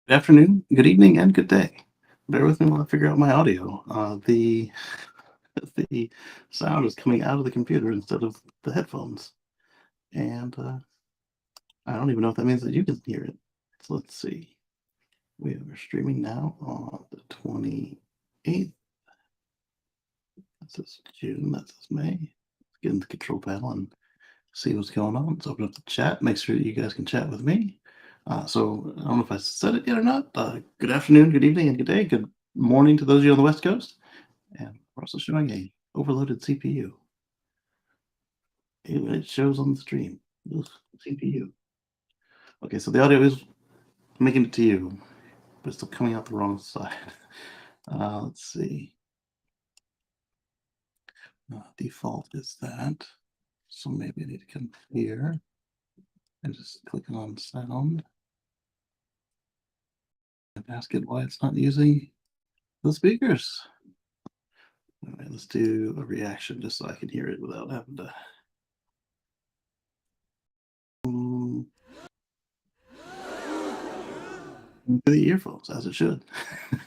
Good afternoon, good evening, and good day. Bear with me while I figure out my audio. The the sound is coming out of the computer instead of the headphones, and I don't even know if that means that you can hear it. So let's see. We are streaming now on the 28th. That says June. That says May. Let's get into the control panel and see what's going on. Let's open up the chat. Make sure that you guys can chat with me. So I don't know if I said it yet or not. Good afternoon, good evening, and good day. Good morning to those of you on the West Coast. And we're also showing a overloaded CPU. It shows on the stream. Ugh, CPU. Okay, so the audio is making it to you, but it's still coming out the wrong side. Let's see. Default is that. So maybe I need to come here and just click on sound and ask it why it's not using the speakers. All right, let's do a reaction just so I can hear it without having to. The earphones, as it should.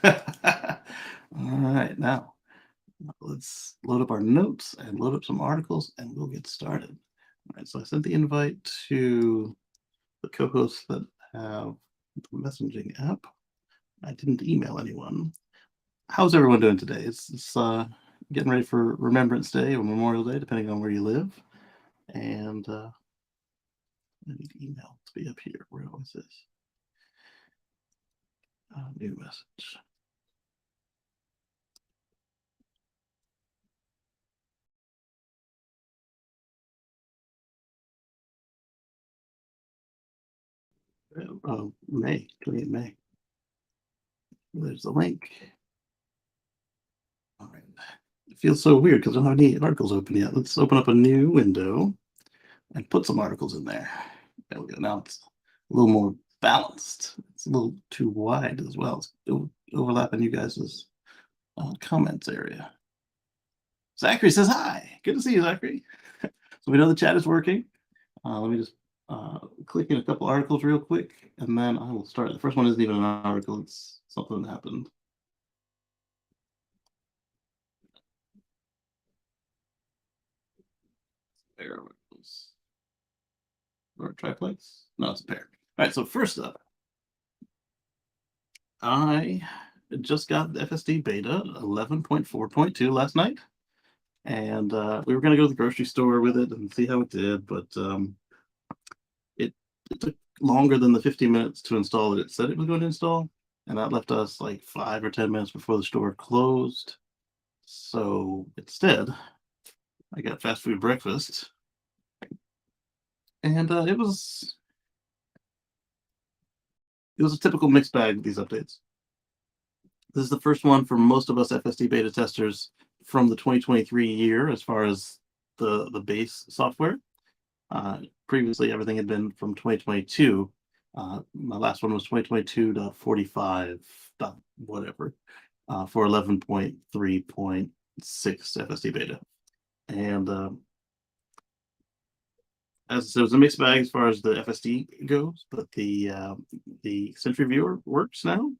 All right, now let's load up our notes and load up some articles, and we'll get started. All right, so I sent the invite to the co-hosts that have the messaging app. I didn't email anyone. How's everyone doing today? It's getting ready for Remembrance Day or Memorial Day, depending on where you live. And I need email to be up here. Where was this? New message. May, 28 May. There's the link. All right. It feels so weird because I don't have any articles open yet. Let's open up a new window and put some articles in there. There we go. Now it's a little more balanced. It's a little too wide as well. It's overlapping you guys' comments area. Zachary says hi. Good to see you, Zachary. So we know the chat is working. Let me just click in a couple articles real quick, and then I will start. The first one isn't even an article. It's something that happened. Pair of articles. Or a triplex? No, it's a pair. All right, so first up, I just got the FSD beta 11.4.2 last night, and we were going to go to the grocery store with it and see how it did, but it took longer than the 15 minutes to install that it said it was going to install, and that left us like 5 or 10 minutes before the store closed. So instead, I got fast food breakfast, and it was a typical mixed bag with these updates. This is the first one for most of us FSD beta testers from the 2023 year as far as the base software. Previously, everything had been from 2022. My last one was 2022.45. Whatever for 11.3.6 FSD beta. And as I said, it was a mixed bag as far as the FSD goes, but the Sentry Viewer works now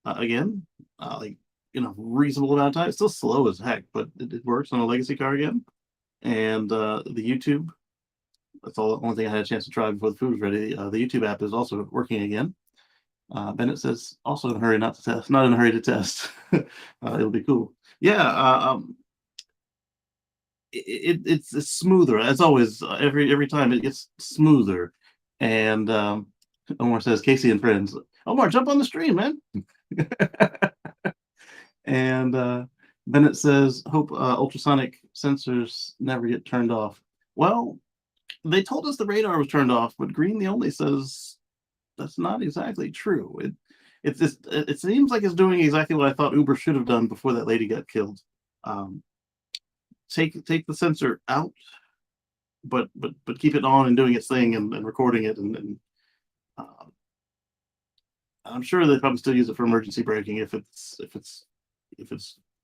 again, like in a reasonable amount of time. It's still slow as heck, but it works on a legacy car again. And the YouTube, that's all the only thing I had a chance to try before the food was ready. The YouTube app is also working again. Bennett says also in a hurry not to test, not in a hurry to test. It'll be cool. Yeah, it's smoother as always. Every time it gets smoother. And Omar says Kacey and friends. Omar, jump on the stream, man. And Bennett says, hope ultrasonic sensors never get turned off. Well, they told us the radar was turned off, but Green the Only says that's not exactly true. It seems like it's doing exactly what I thought Uber should have done before that lady got killed. Take the sensor out, but keep it on and doing its thing and recording it, and I'm sure they probably still use it for emergency braking if it's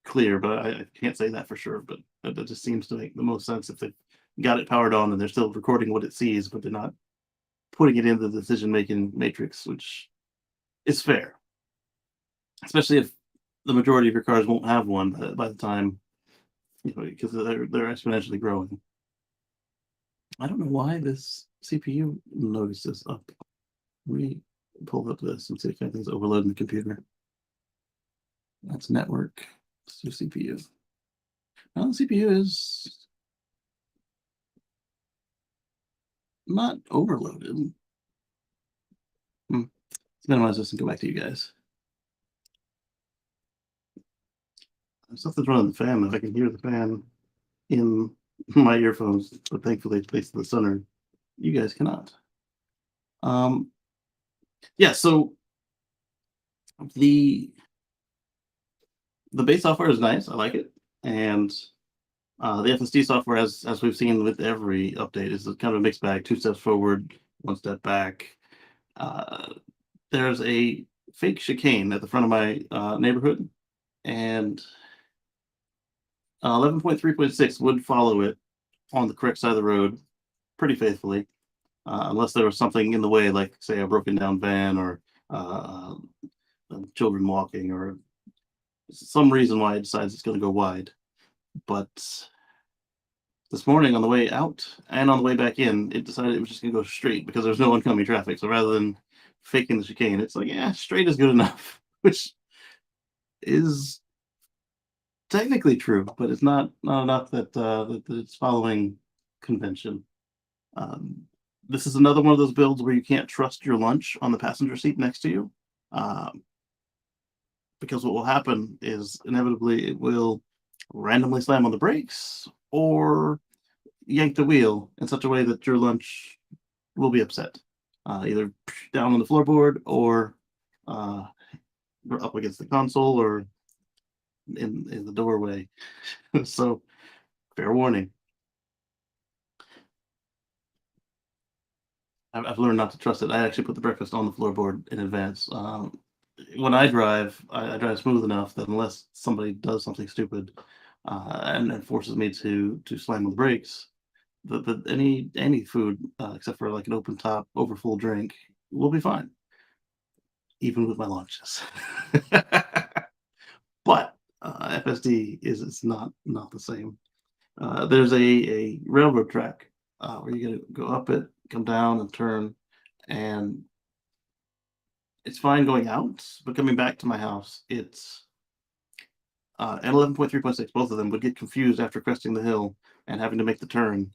clear, but I can't say that for sure. But that just seems to make the most sense if they got it powered on and they're still recording what it sees, but they're not putting it into the decision making matrix, which is fair, especially if the majority of your cars won't have one by the time, because they're exponentially growing. I don't know why this CPU notice is up. Let me pull up this and see if anything's overloading the computer. That's network. Let's do CPU. Well, the CPU is not overloaded. Let's minimize this and go back to you guys. Something's running the fan. If I can hear the fan in my earphones, but thankfully it's placed in the center. You guys cannot. Um, yeah. So the the base software is nice. I like it, and the FSD software, as we've seen with every update, is kind of a mixed bag. Two steps forward, one step back. Uh, there's a fake chicane at the front of my neighborhood, and 11.3.6 would follow it on the correct side of the road pretty faithfully, unless there was something in the way, like say a broken down van or children walking or some reason why it decides it's going to go wide. But this morning on the way out and on the way back in, it decided it was just going to go straight because there's no oncoming traffic. So rather than faking the chicane, it's like, yeah, straight is good enough, which is technically true, but it's not enough that it's following convention. Um, this is another one of those builds where you can't trust your lunch on the passenger seat next to you, um, because what will happen is inevitably it will randomly slam on the brakes or yank the wheel in such a way that your lunch will be upset, either down on the floorboard or uh, up against the console or in the doorway. So fair warning. I've learned not to trust it. I actually put the breakfast on the floorboard in advance. When I drive, I drive smooth enough that unless somebody does something stupid and forces me to slam on the brakes, any food except for like an open top, overfull drink will be fine, even with my lunches. But FSD is not the same. There's a railroad track where you got to go up it, come down, and turn, and it's fine going out, but coming back to my house, it's at 11.3.6. Both of them would get confused after cresting the hill and having to make the turn.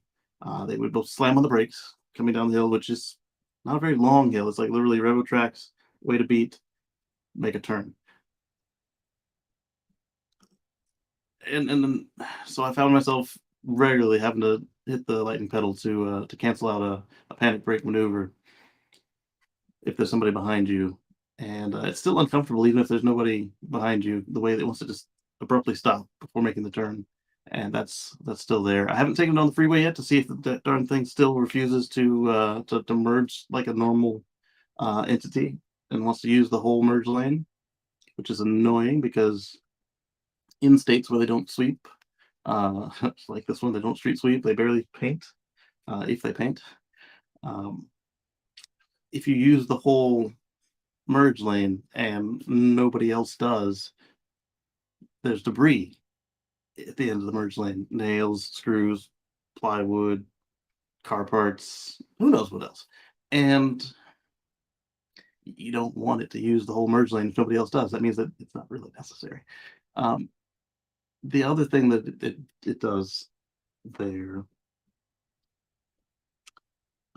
They would both slam on the brakes coming down the hill, which is not a very long hill. It's like literally railroad tracks, way to beat, make a turn. And then so I found myself regularly having to hit the lightning pedal to cancel out a panic brake maneuver if there's somebody behind you, and it's still uncomfortable even if there's nobody behind you. The way that it wants to just abruptly stop before making the turn, and that's still there. I haven't taken it on the freeway yet to see if that darn thing still refuses to merge like a normal entity and wants to use the whole merge lane, which is annoying because in states where they don't sweep, like this one, they don't street sweep. They barely paint, if they paint. Um, if you use the whole merge lane and nobody else does, there's debris at the end of the merge lane: nails, screws, plywood, car parts, who knows what else. And you don't want it to use the whole merge lane if nobody else does. That means that it's not really necessary. Um, the other thing that it does there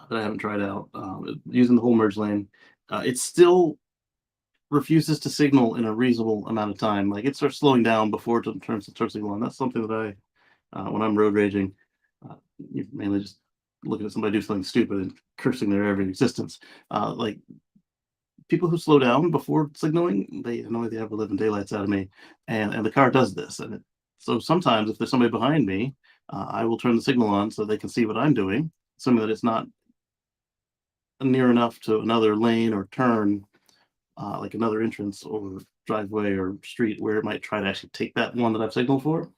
that I haven't tried out, using the whole merge lane, it still refuses to signal in a reasonable amount of time. Like it starts slowing down before it turns to turn signal on. That's something that when I'm road raging, you mainly just looking at somebody do something stupid and cursing their every existence. Like people who slow down before signaling, they annoy the ever living daylights out of me. And the car does this. So sometimes if there's somebody behind me, I will turn the signal on so they can see what I'm doing, assuming that it's not near enough to another lane or turn, like another entrance or driveway or street where it might try to actually take that one that I've signaled for.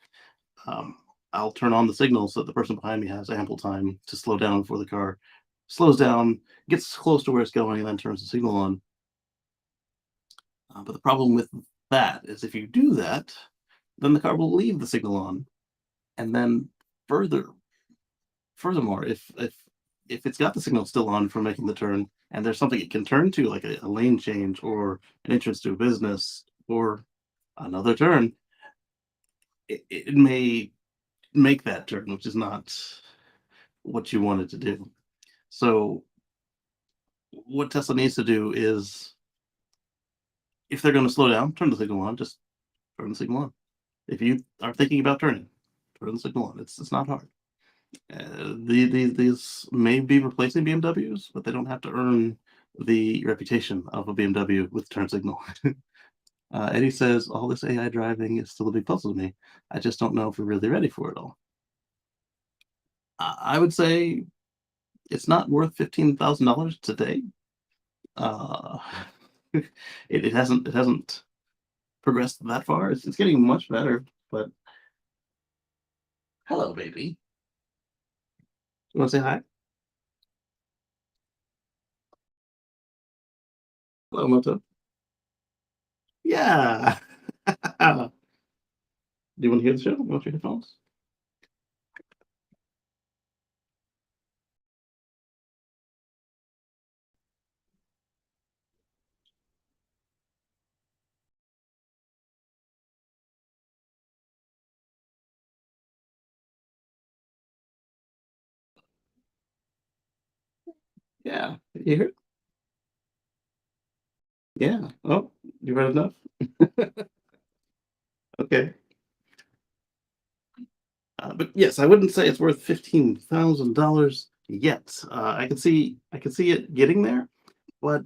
Um, I'll turn on the signal so that the person behind me has ample time to slow down before the car slows down, gets close to where it's going, and then turns the signal on. But the problem with that is if you do that, then the car will leave the signal on, and then further furthermore, if it's got the signal still on from making the turn, and there's something it can turn to, like a lane change or an entrance to a business or another turn, it may make that turn, which is not what you wanted to do. So what Tesla needs to do is, if they're going to slow down, turn the signal on. Just turn the signal on. If you are thinking about turning, turn the signal on. It's not hard. These may be replacing BMWs, but they don't have to earn the reputation of a BMW with turn signal. Eddie says all this AI driving is still a big puzzle to me. I just don't know if we're really ready for it all. I would say it's not worth $15,000 today. Uh, it hasn't progressed that far. It's getting much better, but hello, baby. You want to say hi? Hello, Moto. Yeah. Do you want to hear the show? You want your headphones? Yeah. You hear it? Yeah. Oh, you read enough? Okay. But yes, I wouldn't say it's worth $15,000 yet. I can see it getting there, but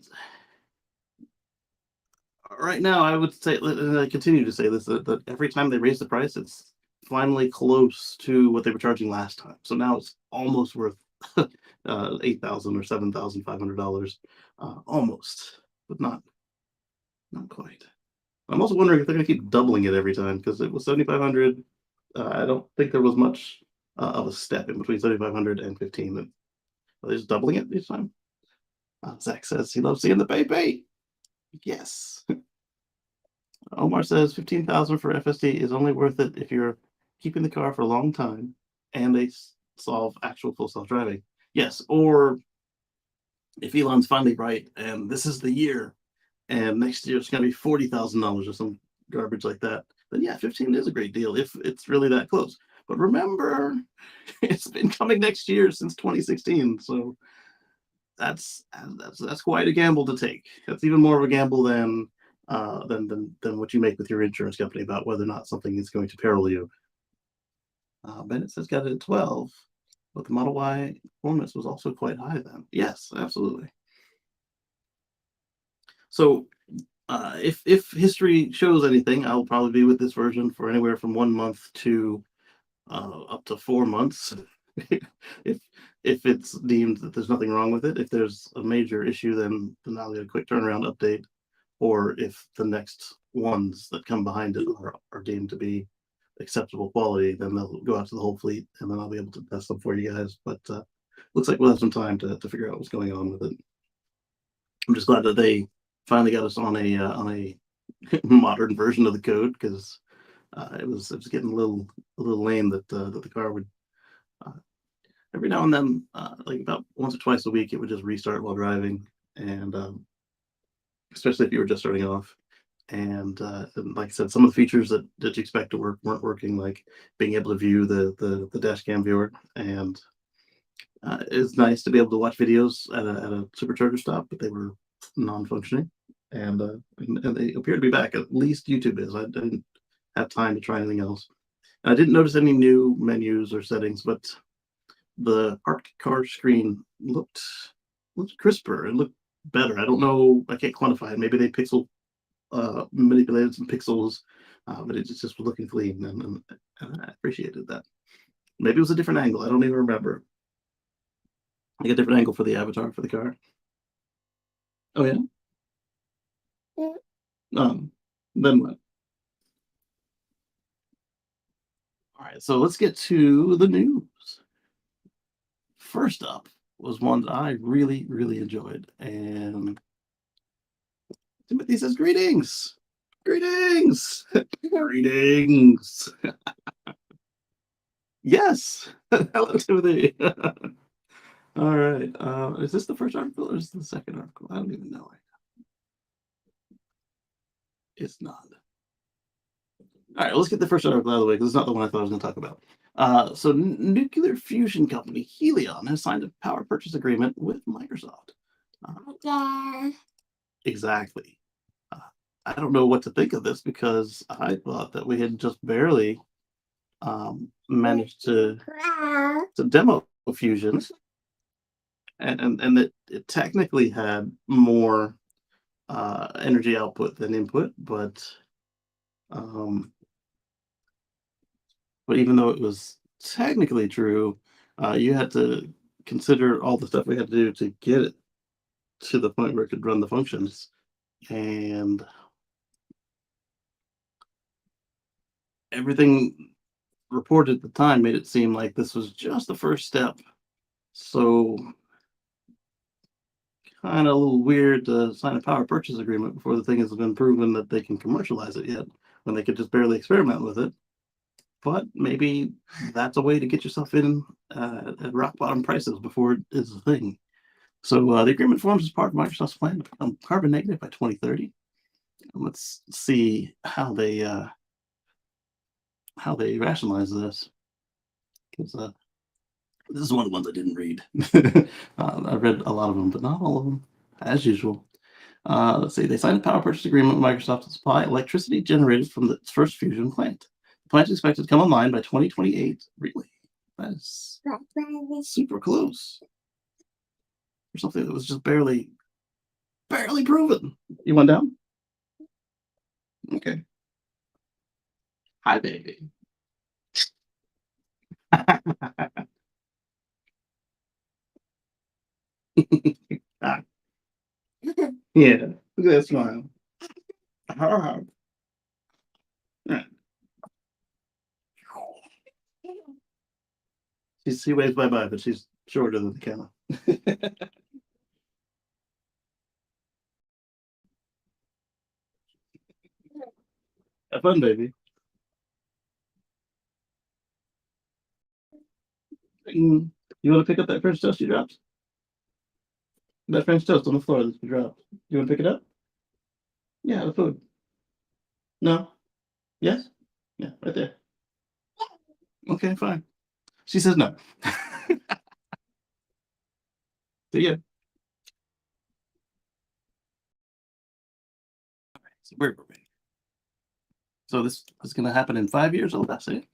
right now I would say, and I continue to say this, that every time they raise the price, it's finally close to what they were charging last time. So now it's almost worth 8,000 or $7,500, almost, but not quite. I'm also wondering if they're going to keep doubling it every time because it was 7,500. I don't think there was much of a step in between 7,500 and 15. Are they just doubling it each time? Zach says he loves seeing the baby. Yes. Omar says 15,000 for FSD is only worth it if you're keeping the car for a long time and they solve actual full self driving. Yes, or if Elon's finally right and this is the year and next year it's going to be $40,000 or some garbage like that, then yeah, 15 is a great deal if it's really that close. But remember, it's been coming next year since 2016, so that's quite a gamble to take. That's even more of a gamble than what you make with your insurance company about whether or not something is going to peril you. Bennett says got it at 12, but the Model Y performance was also quite high then. Yes, absolutely. So if history shows anything, I'll probably be with this version for anywhere from 1 month to up to 4 months. if if it's deemed that there's nothing wrong with it, if there's a major issue, then I'll get a quick turnaround update. Or if the next ones that come behind it are deemed to be acceptable quality, then they'll go out to the whole fleet, and then I'll be able to test them for you guys. But looks like we'll have some time to figure out what's going on with it. I'm just glad that they finally got us on a modern version of the code because it was getting a little lame that the car would uh, every now and then, like about once or twice a week, it would just restart while driving, and especially if you were just starting off. And like I said, some of the features that you expect to work weren't working, like being able to view the dash cam viewer. And it's nice to be able to watch videos at a supercharger stop, but they were non-functioning. And they appear to be back. At least YouTube is. I didn't have time to try anything else. And I didn't notice any new menus or settings, but the parked car screen looked crisper and looked better. I don't know. I can't quantify it. Maybe they manipulated some pixels, but it just was looking clean, and I appreciated that. Maybe it was a different angle. I don't even remember. Like a different angle for the avatar for the car. Oh yeah. Then what? All right. So let's get to the news. First up was one that I really enjoyed, and Timothy says greetings. Greetings. Greetings. Yes. Hello, Timothy. All right. Is this the first article or is this the second article? I don't even know. It's not. All right, let's get the first article out of the way because it's not the one I thought I was going to talk about. So, nuclear fusion company Helion has signed a power purchase agreement with Microsoft. Exactly. Uh, I don't know what to think of this because I thought that we had just barely managed to demo fusion, and it technically had more energy output than input, um, but even though it was technically true, you had to consider all the stuff we had to do to get it to the point where it could run the functions. And everything reported at the time made it seem like this was just the first step. So, kind of a little weird to sign a power purchase agreement before the thing has been proven that they can commercialize it yet, when they could just barely experiment with it. But maybe that's a way to get yourself in at rock bottom prices before it is a thing. So the agreement forms as part of Microsoft's plan to become carbon negative by 2030. And let's see how they rationalize this. Because this is one of the ones I didn't read. I read a lot of them, but not all of them, as usual. Let's see. They signed a power purchase agreement with Microsoft to supply electricity generated from its first fusion plant. The plant is expected to come online by 2028. Really? That is super close for something that was just barely proven. You went down? Okay. Hi, baby. Ah, yeah. Look at that smile. Right. She waves bye bye, but she's shorter than the camera. Have fun, baby. You want to pick up that French toast you dropped? That French toast on the floor that you dropped. You want to pick it up? Yeah, the food. No? Yes? Yeah, right there. Okay, fine. She says no. See ya. So where were we? So this is going to happen in 5 years. Oh, that's it.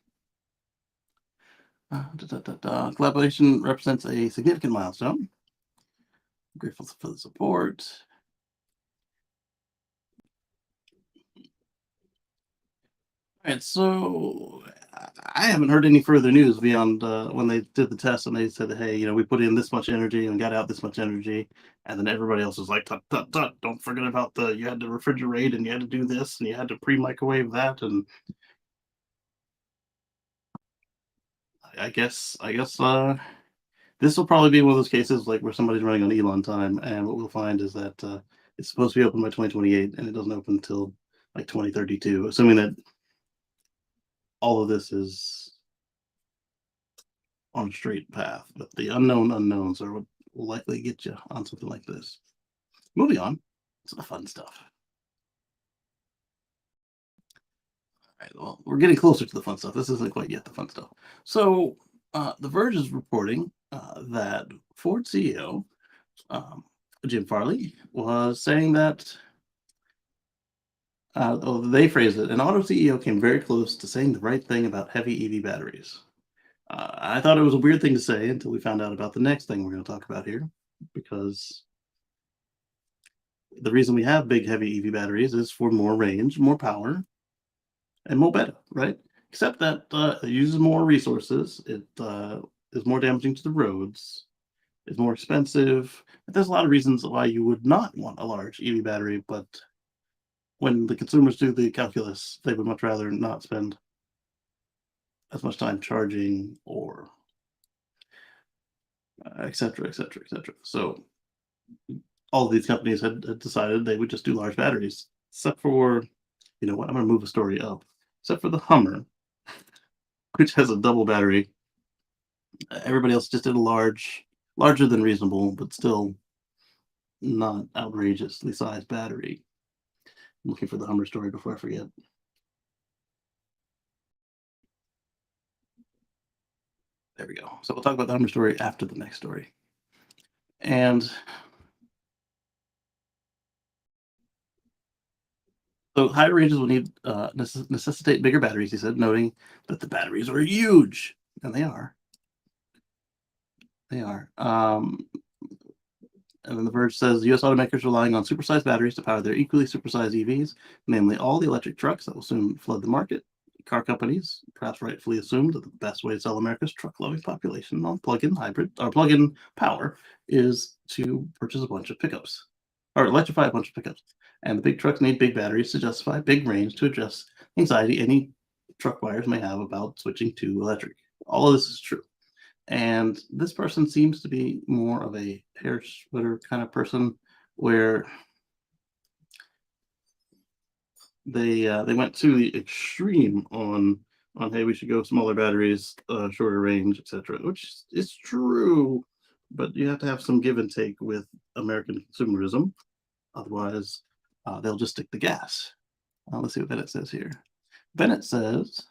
Collaboration represents a significant milestone. Grateful for the support. All right, so I haven't heard any further news beyond when they did the test and they said, "Hey, we put in this much energy and got out this much energy," and then everybody else was like, "Tut tut tut! Don't forget about you had to refrigerate and you had to do this and you had to pre-microwave that." And I guess this will probably be one of those cases like where somebody's running on Elon time, and what we'll find is that it's supposed to be open by 2028 and it doesn't open until like 2032, assuming that all of this is on a straight path. But the unknown unknowns are what will likely get you on something like this. Moving on to the fun stuff. All right, well, we're getting closer to the fun stuff. This isn't quite yet the fun stuff. So, The Verge is reporting that Ford CEO Jim Farley was saying that, they phrased it, an auto CEO came very close to saying the right thing about heavy EV batteries. I thought it was a weird thing to say until we found out about the next thing we're going to talk about here, because the reason we have big, heavy EV batteries is for more range, more power, and more better, right? Except that it uses more resources. It is more damaging to the roads. It's more expensive. There's a lot of reasons why you would not want a large EV battery, but when the consumers do the calculus, they would much rather not spend as much time charging or et cetera, et cetera, et cetera. So all of these companies had decided they would just do large batteries, except for, you know what? I'm going to move a story up. Except for the Hummer, which has a double battery. Everybody else just did a larger than reasonable, but still not outrageously sized battery. I'm looking for the Hummer story before I forget. There we go. So we'll talk about the Hummer story after the next story. And so higher ranges will need necessitate bigger batteries, he said, noting that the batteries are huge, and they are. They are. And then The Verge says U.S. automakers are relying on supersized batteries to power their equally supersized EVs, namely all the electric trucks that will soon flood the market. Car companies perhaps rightfully assumed that the best way to sell America's truck-loving population on plug-in hybrid or plug-in power is to purchase a bunch of pickups or electrify a bunch of pickups. And the big trucks need big batteries to justify big range to address anxiety any truck buyers may have about switching to electric. All of this is true. And this person seems to be more of a hair splitter kind of person, where they went to the extreme on hey, we should go smaller batteries, shorter range, etc., which is true, but you have to have some give and take with American consumerism. Otherwise, they'll just stick to gas. Let's see what Bennett says here. Bennett says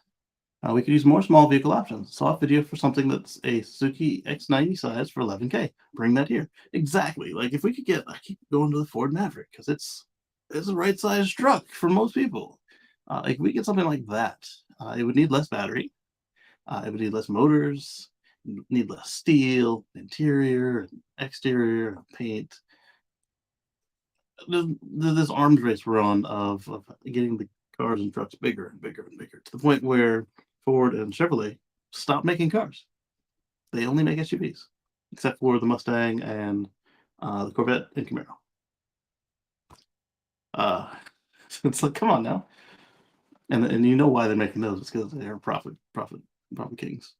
we could use more small vehicle options. Saw a video for something that's a Suzuki X90 size for 11K. Bring that here. Exactly. Like if we could get, I keep going to the Ford Maverick because it's the right size truck for most people. If we get something like that, it would need less battery. It would need less motors. Need less steel, interior, exterior, paint. This arms race we're on of getting the cars and trucks bigger and bigger and bigger to the point where Ford and Chevrolet stopped making cars. They only make SUVs, except for the Mustang and the Corvette and Camaro. Uh, it's like, come on now, and you know why they're making those? It's because they're profit kings.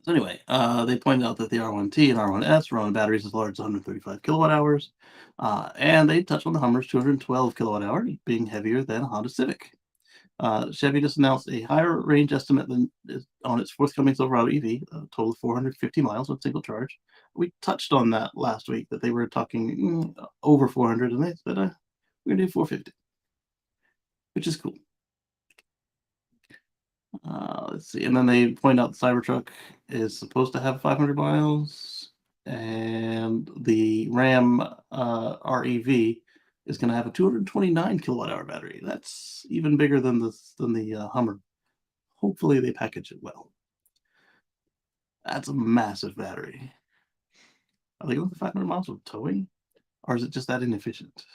So anyway, they pointed out that the R1T and R1S run on batteries as large as 135 kilowatt hours, and they touched on the Hummer's 212 kilowatt hour being heavier than a Honda Civic. Chevy just announced a higher range estimate than on its forthcoming Silverado EV, a total of 450 miles with single charge. We touched on that last week, that they were talking over 400, and they said we're gonna do 450, which is cool. Let's see, and then they point out the Cybertruck is supposed to have 500 miles, and the Ram REV is going to have a 229 kilowatt hour battery. That's even bigger than the Hummer. Hopefully, they package it well. That's a massive battery. Are they going for 500 miles with towing, or is it just that inefficient?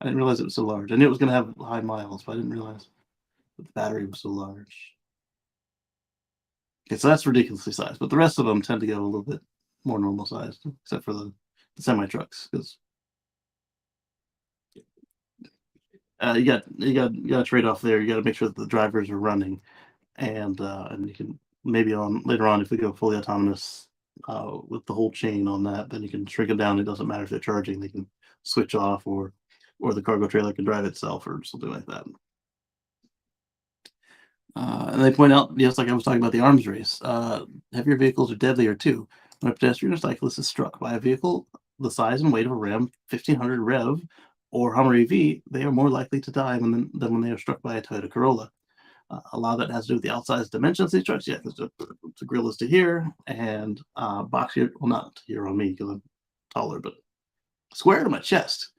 I didn't realize it was so large. I knew it was going to have high miles, but I didn't realize that the battery was so large. Okay, so that's ridiculously sized, but the rest of them tend to get a little bit more normal sized, except for the semi trucks, because you got a trade off there. You got to make sure that the drivers are running, and you can maybe on later on if we go fully autonomous with the whole chain on that, then you can shrink them down. It doesn't matter if they're charging; they can switch off, or the cargo trailer can drive itself, or something like that. And they point out, just like I was talking about the arms race, heavier vehicles are deadlier too. When a pedestrian or cyclist is struck by a vehicle the size and weight of a Ram 1500 Rev or Hummer EV, they are more likely to die than when they are struck by a Toyota Corolla. A lot of that has to do with the outsized dimensions of these trucks. Yeah, because the grill is to here, and box here, well, not here on me because I'm taller, but square to my chest.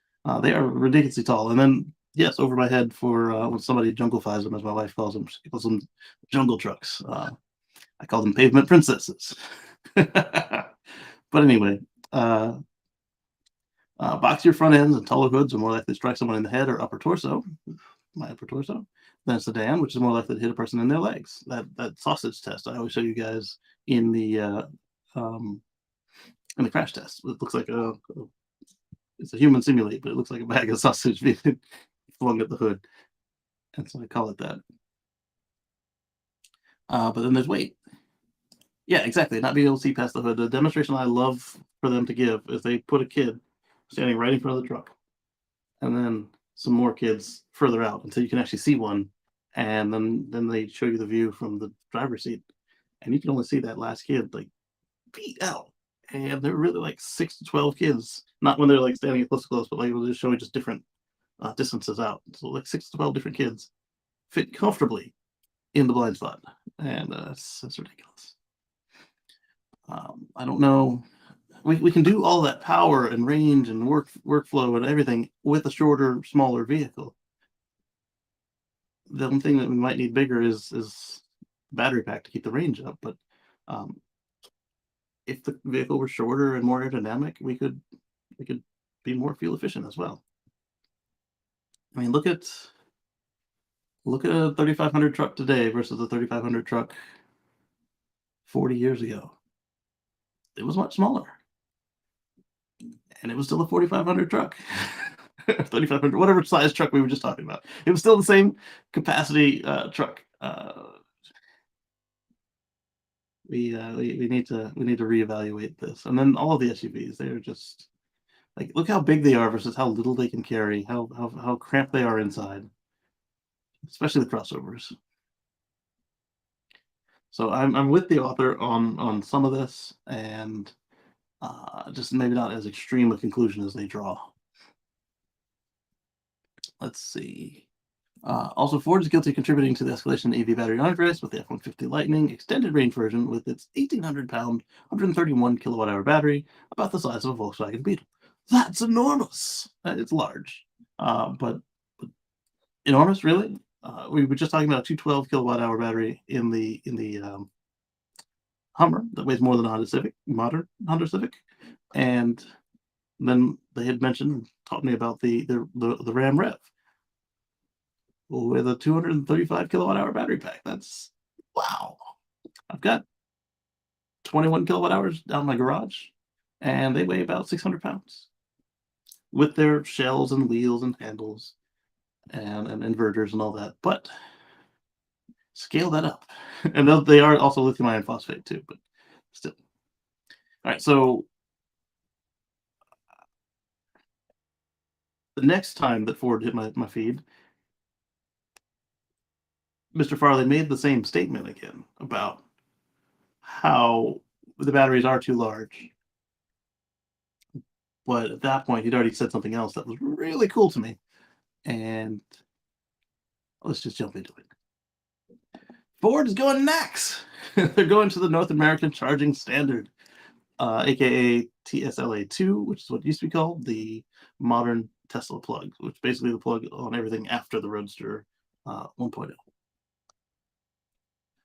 They are ridiculously tall. And then, yes, over my head for when somebody jungle flies them, as my wife calls them. She calls them jungle trucks. I call them pavement princesses. But anyway, boxier front ends and taller hoods are more likely to strike someone in the head or upper torso, my upper torso, than a sedan, which is more likely to hit a person in their legs. That sausage test I always show you guys in the crash test. It looks like it's a human simulate, but it looks like a bag of sausage being flung at the hood. And so I call it that. But then there's weight. Yeah, exactly. Not being able to see past the hood. The demonstration I love for them to give is they put a kid standing right in front of the truck, and then some more kids further out until you can actually see one, and then they show you the view from the driver's seat, and you can only see that last kid like feet out. And there were really like 6 to 12 kids, not when they're like standing close to close, but like it was just showing just different distances out. So like 6 to 12 different kids fit comfortably in the blind spot, and that's ridiculous. I don't know. We can do all that power and range and workflow and everything with a shorter, smaller vehicle. The only thing that we might need bigger is battery pack to keep the range up. But um, if the vehicle were shorter and more aerodynamic, we could be more fuel efficient as well. I mean, look at a 3500 truck today versus a 3500 truck 40 years ago. It was much smaller, and it was still a 4500 truck. 3500, whatever size truck we were just talking about. It was still the same capacity truck. We need to reevaluate this. And then all of the SUVs, they're just like, look how big they are versus how little they can carry, how cramped they are inside, especially the crossovers. So I'm with the author on some of this, and just maybe not as extreme a conclusion as they draw. Let's see. Also, Ford is guilty of contributing to the escalation in EV battery arms race with the F-150 Lightning extended range version with its 1,800-pound, 131 kilowatt-hour battery, about the size of a Volkswagen Beetle. That's enormous. It's large, but enormous, really. We were just talking about a 212 kilowatt-hour battery in the Hummer that weighs more than a Honda Civic, modern Honda Civic, and then they had mentioned, taught me about the Ram Rev with a 235 kilowatt hour battery pack. That's wow. I've got 21 kilowatt hours down my garage, and they weigh about 600 pounds with their shells and wheels and handles and inverters and all that. But scale that up. And they are also lithium iron phosphate too, but still. All right, so the next time that Ford hit my feed, Mr. Farley made the same statement again about how the batteries are too large. But at that point, he'd already said something else that was really cool to me. And let's just jump into it. Ford is going next. They're going to the North American Charging Standard, aka TSLA2, which is what used to be called the modern Tesla plug, which is basically the plug on everything after the Roadster 1.0.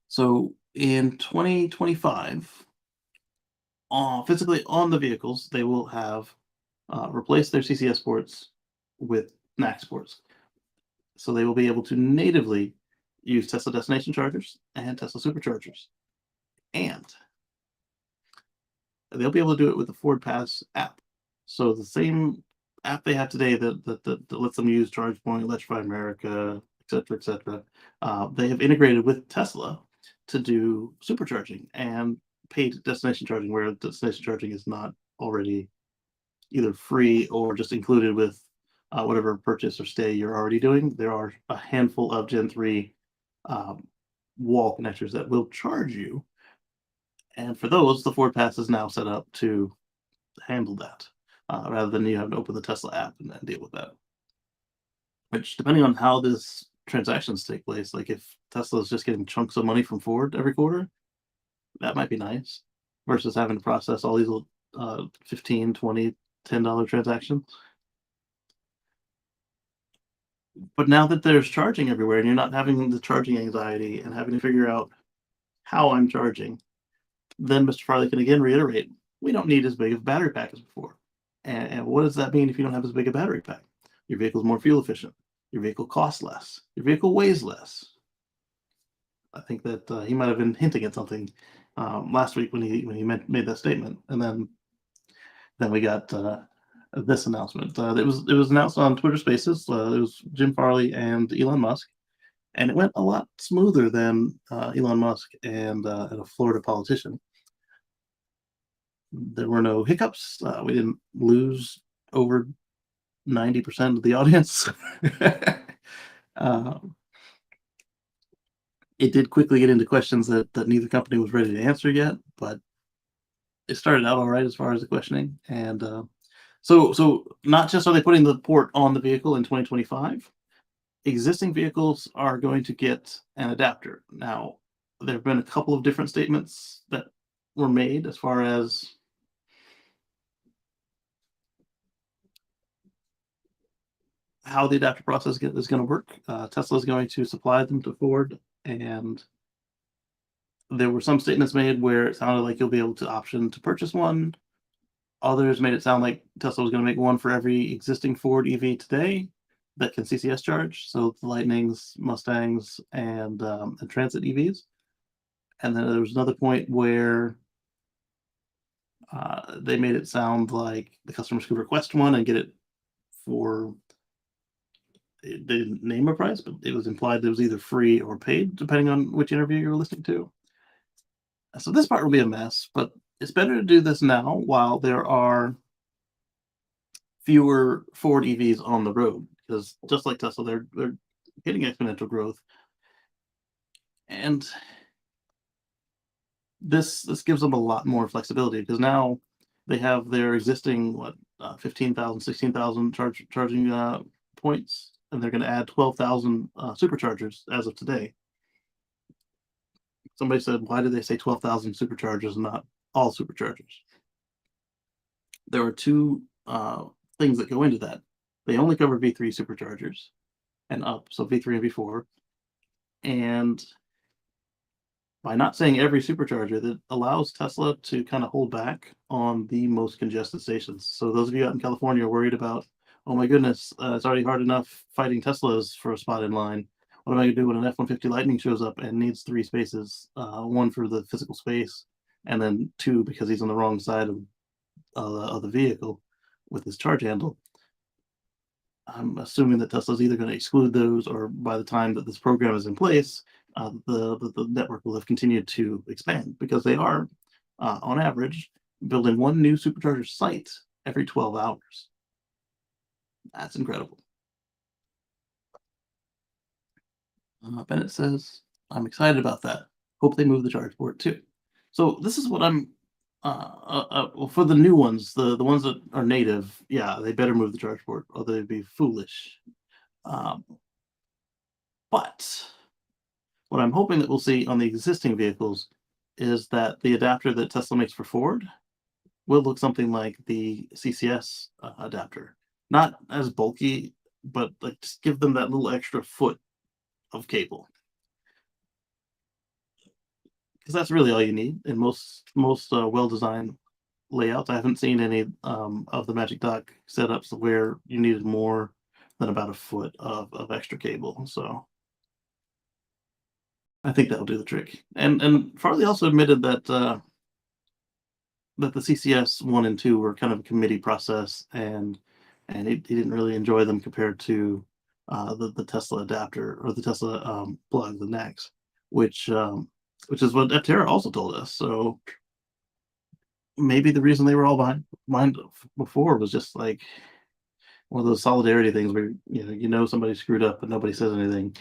So in 2025, physically on the vehicles, they will have replaced their CCS ports with NACS ports. So they will be able to natively use Tesla destination chargers and Tesla superchargers. And they'll be able to do it with the Ford Pass app. So the same app they have today that lets them use ChargePoint, Electrify America, et cetera, they have integrated with Tesla to do supercharging and paid destination charging, where destination charging is not already either free or just included with whatever purchase or stay you're already doing. There are a handful of Gen 3 wall connectors that will charge you. And for those, the Ford Pass is now set up to handle that, rather than you have to open the Tesla app and deal with that. Which, depending on how this transactions take place, like if Tesla is just getting chunks of money from Ford every quarter, that might be nice, versus having to process all these little $15, $20, $10 transactions. But now that there's charging everywhere and you're not having the charging anxiety and having to figure out how I'm charging, then Mr. Farley can again reiterate, we don't need as big of a battery pack as before. And what does that mean if you don't have as big a battery pack? Your vehicle is more fuel efficient. Your vehicle costs less. Your vehicle weighs less. I think that he might have been hinting at something last week when he made that statement, and then we got this announcement. It was announced on Twitter Spaces. It was Jim Farley and Elon Musk, and it went a lot smoother than Elon Musk and a Florida politician. There were no hiccups. We didn't lose over 90% of the audience. Um, it did quickly get into questions that neither company was ready to answer yet, but it started out all right as far as the questioning. And so not just are they putting the port on the vehicle in 2025, existing vehicles are going to get an adapter. Now, there have been a couple of different statements that were made as far as how the adapter process is going to work. Tesla is going to supply them to Ford, and there were some statements made where it sounded like you'll be able to option to purchase one. Others made it sound like Tesla was going to make one for every existing Ford EV today that can CCS charge. So the Lightnings, Mustangs, and Transit EVs. And then there was another point where they made it sound like the customers could request one and get it for. They didn't name a price, but it was implied that it was either free or paid, depending on which interview you were listening to. So this part will be a mess, but it's better to do this now while there are fewer Ford EVs on the road, because just like Tesla, they're getting exponential growth, and this gives them a lot more flexibility because now they have their existing 15,000, 16,000 charging points, and they're going to add 12,000 superchargers as of today. Somebody said, why did they say 12,000 superchargers and not all superchargers? There are two things that go into that. They only cover V3 superchargers and up, so V3 and V4. And by not saying every supercharger, that allows Tesla to kind of hold back on the most congested stations. So those of you out in California are worried about, oh my goodness, it's already hard enough fighting Teslas for a spot in line. What am I going to do when an F-150 Lightning shows up and needs 3 spaces, one for the physical space, and then 2 because he's on the wrong side of the vehicle with his charge handle? I'm assuming that Tesla's either going to exclude those, or by the time that this program is in place, the network will have continued to expand because they are, on average, building one new supercharger site every 12 hours. That's incredible. Bennett says, I'm excited about that. Hope they move the charge port too. So this is what I'm, well, for the new ones, the ones that are native, yeah, they better move the charge port or they'd be foolish. But what I'm hoping that we'll see on the existing vehicles is that the adapter that Tesla makes for Ford will look something like the CCS adapter. Not as bulky, but like just give them that little extra foot of cable. Because that's really all you need in most well-designed layouts. I haven't seen any of the Magic Dock setups where you needed more than about a foot of extra cable. So I think that'll do the trick. And Farley also admitted that that the CCS 1 and 2 were kind of a committee process, and he didn't really enjoy them compared to the Tesla adapter or the Tesla plug, the NACS, which is what Aptera also told us. So maybe the reason they were all behind before was just like one of those solidarity things where somebody screwed up but nobody says anything.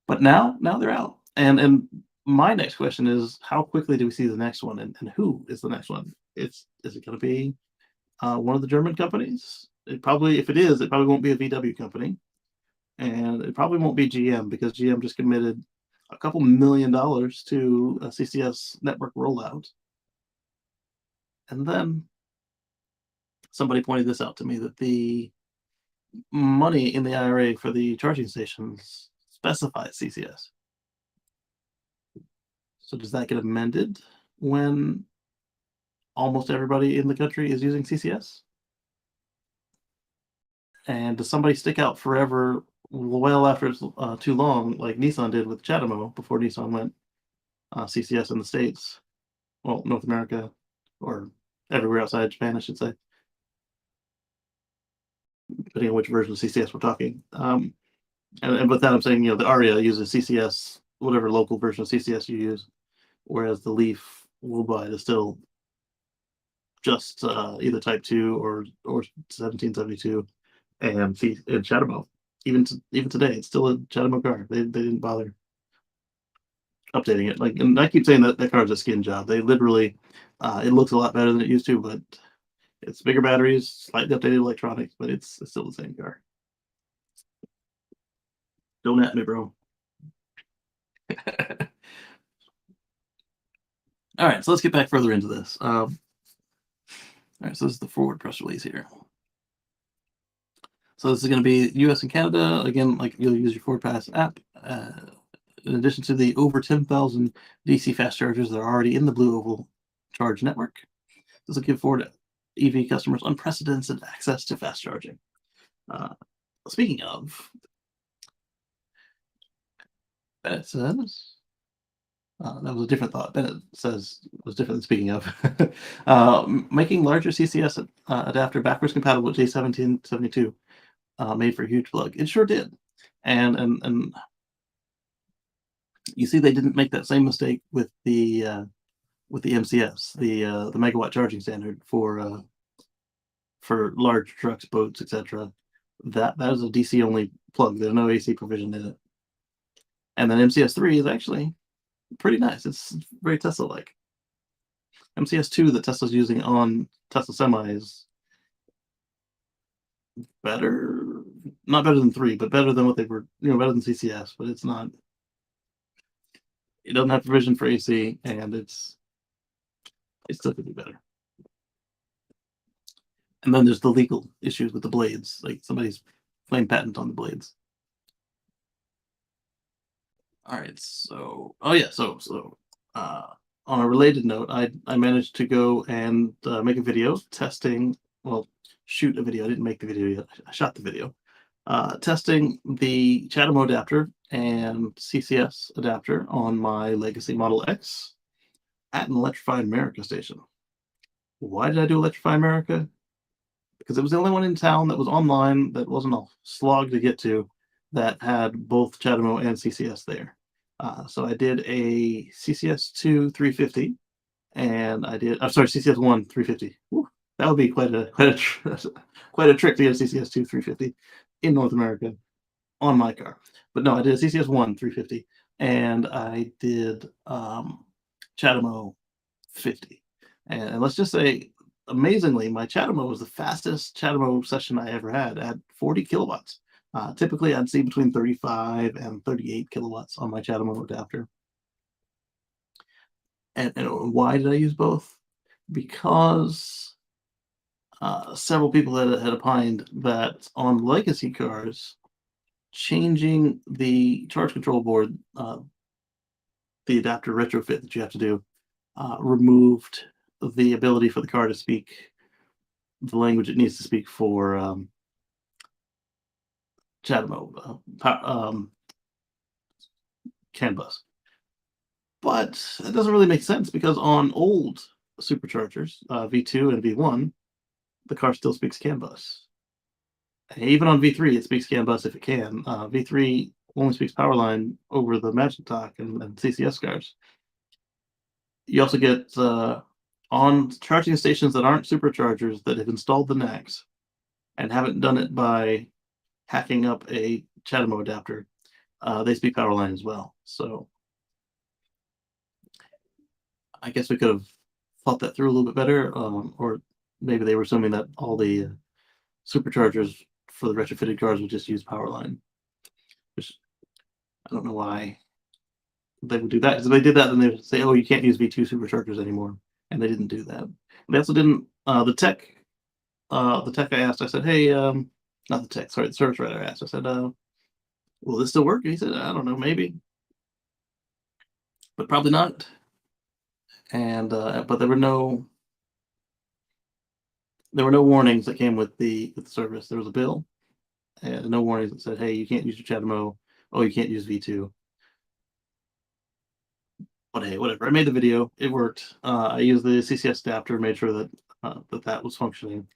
But now they're out, and my next question is, how quickly do we see the next one, and who is the next one? Is it going to be one of the German companies? If it is, it probably won't be a VW company, and it probably won't be GM because GM just committed a couple $1 million to a CCS network rollout. And then somebody pointed this out to me, that the money in the IRA for the charging stations specifies CCS. So does that get amended when almost everybody in the country is using CCS? And does somebody stick out forever, well after it's too long, like Nissan did with CHAdeMO before Nissan went CCS in the States? Well, North America, or everywhere outside Japan, I should say, depending on which version of CCS we're talking. And with that, I'm saying, the Aria uses CCS, whatever local version of CCS you use, whereas the Leaf will buy is still just either Type 2 or 1772 and Shadow. Even today, it's still a Shadow car. They didn't bother updating it. Like, and I keep saying that that car's a skin job. They literally, it looks a lot better than it used to, but it's bigger batteries, slightly updated electronics, but it's still the same car. Don't at me, bro. All right, so let's get back further into this. All right, so this is the forward press release here. So this is going to be US and Canada. Again, like you'll use your Ford Pass app. In addition to the over 10,000 DC fast chargers that are already in the Blue Oval Charge network, this will give Ford EV customers unprecedented access to fast charging. Speaking of, Bennett says, that was a different thought. Bennett says was different than speaking of. Making larger CCS adapter backwards compatible with J1772 made for a huge plug. It sure did. And you see, they didn't make that same mistake with the MCS, the megawatt charging standard for large trucks, boats, etc. That is a DC only plug. There's no AC provision in it. And then MCS3 is actually pretty nice. It's very Tesla-like. MCS2 that Tesla's using on Tesla semis better, not better than 3, but better than what they were, better than CCS, but it's not. It doesn't have provision for AC, and it still could be better. And then there's the legal issues with the blades, like somebody's claimed patent on the blades. All right, so on a related note, I managed to go and make a video testing. Well, shoot a video. I didn't make the video yet. I shot the video. Testing the CHAdeMO adapter and CCS adapter on my Legacy Model X at an Electrify America station. Why did I do Electrify America? Because it was the only one in town that was online, that wasn't a slog to get to, that had both CHAdeMO and CCS there. So I did a CCS2 350, and CCS1 350. Whew, that would be quite a trick to get a CCS2 350 in North America on my car. But no, I did a CCS1 350, and I did CHAdeMO 50. And let's just say, amazingly, my CHAdeMO was the fastest CHAdeMO session I ever had at 40 kilowatts. Typically, I'd see between 35 and 38 kilowatts on my CHAdeMO adapter. And why did I use both? Because several people had opined that on legacy cars, changing the charge control board, the adapter retrofit that you have to do, removed the ability for the car to speak the language it needs to speak for CHAdeMO, CAN bus. But it doesn't really make sense, because on old superchargers, V2 and V1, the car still speaks CAN bus. Even on V3, it speaks CAN bus if it can. V3 only speaks Powerline over the Magic Talk and CCS cars. You also get on charging stations that aren't superchargers that have installed the NACs and haven't done it by hacking up a CHAdeMO adapter, they speak Powerline as well. So I guess we could have thought that through a little bit better, or maybe they were assuming that all the superchargers for the retrofitted cars would just use Powerline, which I don't know why they would do that. Because if they did that, then they would say, "Oh, you can't use V2 superchargers anymore," and they didn't do that. They also didn't. The tech I asked, I said, "Hey, not the tech, sorry, the service writer I asked. I said, will this still work?" And he said, "I don't know, maybe, but probably not." And but there were no warnings that came with the service. There was a bill, and no warnings that said, "Hey, you can't use your CHAdeMO. Oh, you can't use V2." But hey, whatever. I made the video. It worked. I used the CCS adapter, made sure that that was functioning,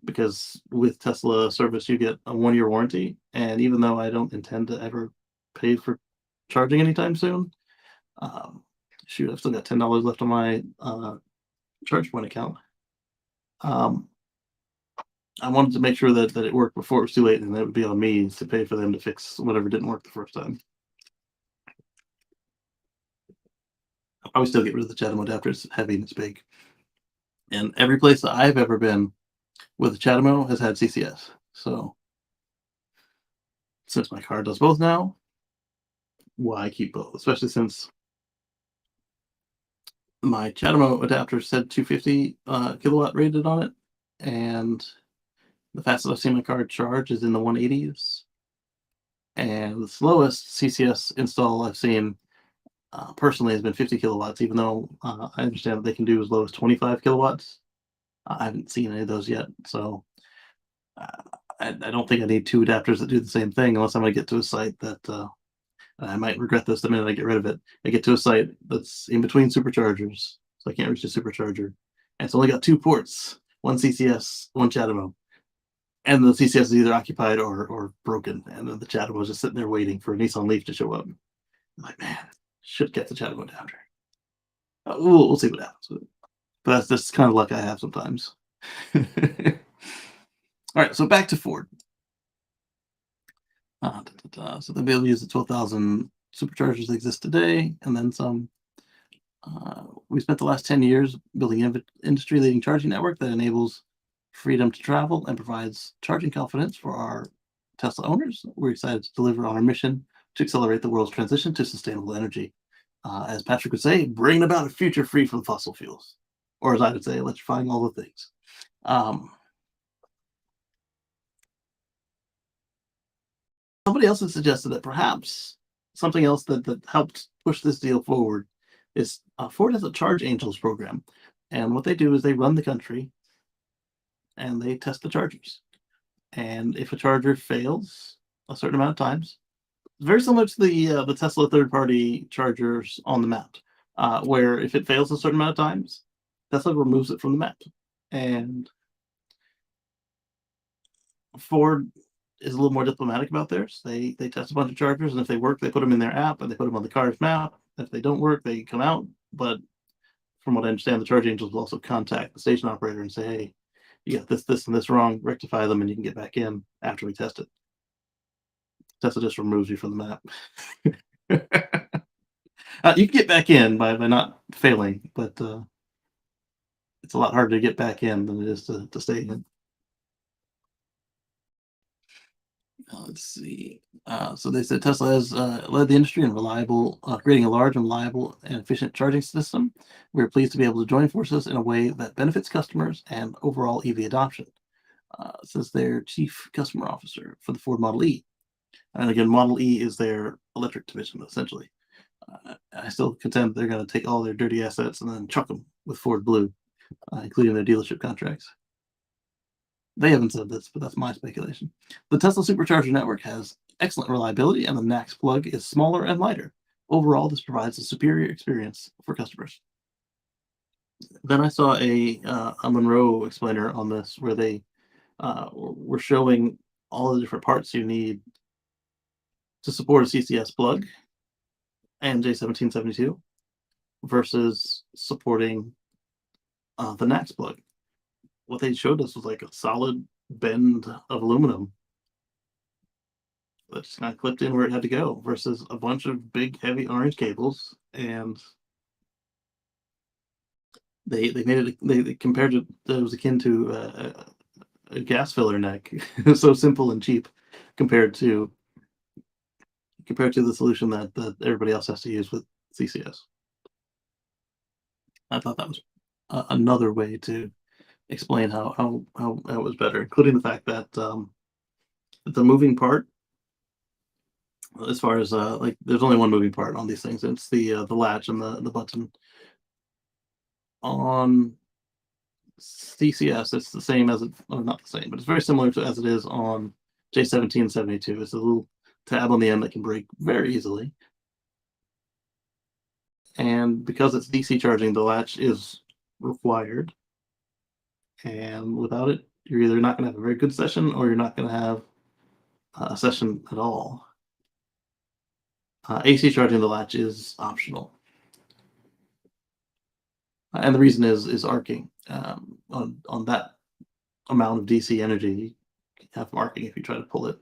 because with Tesla service you get a 1-year warranty, and even though I don't intend to ever pay for charging anytime soon, shoot, I've still got $10 left on my ChargePoint account. Um, I wanted to make sure that it worked before it was too late, and that would be on me to pay for them to fix whatever didn't work the first time. I would still get rid of the CHAdeMO adapter. It's heavy and it's big. And every place that I've ever been with the CHAdeMO has had CCS. So since my car does both now, why keep both? Especially since my CHAdeMO adapter said 250 kilowatt rated on it, and the fastest I've seen my car charge is in the 180s. And the slowest CCS install I've seen personally has been 50 kilowatts, even though I understand that they can do as low as 25 kilowatts. I haven't seen any of those yet, so uh, I don't think I need two adapters that do the same thing unless I'm going to get to a site that I might regret this the minute I get rid of it. I get to a site that's in between superchargers, so I can't reach the supercharger, and it's only got two ports, one CCS, one CHAdeMO, and the CCS is either occupied or broken, and then the CHAdeMO is just sitting there waiting for a Nissan Leaf to show up. I'm like, man, should get the CHAdeMO adapter. We'll see what happens with it. But that's just kind of luck I have sometimes. All right, so back to Ford. So they'll be able to use the 12,000 superchargers that exist today, and then some. We spent the last 10 years building an industry-leading charging network that enables freedom to travel and provides charging confidence for our Tesla owners. We're excited to deliver on our mission to accelerate the world's transition to sustainable energy. As Patrick would say, bringing about a future free from fossil fuels, or as I would say, electrifying all the things. Um, Somebody else has suggested that perhaps something else that helped push this deal forward is Ford has a Charge Angels program. And what they do is they run the country and they test the chargers. And if a charger fails a certain amount of times, very similar to the Tesla third party chargers on the map, where if it fails a certain amount of times, Tesla removes it from the map. And Ford is a little more diplomatic about theirs. They test a bunch of chargers, and if they work, they put them in their app, and they put them on the car's map. If they don't work, they come out. But from what I understand, the Charge Angels will also contact the station operator and say, "Hey, you got this, and this wrong. Rectify them, and you can get back in after we test it." Tesla just removes you from the map. You can get back in by not failing, but it's a lot harder to get back in than it is to stay in. Let's see. So they said Tesla has led the industry in creating a large and reliable and efficient charging system. We're pleased to be able to join forces in a way that benefits customers and overall EV adoption, says their chief customer officer for the Ford Model E. And again, Model E is their electric division, essentially. I still contend they're going to take all their dirty assets and then chuck them with Ford Blue, including their dealership contracts. They haven't said this, but that's my speculation. The Tesla Supercharger network has excellent reliability, and the NACS plug is smaller and lighter. Overall, this provides a superior experience for customers. Then I saw a Monroe explainer on this where they were showing all the different parts you need to support a CCS plug and J1772 versus supporting the NACS plug. What they showed us was like a solid bend of aluminum that just kind of clipped in where it had to go versus a bunch of big heavy orange cables. And they made it, they compared it, it was akin to a gas filler neck. So simple and cheap compared to the solution that everybody else has to use with CCS. I thought that was another way to explain how it was better, including the fact that the moving part, as far as like, there's only one moving part on these things. It's the latch and the button. On CCS, it's the same as it, or not the same, but it's very similar to as it is on J1772. It's a little tab on the end that can break very easily. And because it's DC charging, the latch is required. And without it, you're either not going to have a very good session or you're not going to have a session at all. AC charging the latch is optional. And the reason is arcing. On that amount of DC energy, you have arcing if you try to pull it.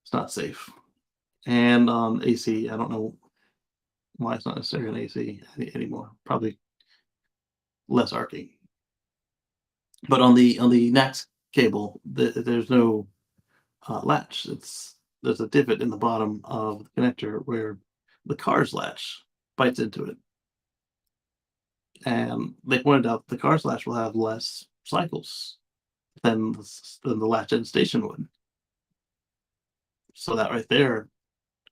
It's not safe. And on AC, I don't know why it's not necessarily an AC anymore. Probably less arcing. But on the next cable, there's no latch. There's a divot in the bottom of the connector where the car's latch bites into it, and they pointed out the car's latch will have less cycles than the latch end station would. So that right there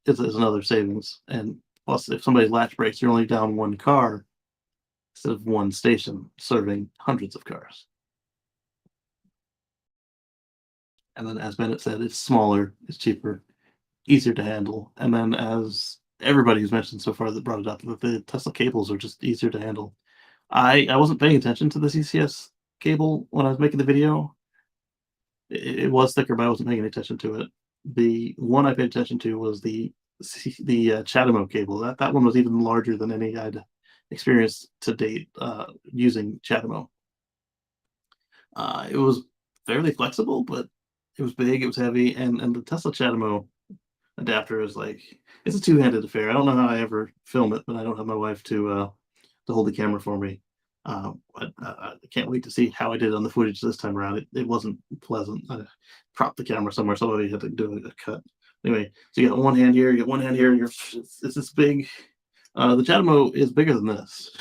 is another savings. And plus, if somebody's latch breaks, you're only down one car instead of one station serving hundreds of cars. And then, as Bennett said, it's smaller, it's cheaper, easier to handle. And then, as everybody who's mentioned so far that brought it up, that the Tesla cables are just easier to handle. I wasn't paying attention to the CCS cable when I was making the video. It was thicker, but I wasn't paying any attention to it. The one I paid attention to was the CHAdeMO cable. That one was even larger than any I'd experienced to date using CHAdeMO. It was fairly flexible, but it was big, it was heavy, and the Tesla CHAdeMO adapter is like it's a two-handed affair. I don't know how I ever film it, but I don't have my wife to hold the camera for me. I can't wait to see how I did on the footage this time around. It wasn't pleasant. I propped the camera somewhere. Somebody had to do a cut. Anyway, so you got one hand here, you got one hand here, and it's this big. The CHAdeMO is bigger than this,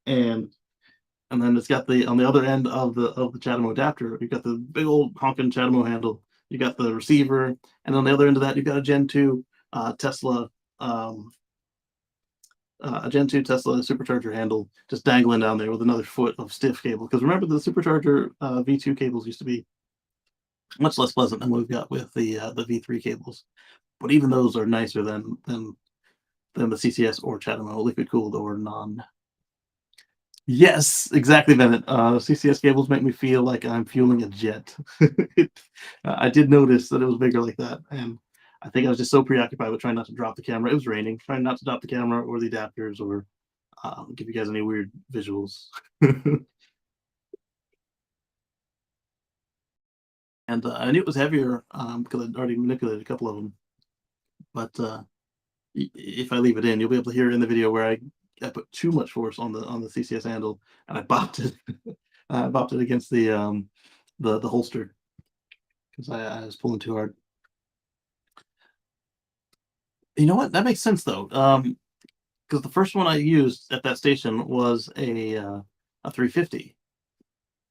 and then it's got the on the other end of the CHAdeMO adapter. You've got the big old honking CHAdeMO handle. You got the receiver, and on the other end of that, you've got a Gen 2 Tesla a Gen 2 Tesla supercharger handle just dangling down there with another foot of stiff cable. Because remember, the supercharger V2 cables used to be much less pleasant than what we've got with the V3 cables. But even those are nicer than the CCS or CHAdeMO, liquid cooled or non. Yes, exactly, Bennett. CCS cables make me feel like I'm fueling a jet. I did notice that it was bigger like that, and I think I was just so preoccupied with trying not to drop the camera. It was raining, trying not to drop the camera or the adapters or give you guys any weird visuals. And I knew it was heavier because I'd already manipulated a couple of them. But if I leave it in, you'll be able to hear in the video where I put too much force on the CCS handle and I bopped it. I bopped it against the holster because I was pulling too hard. You know what? That makes sense though. Because the first one I used at that station was a 350,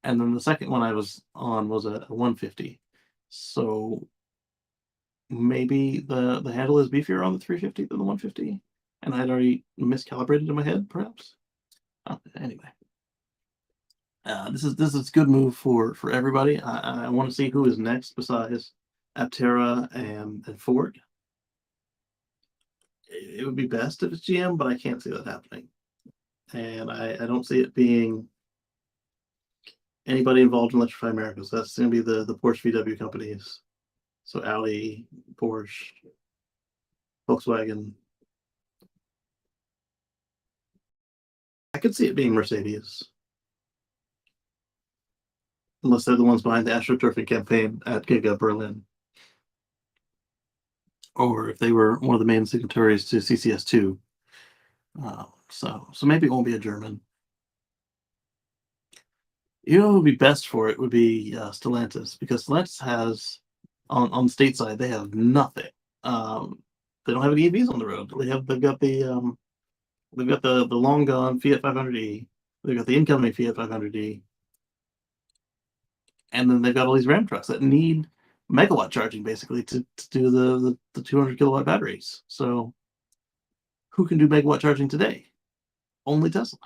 and then the second one I was on was a 150. So maybe the handle is beefier on the 350 than the 150, and I'd already miscalibrated in my head, perhaps. Anyway, this is good move for everybody. I want to see who is next besides Aptera and Ford. It would be best if it's GM, but I can't see that happening. And I don't see it being anybody involved in Electrify America. So that's going to be the Porsche VW companies. So Audi, Porsche, Volkswagen. I could see it being Mercedes. Unless they're the ones behind the AstroTurfing campaign at Giga Berlin. Or if they were one of the main signatories to CCS2. So maybe it won't be a German. You know who would be best for it would be Stellantis, because Stellantis has on the state side they have nothing. They don't have any EVs on the road. They've got the long gone Fiat 500e. They've got the incoming Fiat 500e, and then they've got all these Ram trucks that need megawatt charging basically to do the 200 kilowatt batteries. So who can do megawatt charging today? Only Tesla.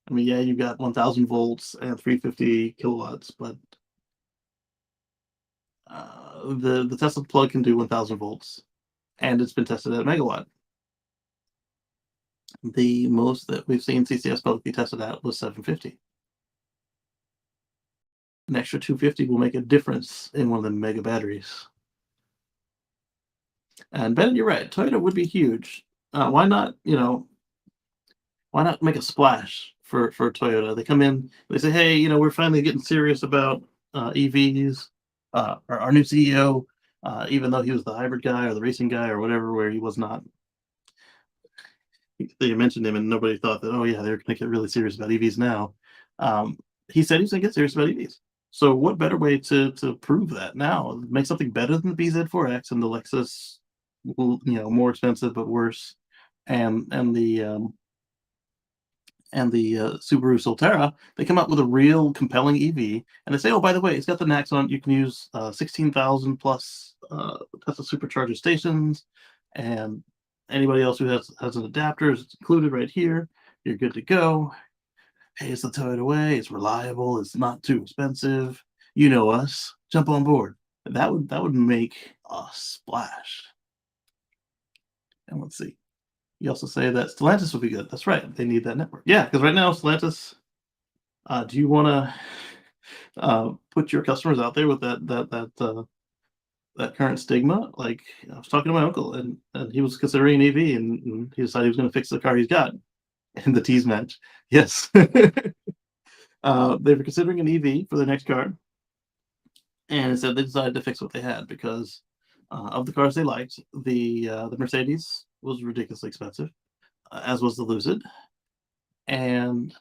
I mean, yeah, you've got 1,000 volts and 350 kilowatts, but the Tesla plug can do 1,000 volts, and it's been tested at a megawatt. The most that we've seen CCS publicly tested at was 750. An extra 250 will make a difference in one of the mega batteries. And Ben, you're right. Toyota would be huge. Why not, why not make a splash for Toyota? They come in, they say, "Hey, we're finally getting serious about EVs." Our new CEO, even though he was the hybrid guy or the racing guy or whatever, where he was not, they mentioned him and nobody thought that, oh yeah, they're going to get really serious about EVs now. Um, he said he's going to get serious about EVs. So what better way to prove that now? Make something better than the BZ4X and the Lexus, more expensive but worse, and the Subaru Solterra. They come up with a real compelling EV, and they say, "Oh, by the way, it's got the NACS on it. You can use 16,000 plus Tesla supercharger stations, and anybody else who has an adapter is included right here. You're good to go. Hey, it's the Toyota way. It's reliable. It's not too expensive. You know us. Jump on board." That would make a splash. And let's see. You also say that Stellantis would be good. That's right. They need that network. Yeah, because right now Stellantis. Do you want to put your customers out there with that current stigma? Like, I was talking to my uncle, and he was considering an EV, and he decided he was going to fix the car he's got. And the tease match, yes. They were considering an EV for their next car, and instead they decided to fix what they had because of the cars they liked. The Mercedes was ridiculously expensive, as was the Lucid, and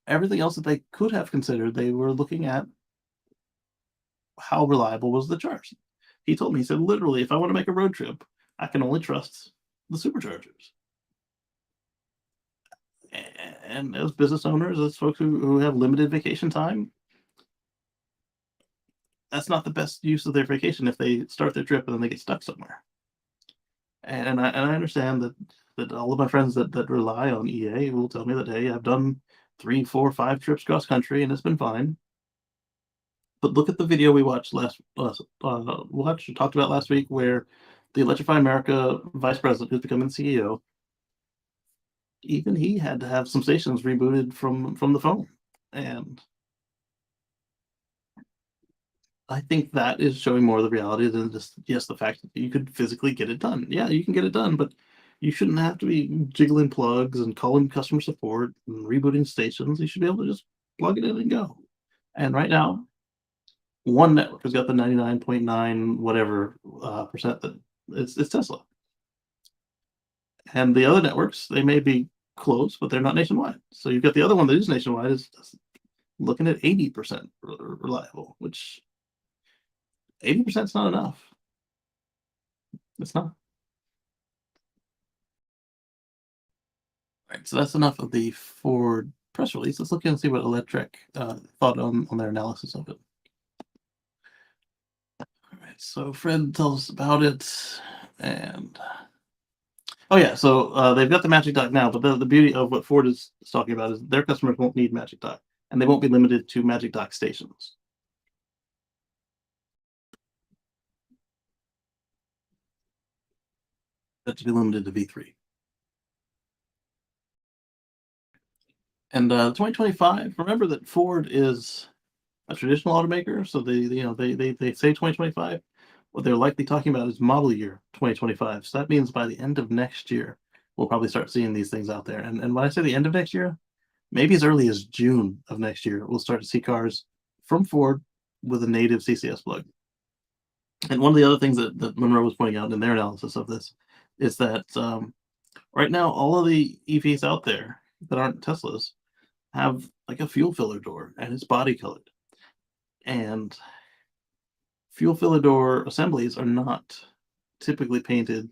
everything else that they could have considered, they were looking at how reliable was the charge. He told me, he said, literally, if I want to make a road trip, I can only trust the superchargers. And as business owners, as folks who have limited vacation time, that's not the best use of their vacation if they start their trip and then they get stuck somewhere. And I understand that all of my friends that rely on EA will tell me that, hey, I've done 3, 4, 5 trips cross country and it's been fine. But look at the video we watched talked about last week, where the Electrify America vice president, who's becoming CEO, even he had to have some stations rebooted from the phone, and I think that is showing more of the reality than just, yes, the fact that you could physically get it done. Yeah, you can get it done, but you shouldn't have to be jiggling plugs and calling customer support and rebooting stations. You should be able to just plug it in and go. And right now, one network has got the 99.9 whatever percent that it's Tesla. And the other networks, they may be close, but they're not nationwide. So you've got the other one that is nationwide is looking at 80% reliable, which 80% is not enough. It's not. All right, so that's enough of the Ford press release. Let's look and see what Electrek thought on their analysis of it. All right, so Fred tells us about it, and oh yeah, so they've got the Magic Dock now, but the beauty of what Ford is talking about is their customers won't need Magic Dock, and they won't be limited to Magic Dock stations. That to be limited to V3. And 2025, remember that Ford is a traditional automaker, so they say 2025. What they're likely talking about is model year 2025. So that means by the end of next year, we'll probably start seeing these things out there. And when I say the end of next year, maybe as early as June of next year, we'll start to see cars from Ford with a native CCS plug. And one of the other things that Monroe was pointing out in their analysis of this is that right now, all of the EVs out there that aren't Teslas have like a fuel filler door, and it's body colored. And fuel filler door assemblies are not typically painted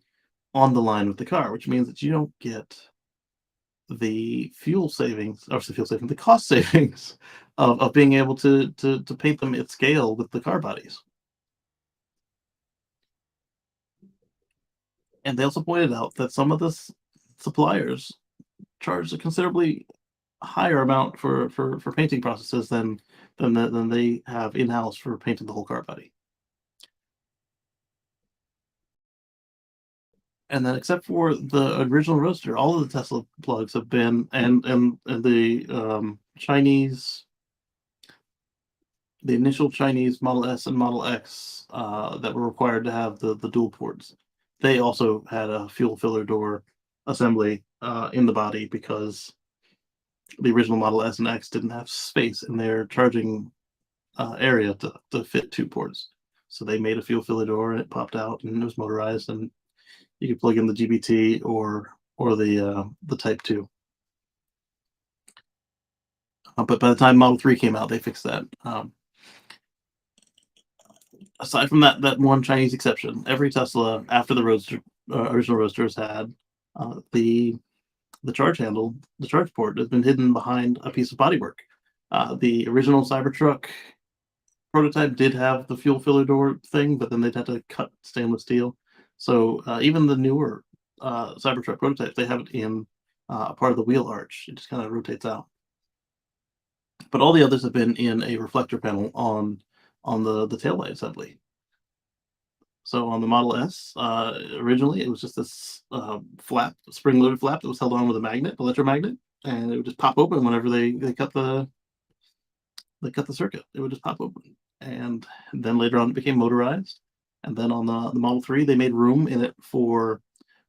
on the line with the car, which means that you don't get the fuel savings, or the fuel savings, the cost savings of being able to paint them at scale with the car bodies. And they also pointed out that some of the suppliers charge a considerably higher amount for painting processes than they have in house for painting the whole car body. And then, except for the original Roadster, all of the Tesla plugs have been, and the initial Chinese Model S and Model X that were required to have the dual ports. they also had a fuel filler door assembly in the body because the original Model S and X didn't have space in their charging area to fit 2 ports. So they made a fuel filler door and it popped out and it was motorized and you could plug in the GBT or the Type 2. But by the time Model 3 came out, they fixed that. Aside from that one Chinese exception, every Tesla after the Roadster, original Roadsters had the charge handle, the charge port has been hidden behind a piece of bodywork. The original Cybertruck prototype did have the fuel filler door thing, but then they'd have to cut stainless steel. So even the newer Cybertruck prototypes, they have it in part of the wheel arch. It just kind of rotates out. But all the others have been in a reflector panel on the taillight assembly. So on the Model S, originally it was just this flap, spring-loaded flap that was held on with a magnet, electromagnet, and it would just pop open whenever they cut the circuit. It would just pop open, and then later on it became motorized. And then on the Model 3, they made room in it for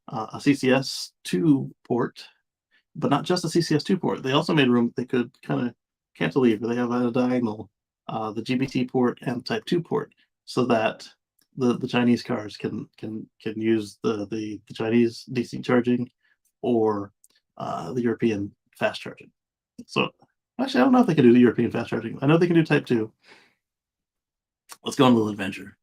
a CCS2 port, but not just a CCS2 port. They also made room they could kind of cantilever. They have a diagonal, the GBT port and Type 2 port, so that the Chinese cars can use the Chinese DC charging or the European fast charging. So actually, I don't know if they can do the European fast charging. I know they can do Type 2. Let's go on a little adventure.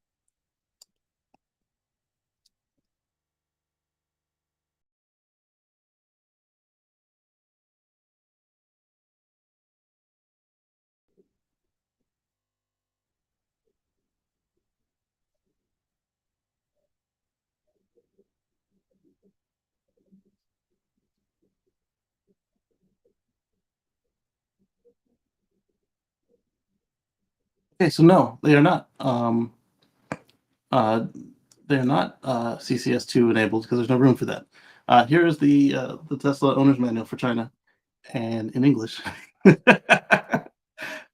Okay, so no, they are not. Uh, they're not CCS2 enabled because there's no room for that. Here is the Tesla owner's manual for China, and in English. You've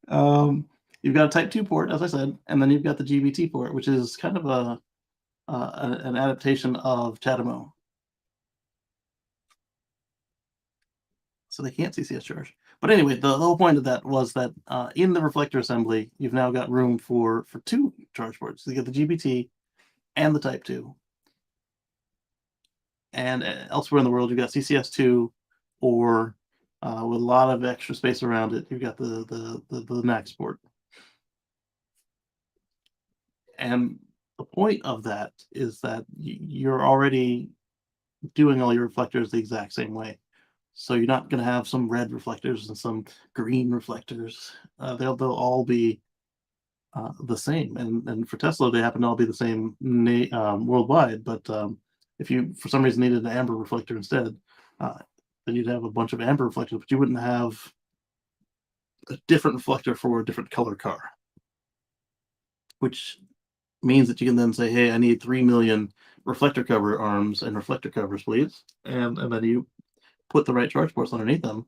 got a Type 2 port, as I said, and then you've got the GBT port, which is kind of an adaptation of CHAdeMO. So they can't CCS charge. But anyway, the whole point of that was that in the reflector assembly, you've now got room for 2 charge ports. So you get the GBT and the Type 2. And elsewhere in the world, you've got CCS2, or with a lot of extra space around it, you've got the NAX port. And the point of that is that you're already doing all your reflectors the exact same way. So you're not going to have some red reflectors and some green reflectors. They'll all be the same. And for Tesla, they happen to all be the same worldwide. But if you, for some reason, needed an amber reflector instead, then you'd have a bunch of amber reflectors, but you wouldn't have a different reflector for a different color car, which means that you can then say, hey, I need 3 million reflector cover arms and reflector covers, please. And then you put the right charge ports underneath them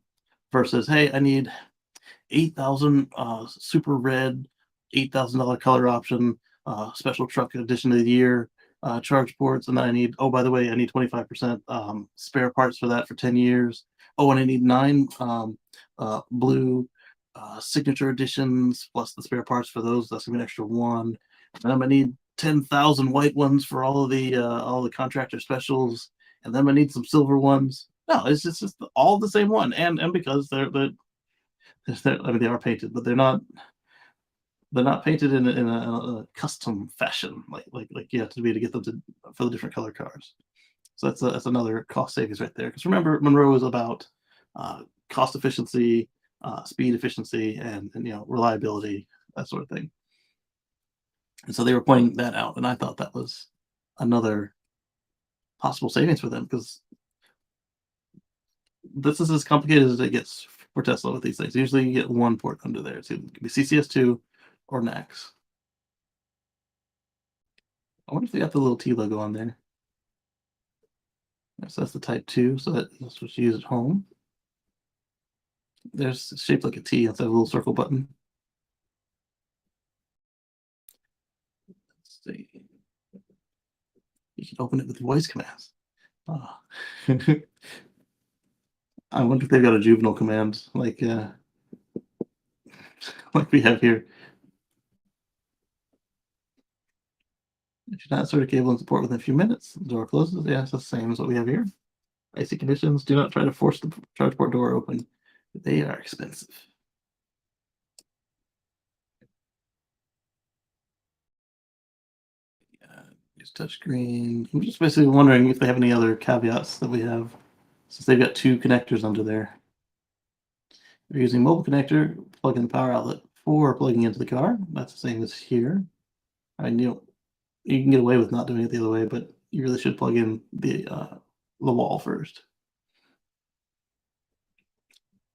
versus, hey, I need 8,000 super red, $8,000 color option, special truck edition of the year charge ports. And then I need, oh, by the way, I need 25% spare parts for that for 10 years. Oh, and I need 9 blue signature editions plus the spare parts for those. That's gonna be an extra 1. And then I need 10,000 white ones for all the contractor specials. And then I need some silver ones. No, it's just all the same one. And because they're I mean, they are painted, but they're not painted in a custom fashion like you have to be to get them for the different color cars. So that's another cost savings right there. Because remember, Monroe is about cost efficiency, speed efficiency, and reliability, that sort of thing. And so they were pointing that out, and I thought that was another possible savings for them, because this is as complicated as it gets for Tesla with these things. Usually you get 1 port under there. It's either be CCS2 or NAX. I wonder if they got the little T logo on there. So that's the Type 2, so that's what you use at home. There's shaped like a T instead of a little circle button. Let's see. You can open it with voice commands. Ah. I wonder if they've got a juvenile command like we have here. If you're not inserted cable and support within a few minutes, the door closes. Yeah, it's the same as what we have here. Icy conditions. Do not try to force the charge port door open. They are expensive. Use touchscreen. I'm just basically wondering if they have any other caveats that we have, since they've got two connectors under there. If you're using mobile connector, plug in the power outlet for plugging into the car. That's the same as here. I mean, you can get away with not doing it the other way, but you really should plug in the wall first.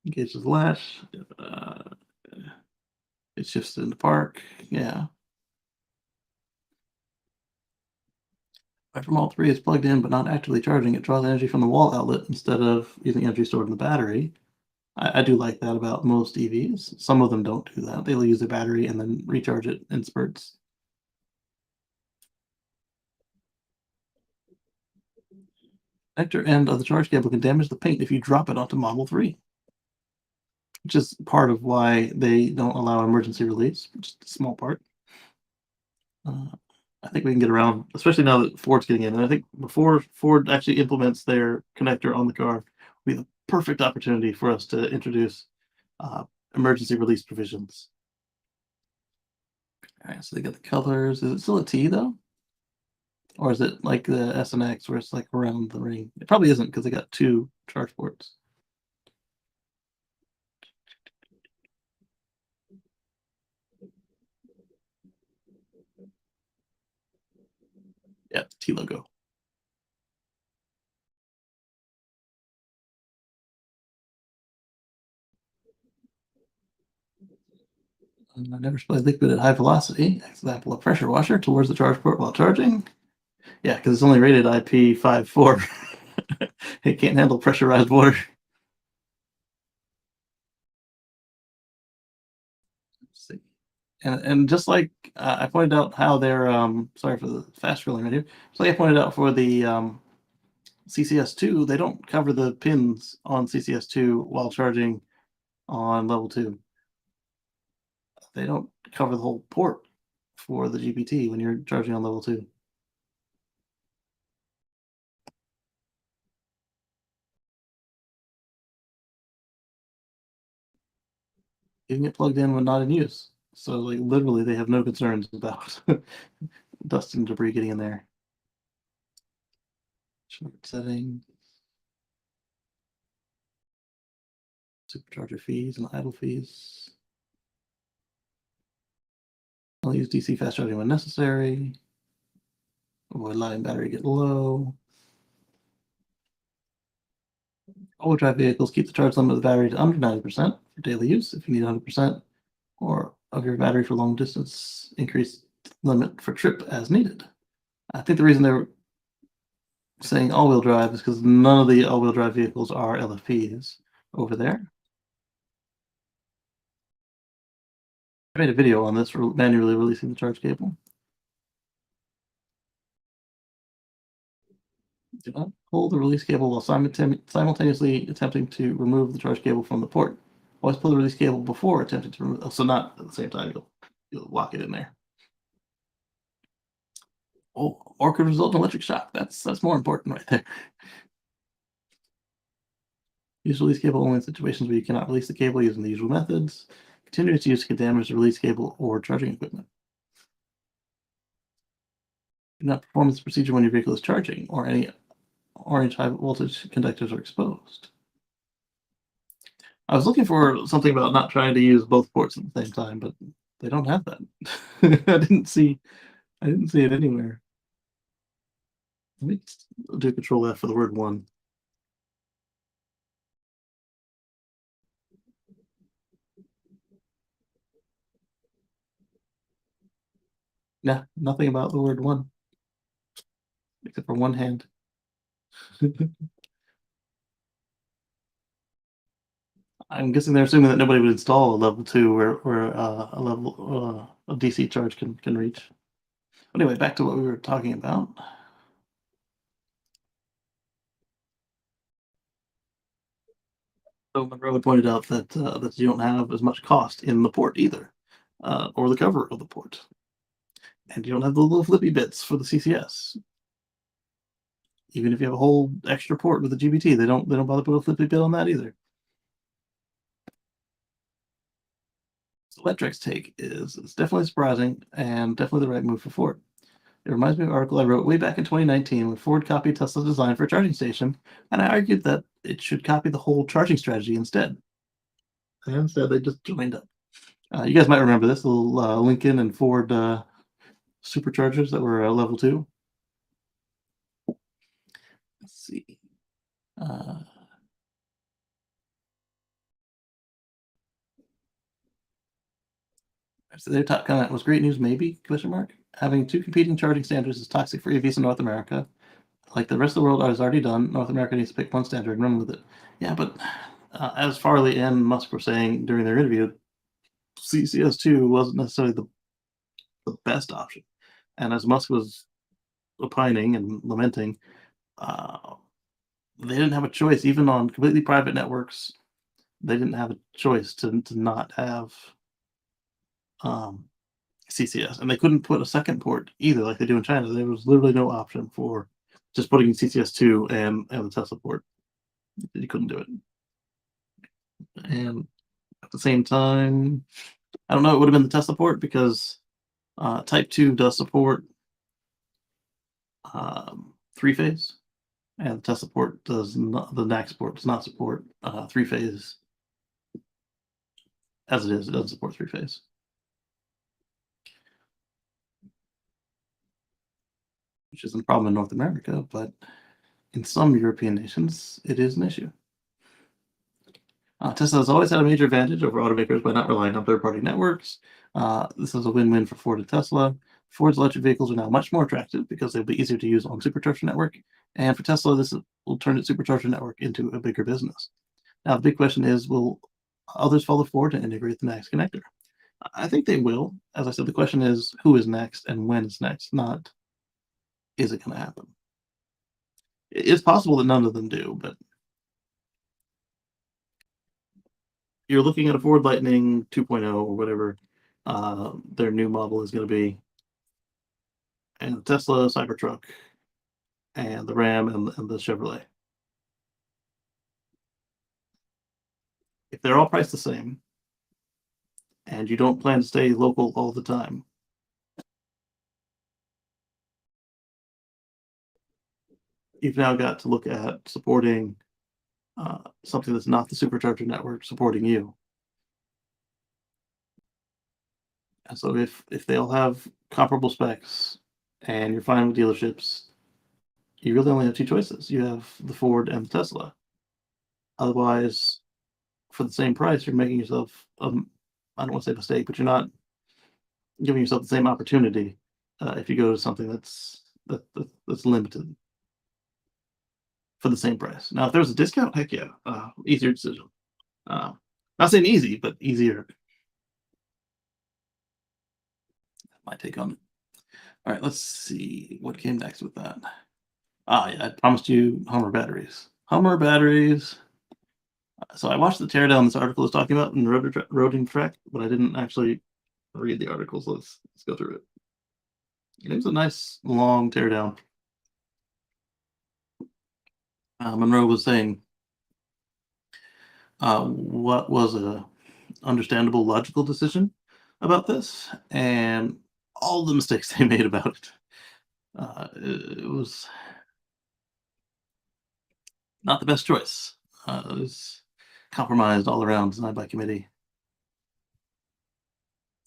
Engage the latch. It shifts into park. Yeah. Right from all three is plugged in but not actively charging. It draws energy from the wall outlet instead of using energy stored in the battery. I do like that about most EVs. Some of them don't do that. They'll use the battery and then recharge it in spurts. Connector end of the charge cable can damage the paint if you drop it onto Model 3, which is part of why they don't allow emergency release, just a small part. I think we can get around, especially now that Ford's getting in. And I think before Ford actually implements their connector on the car, will be the perfect opportunity for us to introduce uh, emergency release provisions. All right, so they got the colors. Is it still a T though? Or is it like the S and X where it's like around the ring? It probably isn't because they got two charge ports. Yeah, T logo. I never supplied liquid at high velocity. Example, a pressure washer towards the charge port while charging. Yeah, because it's only rated IP54. It can't handle pressurized water. Let's see. And just like I pointed out how they're sorry for the fast scrolling right here. Just like I pointed out for the CCS2, they don't cover the pins on CCS2 while charging on level 2. They don't cover the whole port for the GPT when you're charging on level 2. You can get plugged in when not in use. So like literally they have no concerns about dust and debris getting in there. Short setting. Supercharger fees and idle fees. I'll use DC fast charging when necessary. Avoid letting battery get low. All-wheel drive vehicles keep the charge limit of the battery to under 90% for daily use. If you need 100% or of your battery for long distance, increase limit for trip as needed. I think the reason they're saying all-wheel drive is because none of the all-wheel drive vehicles are LFPs over there. I made a video on this for manually releasing the charge cable. Do not pull the release cable while simultaneously attempting to remove the charge cable from the port. Always pull the release cable before attempting to remove. So not at the same time. You'll lock it in there. Oh, or could result in electric shock. That's more important right there. Use release cable only in situations where you cannot release the cable using the usual methods. Continuous use can damage the release cable or charging equipment. Do not perform this procedure when your vehicle is charging or any orange high voltage conductors are exposed. I was looking for something about not trying to use both ports at the same time, but they don't have that. I didn't see it anywhere. Let me do Control F for the word one. Yeah, nothing about the word one, except for one hand. I'm guessing they're assuming that nobody would install a level 2 where a level a DC charge can reach. Anyway, back to what we were talking about. So Monroe had pointed out that that you don't have as much cost in the port either, or the cover of the port, and you don't have the little flippy bits for the CCS. Even if you have a whole extra port with the GBT, they don't bother put a flippy bit on that either. So Electric's take is it's definitely surprising and definitely the right move for Ford. It reminds me of an article I wrote way back in 2019 when Ford copied Tesla's design for a charging station, and I argued that it should copy the whole charging strategy instead. And instead, they just joined up. You guys might remember this little Lincoln and Ford superchargers that were level two. Let's see. Uh, so their top comment was great news, maybe? Question mark. Having two competing charging standards is toxic for EVs in North America. Like the rest of the world has already done, North America needs to pick one standard and run with it. Yeah, but as Farley and Musk were saying during their interview, CCS2 wasn't necessarily the best option. And as Musk was opining and lamenting, uh, they didn't have a choice, even on completely private networks. They didn't have a choice to not have um, CCS, and they couldn't put a second port either, like they do in China. There was literally no option for just putting CCS2 and the Tesla port. You couldn't do it. And at the same time, I don't know, it would have been the Tesla port because Type 2 does support three phase, and the Tesla port does not, the NAX port does not support three phase as it is. It doesn't support three phase. Which isn't a problem in North America, but in some European nations, it is an issue. Tesla has always had a major advantage over automakers by not relying on third-party networks. This is a win-win for Ford and Tesla. Ford's electric vehicles are now much more attractive because they'll be easier to use on supercharger network. And for Tesla, will turn its supercharger network into a bigger business. Now, the big question is, will others follow Ford and integrate the NACS connector? I think they will. As I said, the question is, who is next and when is next, not is it going to happen? It's possible that none of them do, but you're looking at a Ford Lightning 2.0 or whatever their new model is going to be, and the Tesla Cybertruck, and the Ram, and the Chevrolet. If they're all priced the same, and you don't plan to stay local all the time, you've now got to look at supporting something that's not the supercharger network supporting you. And so if they all have comparable specs and you're fine with dealerships, you really only have two choices. You have the Ford and the Tesla. Otherwise, for the same price, you're making yourself I don't want to say mistake, but you're not giving yourself the same opportunity if you go to something that's limited for the same price. Now, if there was a discount, heck yeah, easier decision. Not saying easy, but easier. My take on it. All right, let's see what came next with that. Yeah, I promised you Hummer batteries. Hummer batteries. So I watched the teardown this article is talking about in Road Track, but I didn't actually read the article, so let's go through it. It was a nice long teardown. Monroe was saying what was a understandable logical decision about this, and all the mistakes they made about it. It was not the best choice. It was compromised all around, denied by committee.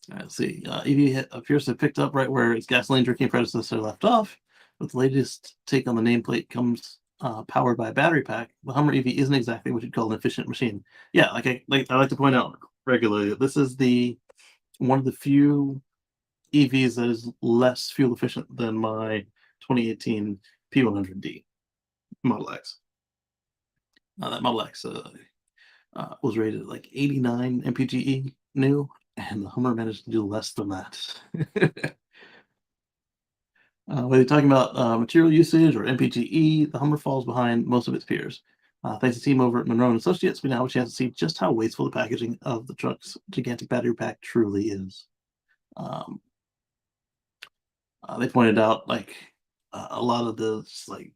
Let's see. EV appears to have picked up right where its gasoline drinking predecessor left off. With the latest take on the nameplate comes powered by a battery pack. The Hummer EV isn't exactly what you'd call an efficient machine. Yeah, I like to point out regularly, this is one of the few EVs that is less fuel efficient than my 2018 P100D Model X. That Model X was rated at like 89 mpge new, and the Hummer managed to do less than that. Whether you're talking about material usage or mpge, the Hummer falls behind most of its peers. Thanks to the team over at Monroe and Associates, we now have a chance to see just how wasteful the packaging of the truck's gigantic battery pack truly is. Um, they pointed out like a lot of the like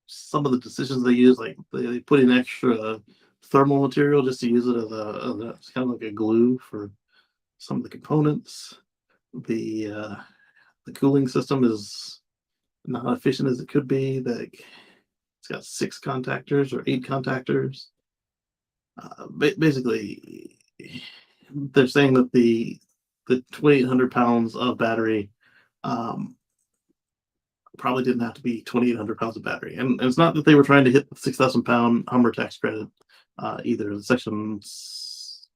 some of the decisions they use, like they put in extra thermal material just to use it as kind of like a glue for some of the components. The cooling system is not efficient as it could be. It's got 6 contactors or 8 contactors. Basically, they're saying that the 2,800 pounds of battery um, probably didn't have to be 2,800 pounds of battery. And it's not that they were trying to hit the 6,000 pound Hummer tax credit either. The sections,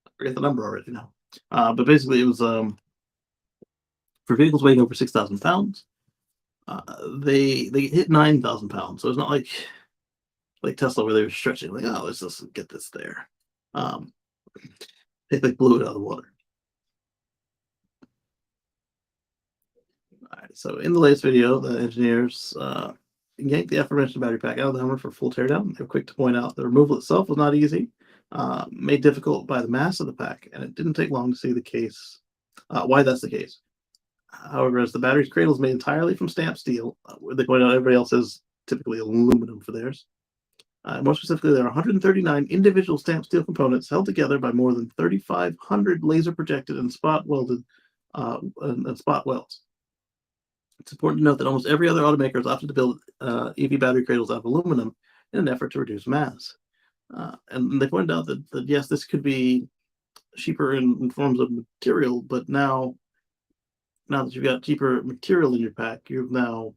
I forget the number already now. But basically, it was for vehicles weighing over 6,000 pounds. They hit 9,000 pounds. So it's not like Tesla where they were stretching, like, oh, let's just get this there. Um, they like blew it out of the water. All right, so in the latest video, the engineers yanked the aforementioned battery pack out of the Hummer for full teardown. They were quick to point out the removal itself was not easy, made difficult by the mass of the pack, and it didn't take long to see the case, why that's the case. However, as the battery's cradle is made entirely from stamped steel, they point out everybody else has typically aluminum for theirs. More specifically, there are 139 individual stamped steel components held together by more than 3,500 laser projected and spot welded and spot welds. It's important to note that almost every other automaker has opted to build EV battery cradles out of aluminum in an effort to reduce mass. And they pointed out that yes, this could be cheaper in forms of material, but now that you've got cheaper material in your pack, you've now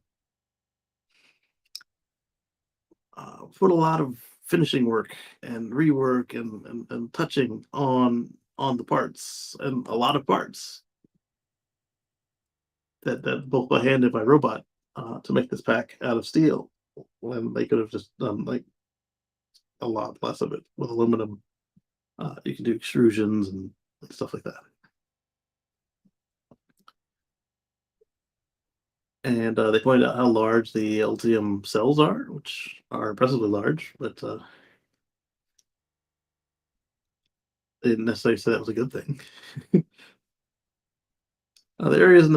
put a lot of finishing work and rework and touching on the parts, and a lot of parts that both by hand and by robot to make this pack out of steel, when they could have just done like a lot less of it with aluminum. You can do extrusions and stuff like that. And they pointed out how large the Ultium cells are, which are impressively large, but they didn't necessarily say that was a good thing. The areas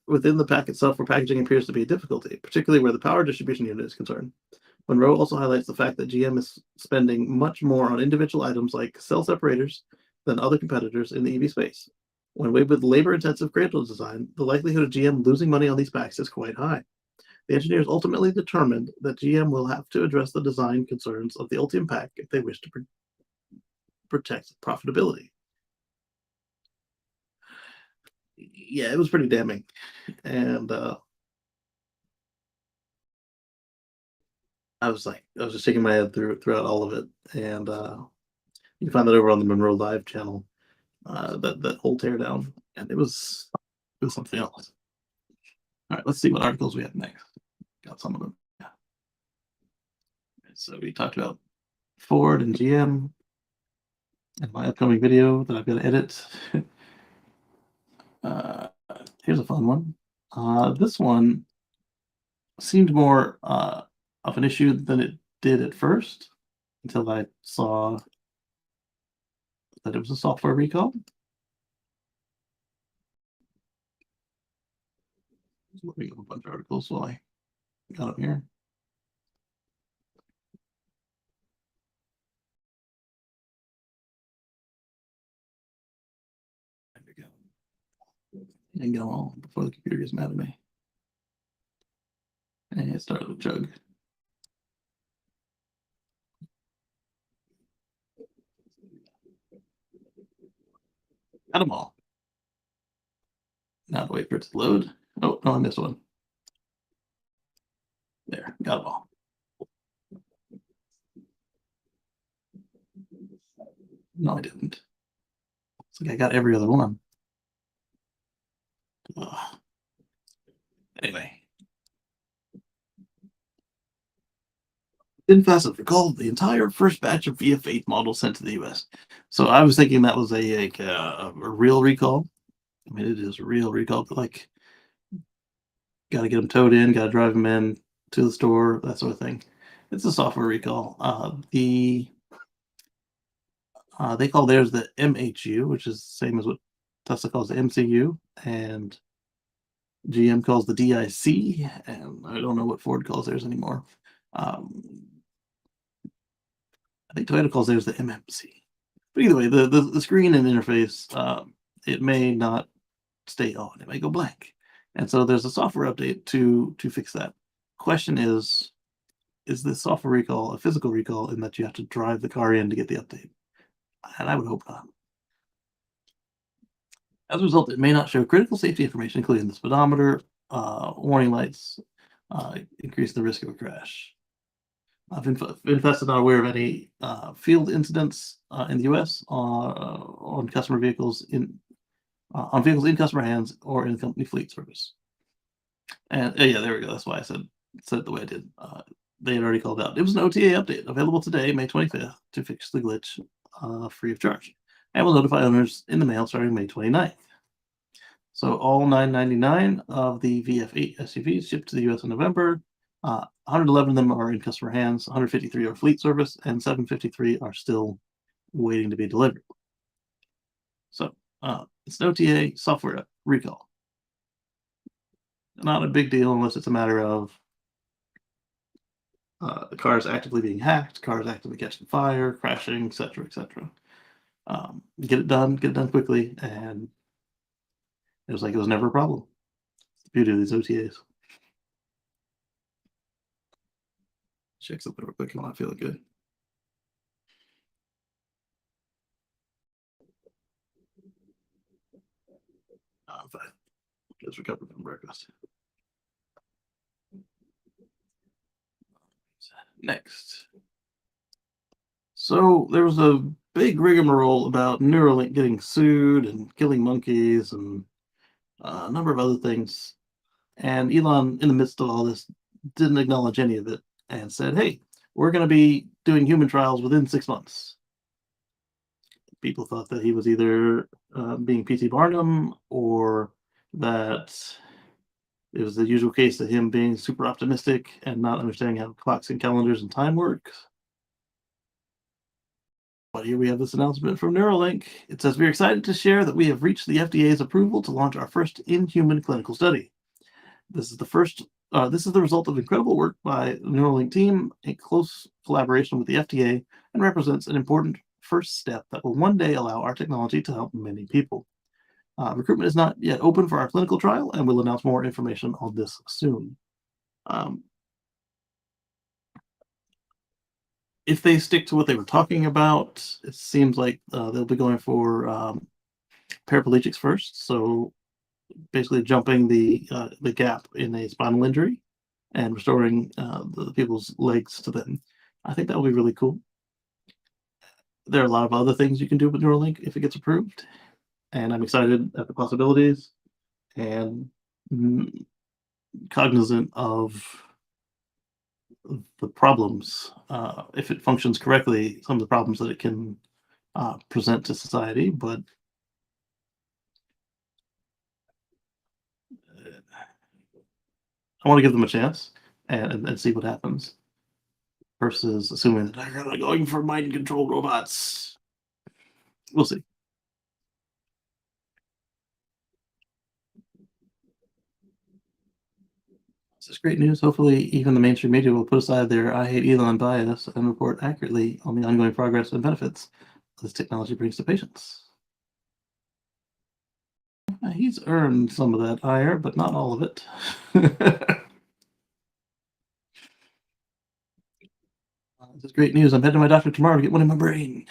within the pack itself where packaging appears to be a difficulty, particularly where the power distribution unit is concerned. Monroe also highlights the fact that GM is spending much more on individual items like cell separators than other competitors in the EV space. When weighed with labor-intensive cradle design, the likelihood of GM losing money on these packs is quite high. The engineers ultimately determined that GM will have to address the design concerns of the Ultium pack if they wish to protect profitability. Yeah, it was pretty damning. And I was just shaking my head throughout all of it. And you can find that over on the Monroe Live channel, that whole teardown. And it was something else. All right, let's see what articles we have next. Got some of them. Yeah. So we talked about Ford and GM in my upcoming video that I've got to edit. Here's a fun one. This one seemed more of an issue than it did at first, until I saw that it was a software recall. Just looking up a bunch of articles while I got them here. There we go. And go on before the computer gets mad at me. And it started with Chug. Got them all. Now to wait for it to load. Oh, no, I missed one. There, got them all. No, I didn't. It's like I got every other one. Ugh. Anyway. VinFast recalled the entire first batch of VF8 models sent to the US. So I was thinking that was a real recall. I mean, it is a real recall, but like Got to get them towed in, got to drive them in to the store, that sort of thing. It's a software recall. They call theirs the MHU, which is the same as what Tesla calls the MCU, and GM calls the DIC, and I don't know what Ford calls theirs anymore. Um, I think Toyota calls theirs the MMC. But either way, the screen and interface, it may not stay on. It may go blank. And so there's a software update to fix that. Question is this software recall a physical recall in that you have to drive the car in to get the update? And I would hope not. As a result, it may not show critical safety information, including the speedometer, warning lights, increase the risk of a crash. I've been tested, not aware of any field incidents in the U.S. On customer vehicles on vehicles in customer hands or in company fleet service. And yeah, there we go. That's why I said it the way I did. They had already called out. It was an OTA update available today, May 25th, to fix the glitch free of charge, and will notify owners in the mail starting May 29th. So all 999 of the VF8 SUVs shipped to the U.S. in November. 111 of them are in customer hands, 153 are fleet service, and 753 are still waiting to be delivered. So it's an OTA software recall. Not a big deal unless it's a matter of the cars actively being hacked, cars actively catching fire, crashing, etc., etc. Get it done quickly, and it was never a problem. It's the beauty of these OTAs. Check something real quick. I'm not feeling good. I'm fine. Just recovered from breakfast. Next. So there was a big rigmarole about Neuralink getting sued and killing monkeys and a number of other things. And Elon, in the midst of all this, didn't acknowledge any of it and said, hey, we're going to be doing human trials within 6 months. People thought that he was either being P.T. Barnum or that it was the usual case of him being super optimistic and not understanding how clocks and calendars and time work. But here we have this announcement from Neuralink. It says, we're excited to share that we have reached the FDA's approval to launch our first in-human clinical study. This is the result of incredible work by the Neuralink team in close collaboration with the FDA and represents an important first step that will one day allow our technology to help many people. Recruitment is not yet open for our clinical trial, and we'll announce more information on this soon. If they stick to what they were talking about, it seems like they'll be going for paraplegics first. So basically jumping the gap in a spinal injury and restoring the people's legs to them. I think that will be really cool. There are a lot of other things you can do with Neuralink if it gets approved, and I'm excited at the possibilities and cognizant of the problems, if it functions correctly, some of the problems that it can present to society. But I want to give them a chance and see what happens versus assuming that they're going for mind control robots. We'll see. This is great news. Hopefully, even the mainstream media will put aside their I hate Elon bias and report accurately on the ongoing progress and benefits this technology brings to patients. He's earned some of that ire, but not all of it. This is great news. I'm heading to my doctor tomorrow to get one in my brain.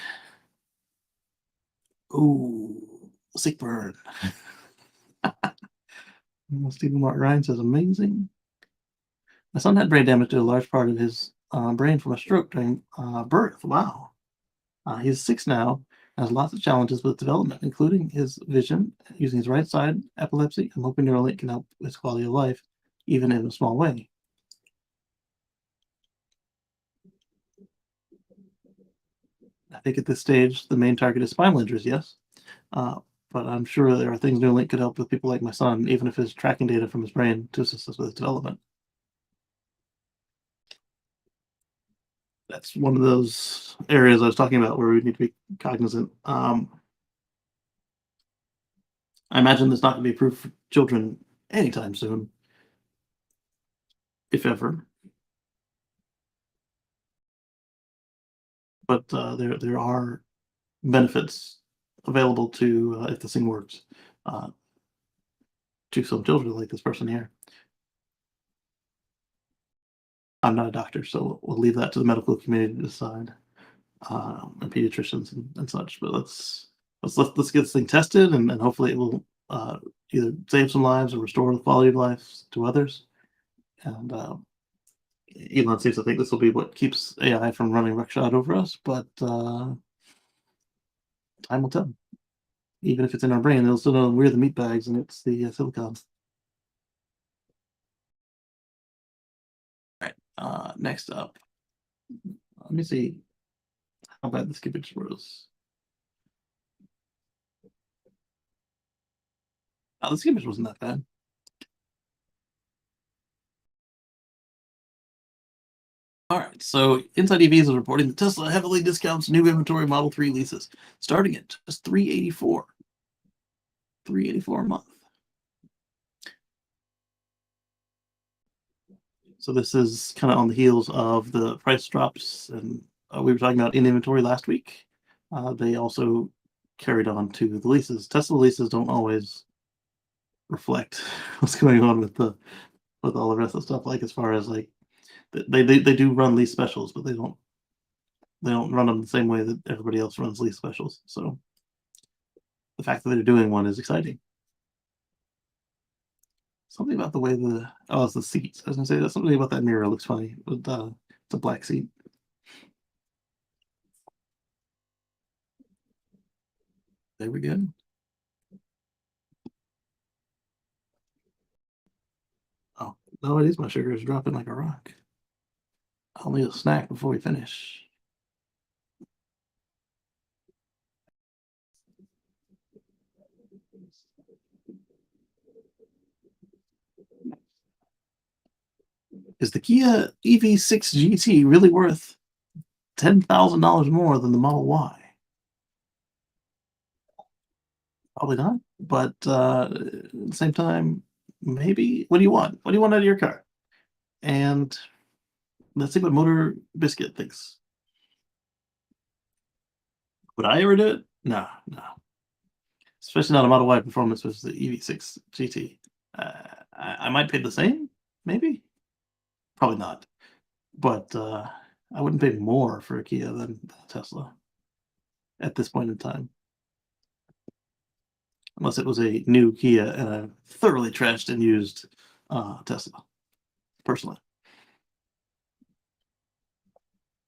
Ooh, sick burn. Stephen Mark Ryan says, amazing. My son had brain damage to a large part of his brain from a stroke during birth. Wow. He's 6 now, has lots of challenges with development, including his vision, using his right side, epilepsy. I'm hoping Neuralink can help with quality of life, even in a small way. I think at this stage, the main target is spinal injuries, yes. but I'm sure there are things Neuralink could help with people like my son, even if it's tracking data from his brain to assist us with his development. That's one of those areas I was talking about where we need to be cognizant. I imagine there's not going to be approved for children anytime soon, if ever. But there are benefits available to if this thing works uh, to some children like this person here. I'm not a doctor, so we'll leave that to the medical community to decide, and pediatricians and such. But let's get this thing tested, and hopefully it will either save some lives or restore the quality of life to others. And Elon seems to think this will be what keeps AI from running roughshod over us, but time will tell. Even if it's in our brain, they'll still know we're the meat bags and it's the silicon. All right. Next up, let me see how bad this skippage was. Oh, the skippage wasn't that bad. All right, so Inside EVs is reporting that Tesla heavily discounts new inventory Model 3 leases, starting at just $384. $384 a month. So this is kind of on the heels of the price drops, and we were talking about in inventory last week. They also carried on to the leases. Tesla leases don't always reflect what's going on with all the rest of the stuff. Like as far as like they do run lease specials, but they don't run them the same way that everybody else runs lease specials. So the fact that they're doing one is exciting. Something about the way it's the seats. I was gonna say that something about that mirror looks funny with it's a black seat. There we go. Oh no, it is my sugar is dropping like a rock. I'll need a snack before we finish. Is the Kia EV6 GT really worth $10,000 more than the Model Y? Probably not. But at the same time, maybe. What do you want? What do you want out of your car? And let's see what Motor Biscuit thinks. Would I ever do it? No, no. Especially not a Model Y performance versus the EV6 GT. I might pay the same, maybe. Probably not. But I wouldn't pay more for a Kia than a Tesla at this point in time. Unless it was a new Kia and a thoroughly trashed and used Tesla, personally.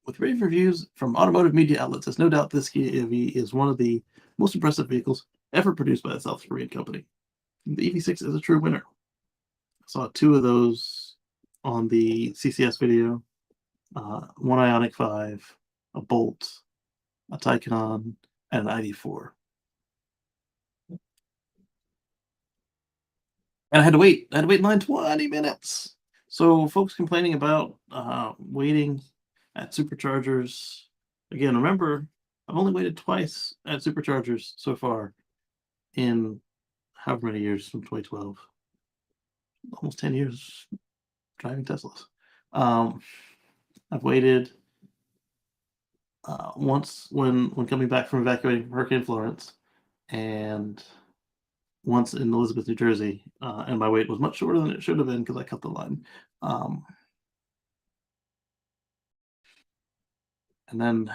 With rave reviews from automotive media outlets, there's no doubt this Kia EV is one of the most impressive vehicles ever produced by the South Korean company. The EV6 is a true winner. I saw two of those on the CCS video. One Ioniq 5, a Bolt, a Taycan, and an ID4. And I had to wait. I had to wait in line 20 minutes. So folks complaining about waiting at superchargers. Again, remember, I've only waited twice at superchargers so far in however many years from 2012. Almost 10 years driving Teslas. I've waited once when coming back from evacuating from Hurricane Florence, and once in Elizabeth, New Jersey, and my wait was much shorter than it should have been because I cut the line. And then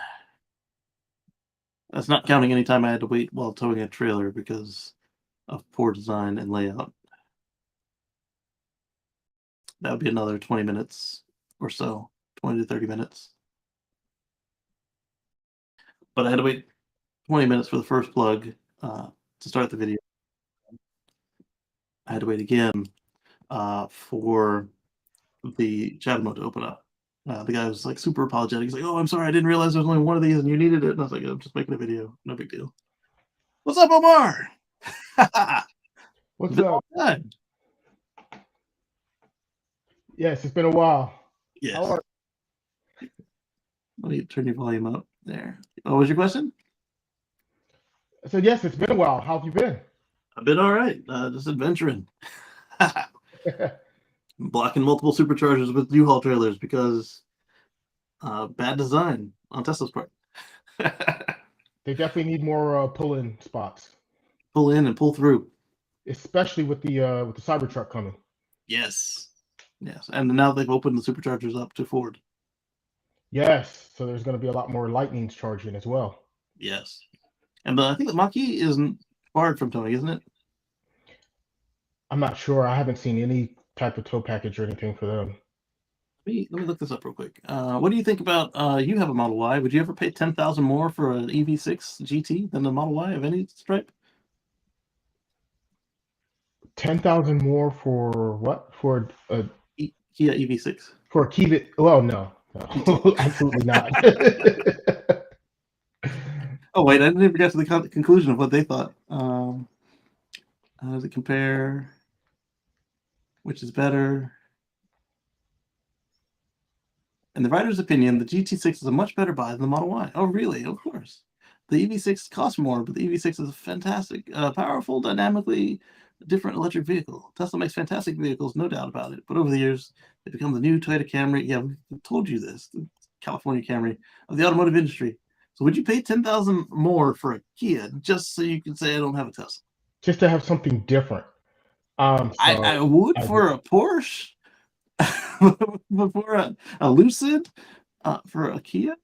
that's not counting any time I had to wait while towing a trailer because of poor design and layout. That would be another 20 minutes or so, 20 to 30 minutes. But I had to wait 20 minutes for the first plug to start the video. I had to wait again for the chat mode to open up. The guy was like super apologetic. He's like, "Oh, I'm sorry, I didn't realize there was only one of these and you needed it." And I was like, "I'm just making a video, no big deal." What's up, Omar? What's Been a long up? time. Yes, it's been a while. How Yes. are Let me turn your volume up there. What was your question? I said, yes, it's been a while. How have you been? I've been all right. Just adventuring. Blocking multiple superchargers with U-Haul trailers because bad design on Tesla's part. They definitely need more pull-in spots, Pull in and pull through. especially with the Cybertruck coming. Yes. Yes. And now they've opened the superchargers up to Ford. Yes, so there's going to be a lot more Lightnings charging as well. Yes. And I think the Mach-E isn't barred from towing, isn't it? I'm not sure. I haven't seen any type of tow package or anything for them. Let me look this up real quick. What do you think about you have a Model Y? Would you ever pay 10,000 more for an EV6 GT than the Model Y of any stripe? 10,000 more for what? Kia EV6 For a Kiva? Well, no, GT. no, absolutely not. Oh wait, I didn't even get to the conclusion of what they thought. How does it compare? Which is better? In the writer's opinion, the GT6 is a much better buy than the Model Y. Oh, really? Of course. The EV6 costs more, but the EV6 is a fantastic, powerful, dynamically different electric vehicle. Tesla makes fantastic vehicles, no doubt about it. But over the years, they've become the new Toyota Camry. Yeah, we've told you this, the California Camry of the automotive industry. So would you pay 10,000 more for a Kia just so you can say I don't have a Tesla? Just to have something different. I'm sorry. I would I would. for a Porsche, but for a Lucid, for a Kia,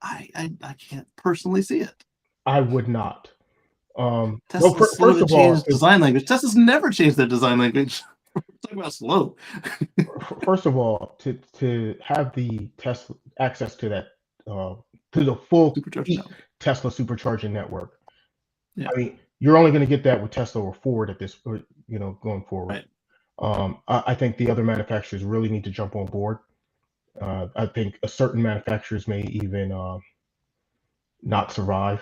I can't personally see it. I would not. Well, Tesla's slow first to of all, change design language. Tesla's never changed their design language. Talk about slow. to have the Tesla access to that uh, to the full Supercharger network. Tesla supercharging network. Yeah, I mean, you're only going to get that with Tesla or Ford at this, going forward. right. I think the other manufacturers really need to jump on board. I think a certain manufacturers may even not survive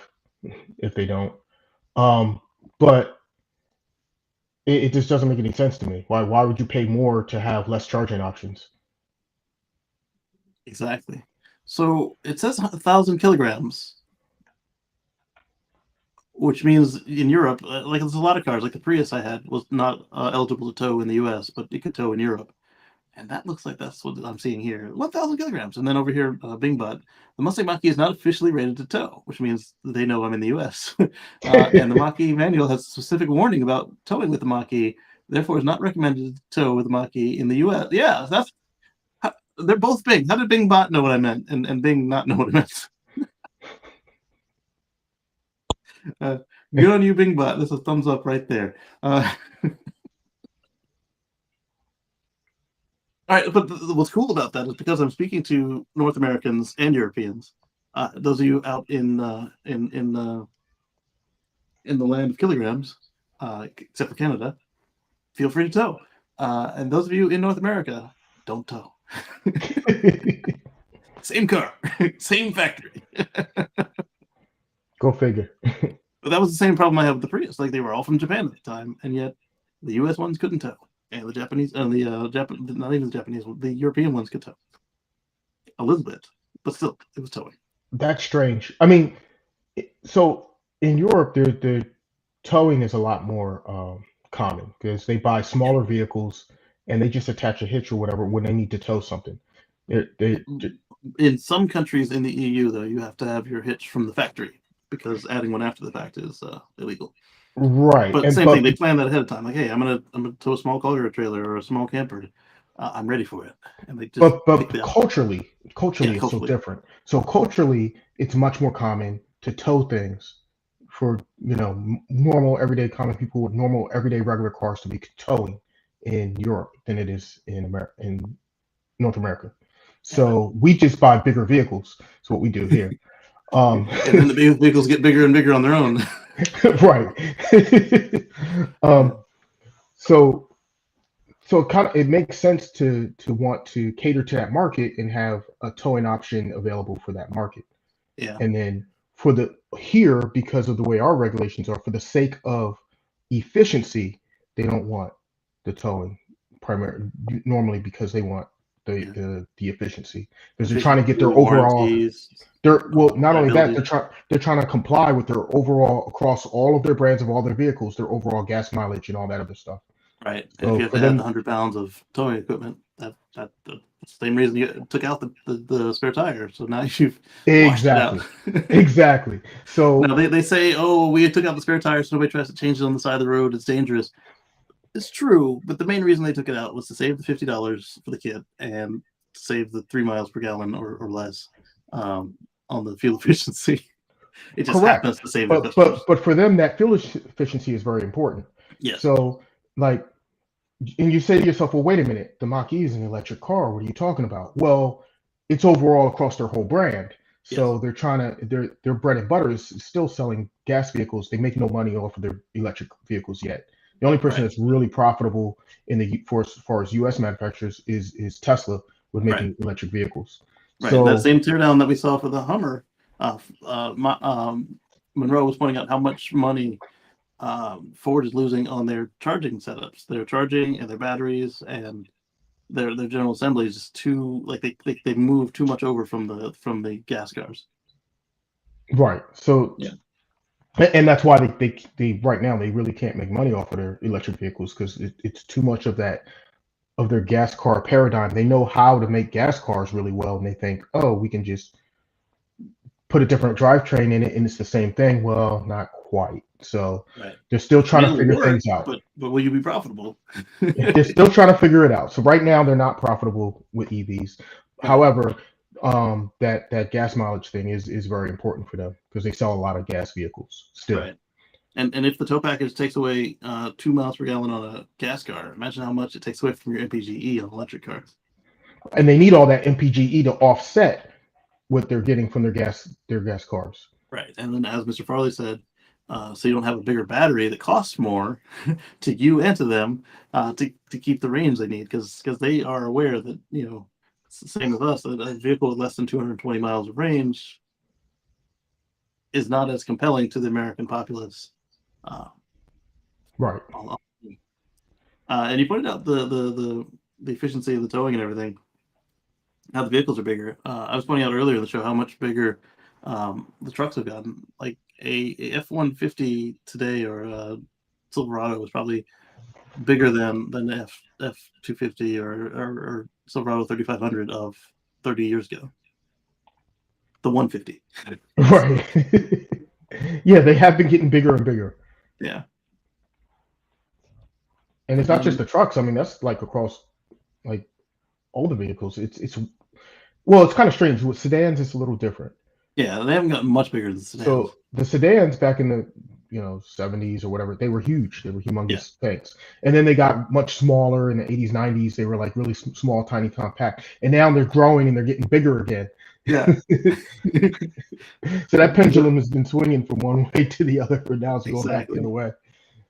if they don't. Um, but it just doesn't make any sense to me. Why would you pay more to have less charging options? Exactly. So it says 1,000 kilograms, which means in Europe, like there's a lot of cars, like the Prius I had was not eligible to tow in the US, but it could tow in Europe. And that looks like that's what I'm seeing here 1,000 kilograms. And then over here, Bingbot, the Mustang Mach E is not officially rated to tow, which means they know I'm in the US. And the Mach E manual has a specific warning about towing with the Mach E, therefore, is not recommended to tow with the Mach E in the US. Yeah, they're both Bing. How did Bingbot know what I meant and Bing not know what I meant? Uh, Good on you, Bingbot. That's a thumbs up right there. All right, but what's cool about that is because I'm speaking to North Americans and Europeans. Those of you out in the land of kilograms, except for Canada, feel free to tow. And those of you in North America, don't tow. Same car, same factory. Go figure. But that was the same problem I had with the Prius. Like they were all from Japan at the time, and yet the U.S. ones couldn't tow, and the Japanese and the not even the Japanese, the European ones could tow a little bit, but still, it was towing. That's strange. I mean, so in Europe, the towing is a lot more common because they buy Yeah. smaller vehicles and they just attach a hitch or whatever when they need to tow something. They In some countries in the EU, though, you have to have your hitch from the factory because adding one after the fact is illegal. right, But and same but thing, they plan that ahead of time. Like, hey, I'm gonna tow a small cargo trailer or a small camper. I'm ready for it, and they just pick but the culturally, it's so culturally, different. So culturally, it's much more common to tow things for normal everyday common people with normal everyday regular cars to be towing in Europe than it is in America in North America. yeah. So we just buy bigger vehicles. That's what we do here. Um, And then the vehicles get bigger and bigger on their own. right. Yeah. um, so it makes sense to want to cater to that market and have a towing option available for that market. Yeah. And then for the here, because of the way our regulations are, for the sake of efficiency, they don't want the towing normally because they want Yeah. the efficiency, because they're trying to get Efficiency, their overall. warranties, Not only that, liability. they're trying to comply with their overall, across all of their brands of all their vehicles, their overall gas mileage and all that other stuff. Right. And if So you have for to add them, 100 pounds of towing equipment, that's the same reason you took out the spare tire. So now you've washed it out. exactly, exactly. Now So they say, oh, we took out the spare tire so nobody tries to change it on the side of the road. It's dangerous. It's true, but the main reason they took it out was to save the $50 for the kit and save the 3 miles per gallon or less on the fuel efficiency. It just correct, happens to save their but customers. for them, that fuel efficiency is very important. Yes. So like, and you say to yourself, well, wait a minute, the Mach-E is an electric car. What are you talking about? Well, it's overall across their whole brand. Yes. So they're trying to, their bread and butter is still selling gas vehicles. They make no money off of their electric vehicles yet. The only person Right. that's really profitable in the, for as far as U.S. manufacturers is Tesla with Right. making electric vehicles. Right. And that So same teardown that we saw for the Hummer, Monroe was pointing out how much money Ford is losing on their charging setups, their charging and their batteries and their general assembly is just too like they move too much over from the gas cars. right. So Yeah. and that's why they right now they really can't make money off of their electric vehicles, because it's too much of that, of their gas car paradigm. They know how to make gas cars really well, and they think, oh, we can just put a different drivetrain in it and it's the same thing. Well, not quite. So Right. they're still I mean, trying to it'll figure work, things out. but will you be profitable? They're still trying to figure it out. So right now they're not profitable with EVs. Right. However, that gas mileage thing is very important for them because they sell a lot of gas vehicles still. Right. And if the tow package takes away 2 miles per gallon on a gas car, imagine how much it takes away from your MPGE on electric cars. And they need all that MPGE to offset what they're getting from their gas cars. Right. And then, as Mr. Farley said, so you don't have a bigger battery that costs more to you and to them to keep the range they need, because they are aware that, it's the same with us, that a vehicle with less than 220 miles of range is not as compelling to the American populace. Right. And you pointed out the efficiency of the towing and everything, how the vehicles are bigger. I was pointing out earlier in the show how much bigger the trucks have gotten. Like a F-150 today or a Silverado was probably bigger than the F-250 or Silverado 3500 of 30 years ago. The 150. Right. Yeah, they have been getting bigger and bigger. Yeah. And it's not just the trucks. I mean, that's like across like all the vehicles. It's well, it's kind of strange. With sedans, it's a little different. Yeah, they haven't gotten much bigger than sedans. So the sedans back in the 70s or whatever, they were huge. They were humongous things. And then they got much smaller in the 80s, 90s. They were like really small, tiny, compact. And now they're growing and they're getting bigger again. Yeah. So that pendulum has been swinging from one way to the other, but now it's going back the other way.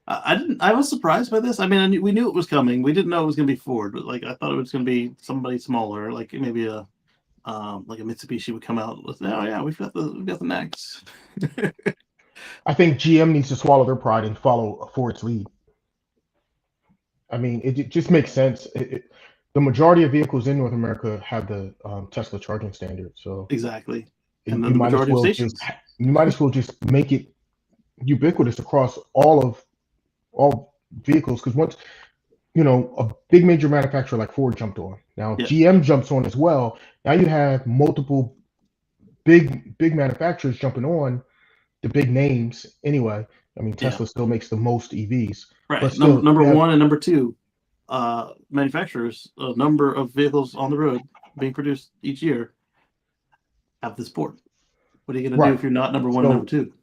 I was surprised by this. I mean, we knew it was coming. We didn't know it was going to be Ford, but like I thought it was going to be somebody smaller, like maybe a Mitsubishi would come out with. Oh yeah, we've got the next. I think GM needs to swallow their pride and follow Ford's lead. I mean, it just makes sense. The majority of vehicles in North America have the Tesla charging standard, so exactly. And then the majority of stations. You might as well just make it ubiquitous across all vehicles, because once a big major manufacturer like Ford jumped on, now GM jumps on as well. Now you have multiple big manufacturers jumping on, the big names. Anyway, I mean, Tesla still makes the most EVs, right? But still, number one and number two manufacturers, a number of vehicles on the road being produced each year have this port. What are you going to do if you're not number one, number two?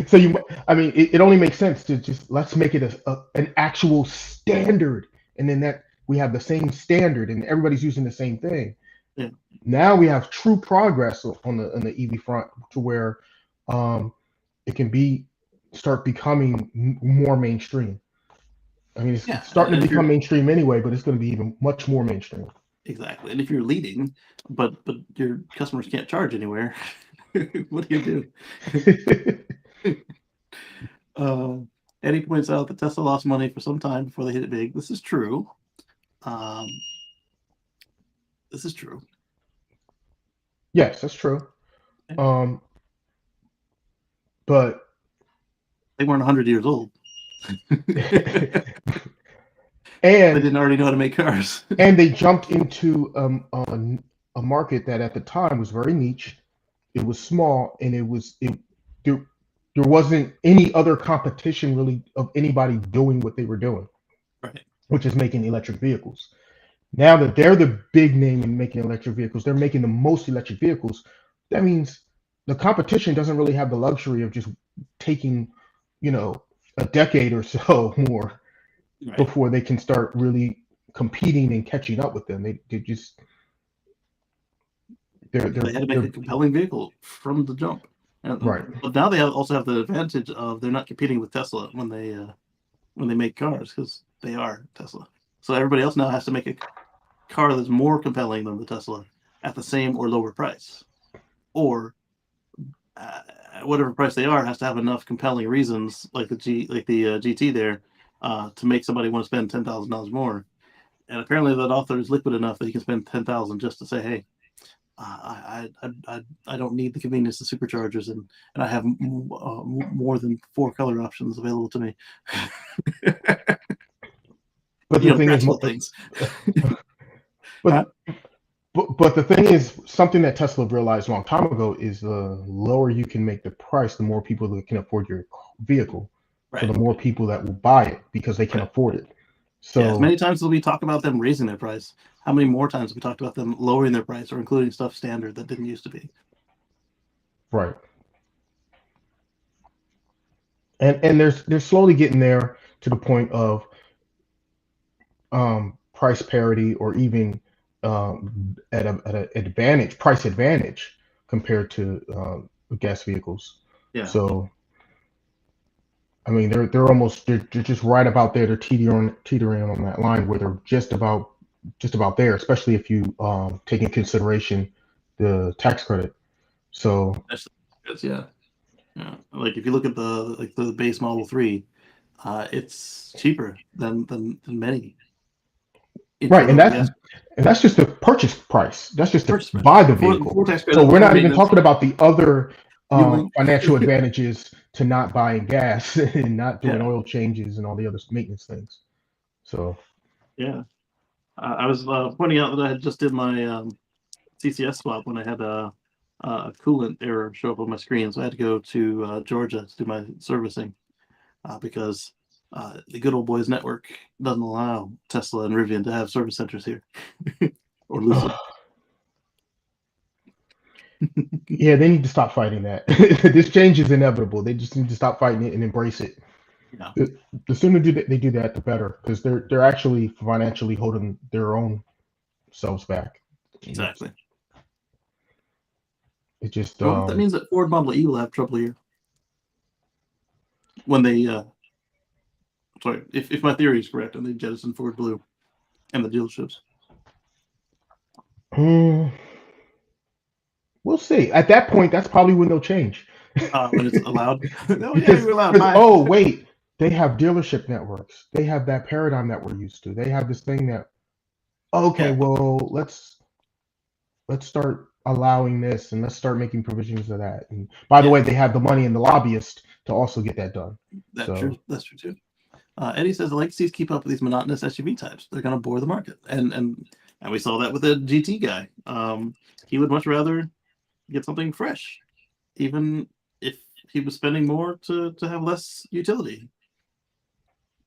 So it only makes sense to just let's make it an actual standard, and then that we have the same standard and everybody's using the same thing. Yeah. Now we have true progress on the EV front to where it can start becoming more mainstream. I mean, it's starting to become mainstream anyway, but it's going to be even much more mainstream. Exactly. And if you're leading, but your customers can't charge anywhere, what do you do? Eddie points out that Tesla lost money for some time before they hit it big. This is true. This is true. Yes, that's true. But they weren't 100 years old. and they didn't already know how to make cars. And they jumped into a market that at the time was very niche. It was small, and there wasn't any other competition really of anybody doing what they were doing, right? Which is making electric vehicles. Now that they're the big name in making electric vehicles, they're making the most electric vehicles. That means the competition doesn't really have the luxury of just taking, a decade or so more before they can start really competing and catching up with them. They just they had to make a compelling vehicle from the jump. Right. But now they also have the advantage of they're not competing with Tesla when they make cars, because they are Tesla. So everybody else now has to make a car that's more compelling than the Tesla at the same or lower price, or whatever price they are has to have enough compelling reasons, like the GT there, to make somebody want to spend $10,000 more. And apparently that author is liquid enough that he can spend $10,000 just to say, hey, I don't need the convenience of superchargers, and I have more than 4 color options available to me. But the thing is, things. But the thing is, something that Tesla realized a long time ago is the lower you can make the price, the more people that can afford your vehicle. Right. So the more people that will buy it because they can afford it. So as many times as we talk about them raising their price, how many more times have we talked about them lowering their price or including stuff standard that didn't used to be? Right. And they're slowly getting there to the point of price parity, or even at an price advantage compared to gas vehicles. Yeah. So I mean, they're just right about there. They're teetering on that line where they're just about there, especially if you take in consideration the tax credit. So yeah. Like if you look at the base Model 3, it's cheaper than many. Right, and that's just the purchase price. That's just to buy the vehicle. So we're not even talking about the other financial advantages to not buying gas and not doing oil changes and all the other maintenance things. So yeah, I was pointing out that I had just did my CCS swap when I had a coolant error show up on my screen, so I had to go to Georgia to do my servicing because the good old boys network doesn't allow Tesla and Rivian to have service centers here. Or Lucid. Yeah, they need to stop fighting that. This change is inevitable. They just need to stop fighting it and embrace it. Yeah. The sooner they do that, the better, because they're actually financially holding their own selves back. Exactly. It just that means that Ford Model E will have trouble here when they sorry, if my theory is correct, and they jettison Ford Blue and the dealerships. We'll see. At that point, that's probably when they'll change. When it's allowed. Because, oh wait, they have dealership networks. They have that paradigm that we're used to. They have this thing that, okay, well, let's start allowing this, and let's start making provisions of that. And by the way, they have the money and the lobbyists to also get that done. That's true. That's true too. Eddie says the Legacies keep up with these monotonous SUV types. They're going to bore the market, and we saw that with the GT guy. He would much rather get something fresh, even if he was spending more to have less utility.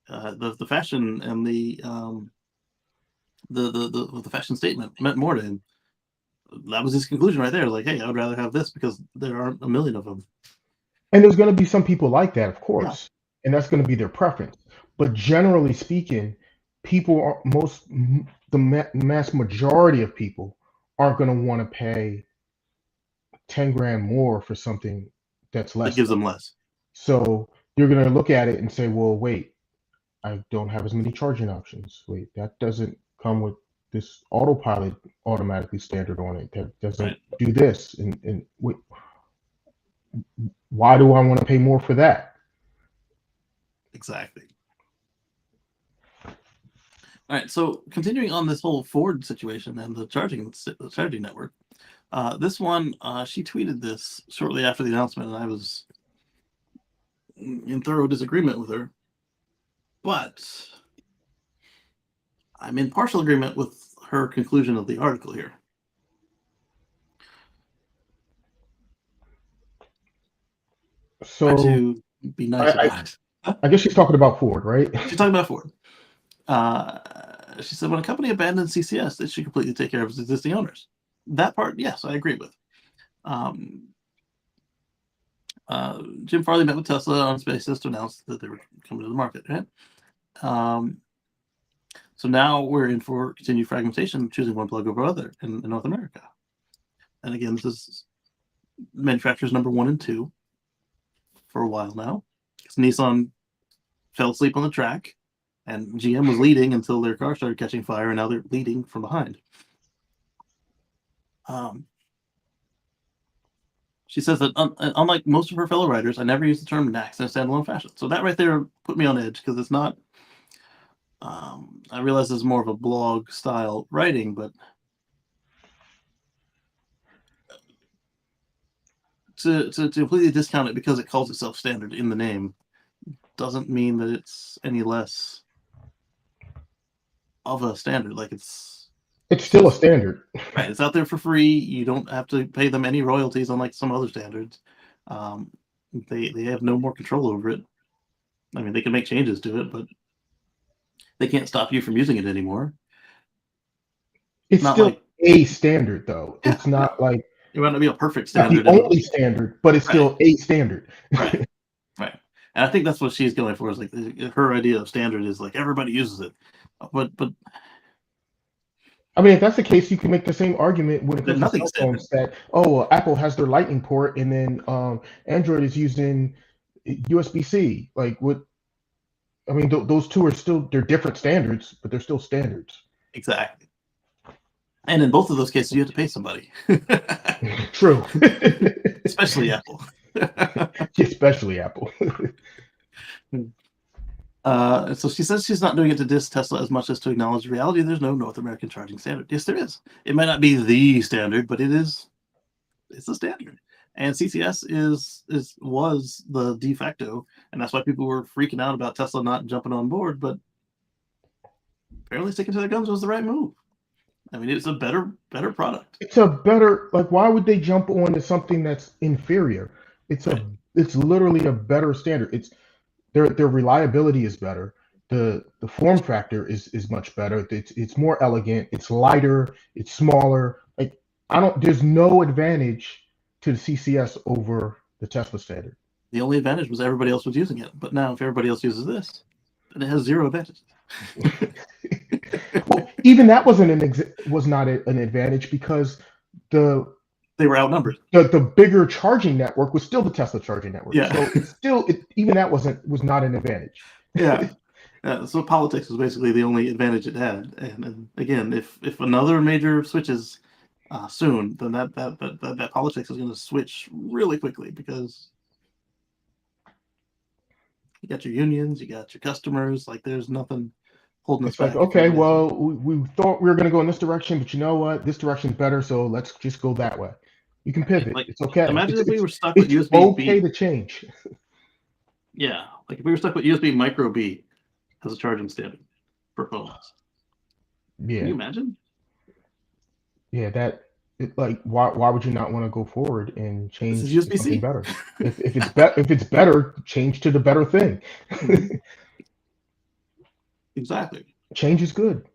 The fashion and the fashion statement meant more to him. That was his conclusion right there. Like, hey, I would rather have this because there aren't a million of them. And there's going to be some people like that, of course, and that's going to be their preference. But generally speaking, the mass majority of people aren't going to want to pay 10 grand more for something that's less. That gives them less. So you're going to look at it and say, well, wait, I don't have as many charging options. Wait, that doesn't come with this autopilot automatically standard on it. That doesn't do this. And wait, why do I want to pay more for that? Exactly. All right, so continuing on this whole Ford situation and the charging network, this one, she tweeted this shortly after the announcement, and I was in thorough disagreement with her. But I'm in partial agreement with her conclusion of the article here. So to be nice about it. I guess she's talking about Ford, right? She's talking about Ford. She said when a company abandons CCS, it should completely take care of its existing owners. That part, yes, I agree with. Jim Farley met with Tesla on Spaces to announce that they were coming to the market, right? So now we're in for continued fragmentation, choosing one plug over other in North America. And again, this is manufacturers number 1 and 2 for a while now. Because Nissan fell asleep on the track, and GM was leading until their car started catching fire, and now they're leading from behind. She says that unlike most of her fellow writers, I never use the term NACS in a standalone fashion. So that right there put me on edge, because it's not. I realize it's more of a blog style writing, but to completely discount it because it calls itself standard in the name doesn't mean that it's any less of a standard. Like it's still a standard. Right. It's out there for free. You don't have to pay them any royalties, unlike some other standards. They have no more control over it. I mean, they can make changes to it, but they can't stop you from using it anymore. It's not still like a standard, though. Yeah, it's not like it might not be a perfect standard. Not the only standard, but it's still a standard. Right. Right. And I think that's what she's going for. Is like her idea of standard is like everybody uses it, but I mean, if that's the case, you can make the same argument when it comes to cell phones that, Apple has their Lightning port, and then Android is using USB-C. Like, what? I mean, those two are they're different standards, but they're still standards. Exactly. And in both of those cases, you have to pay somebody. True. Especially Apple. Especially Apple. So she says she's not doing it to diss Tesla as much as to acknowledge reality. There's no North American charging standard. Yes, there is. It might not be the standard, but it's the standard. And CCS was the de facto, and that's why people were freaking out about Tesla not jumping on board. But apparently, sticking to their guns was the right move. I mean, it's a better product. It's a better, like, why would they jump on to something that's inferior? It's literally a better standard. It's their reliability is better. The form factor is much better. It's more elegant. It's lighter. It's smaller. Like, there's no advantage to the CCS over the Tesla standard. The only advantage was everybody else was using it. But now, if everybody else uses this, then it has zero advantages. Well, even that was not an advantage, because they were outnumbered. The bigger charging network was still the Tesla charging network. Yeah. So even that was not an advantage. Yeah. So politics was basically the only advantage it had. And again, if another major switches soon, then that politics is going to switch really quickly, because you got your unions, you got your customers. Like, there's nothing holding us back. Like, okay, well, we thought we were going to go in this direction, but you know what? This direction's better, so let's just go that way. You can pivot. Like, it's okay. Imagine if we were stuck with USB. It's okay to change. Yeah, like if we were stuck with USB Micro B as a charging standard for phones. Yeah. Can you imagine? Yeah, why would you not want to go forward and change to something better? if it's better, change to the better thing. Exactly. Change is good.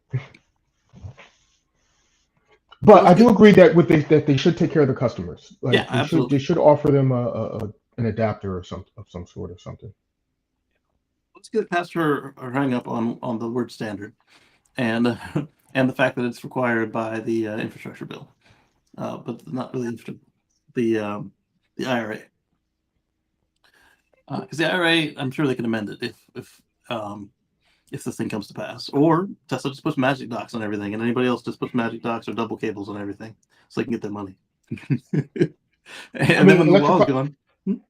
But I do agree that they should take care of the customers. Like, yeah, absolutely. They should offer them an adapter of some sort or something. Let's get past her hang up on the word standard, and the fact that it's required by the infrastructure bill, but not really the IRA. Because the IRA, I'm sure they can amend it if this thing comes to pass, or Tesla just puts magic docks on everything, and anybody else just puts magic docks or double cables on everything, so they can get their money. And then when the law's gone,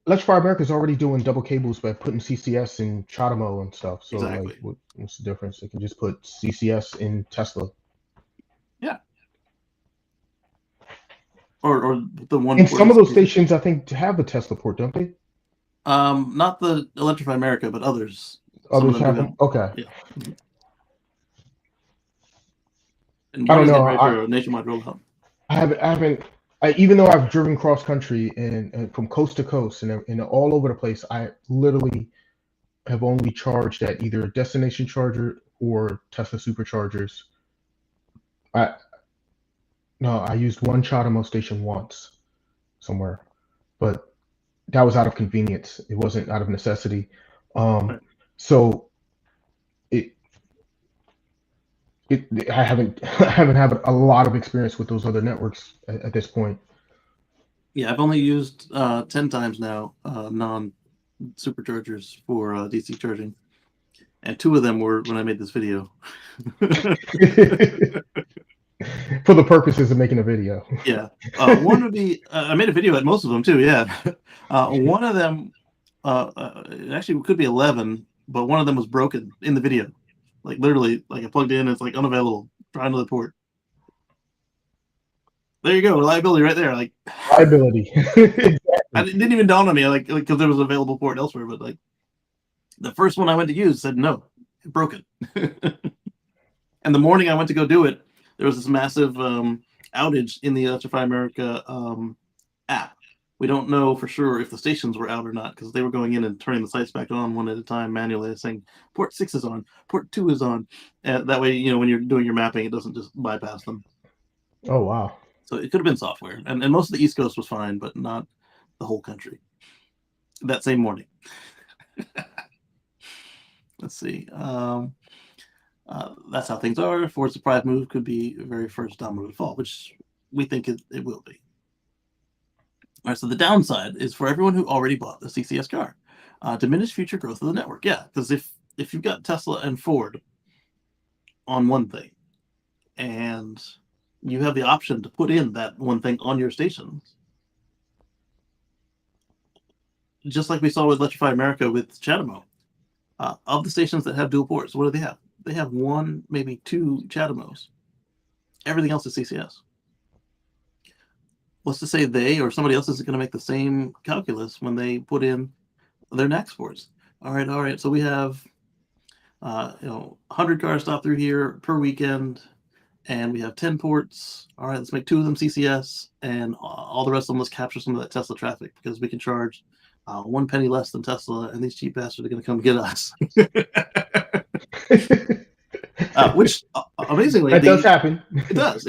Electrify America is already doing double cables by putting CCS in CHAdeMO and stuff. So Exactly. like, what's the difference? They can just put CCS in Tesla. Yeah. Or the one And port some of is those stations, I think, have a Tesla port, don't they? not the Electrify America, but others. Some of Others them do have have. them. Okay. Yeah. And I one don't is know. getting ready for a nationwide rollout. Even though I've driven cross country and from coast to coast and all over the place, I literally have only charged at either a destination charger or Tesla superchargers. I No, I used one CHAdeMO station once somewhere, but that was out of convenience. It wasn't out of necessity. Right. So it I haven't I haven't had a lot of experience with those other networks at this point. Yeah, I've only used 10 times now non superchargers for DC charging, and 2 of them were when I made this video. For the purposes of making a video. Yeah, one would be I made a video at most of them too. Yeah, one of them it actually could be 11, but one of them was broken in the video, like literally, like I plugged in, it's like unavailable. Try another port. There you go, reliability right there. Like Liability. it didn't even dawn on me, like because there was an available port elsewhere, but like the first one I went to use said no, it broke it. And the morning I went to go do it, there was this massive outage in the Electrify America app. We don't know for sure if the stations were out or not because they were going in and turning the sites back on one at a time manually, saying port 6 is on, port 2 is on. That way, when you're doing your mapping, it doesn't just bypass them. Oh, wow. So it could have been software. And most of the East Coast was fine, but not the whole country that same morning. Let's see. That's how things are. Ford's surprise move could be the very first domino to fall, which we think it will be. All right, so the downside is for everyone who already bought the CCS car, diminish future growth of the network. Yeah, because if you've got Tesla and Ford on one thing, and you have the option to put in that one thing on your stations, just like we saw with Electrify America with CHAdeMO, of the stations that have dual ports, what do they have? They have 1, maybe 2 CHAdeMOs. Everything else is CCS. What's to say they or somebody else isn't going to make the same calculus when they put in their next ports? All right. So we have 100 cars stop through here per weekend, and we have 10 ports. All right, let's make 2 of them CCS, and all the rest of them, let's capture some of that Tesla traffic because we can charge 1 penny less than Tesla, and these cheap bastards are going to come get us. Which amazingly, that does happen. It does.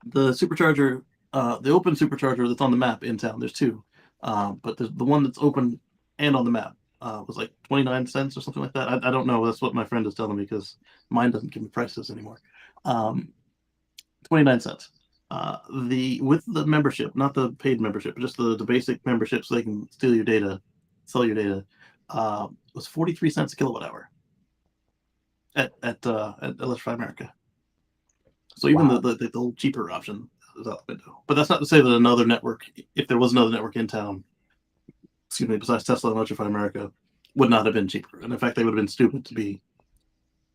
The supercharger, the open supercharger that's on the map in town, there's 2, but the one that's open and on the map was like 29 cents or something like that. I don't know. That's what my friend is telling me because mine doesn't give me prices anymore. 29 cents. With the membership, not the paid membership, but just the basic membership, so they can steal your data, sell your data, was 43 cents a kilowatt hour at Electrify America. So even the old cheaper option is out the window. But that's not to say that another network, if there was another network in town, besides Tesla and Electrify America, would not have been cheaper. And in fact, they would have been stupid to be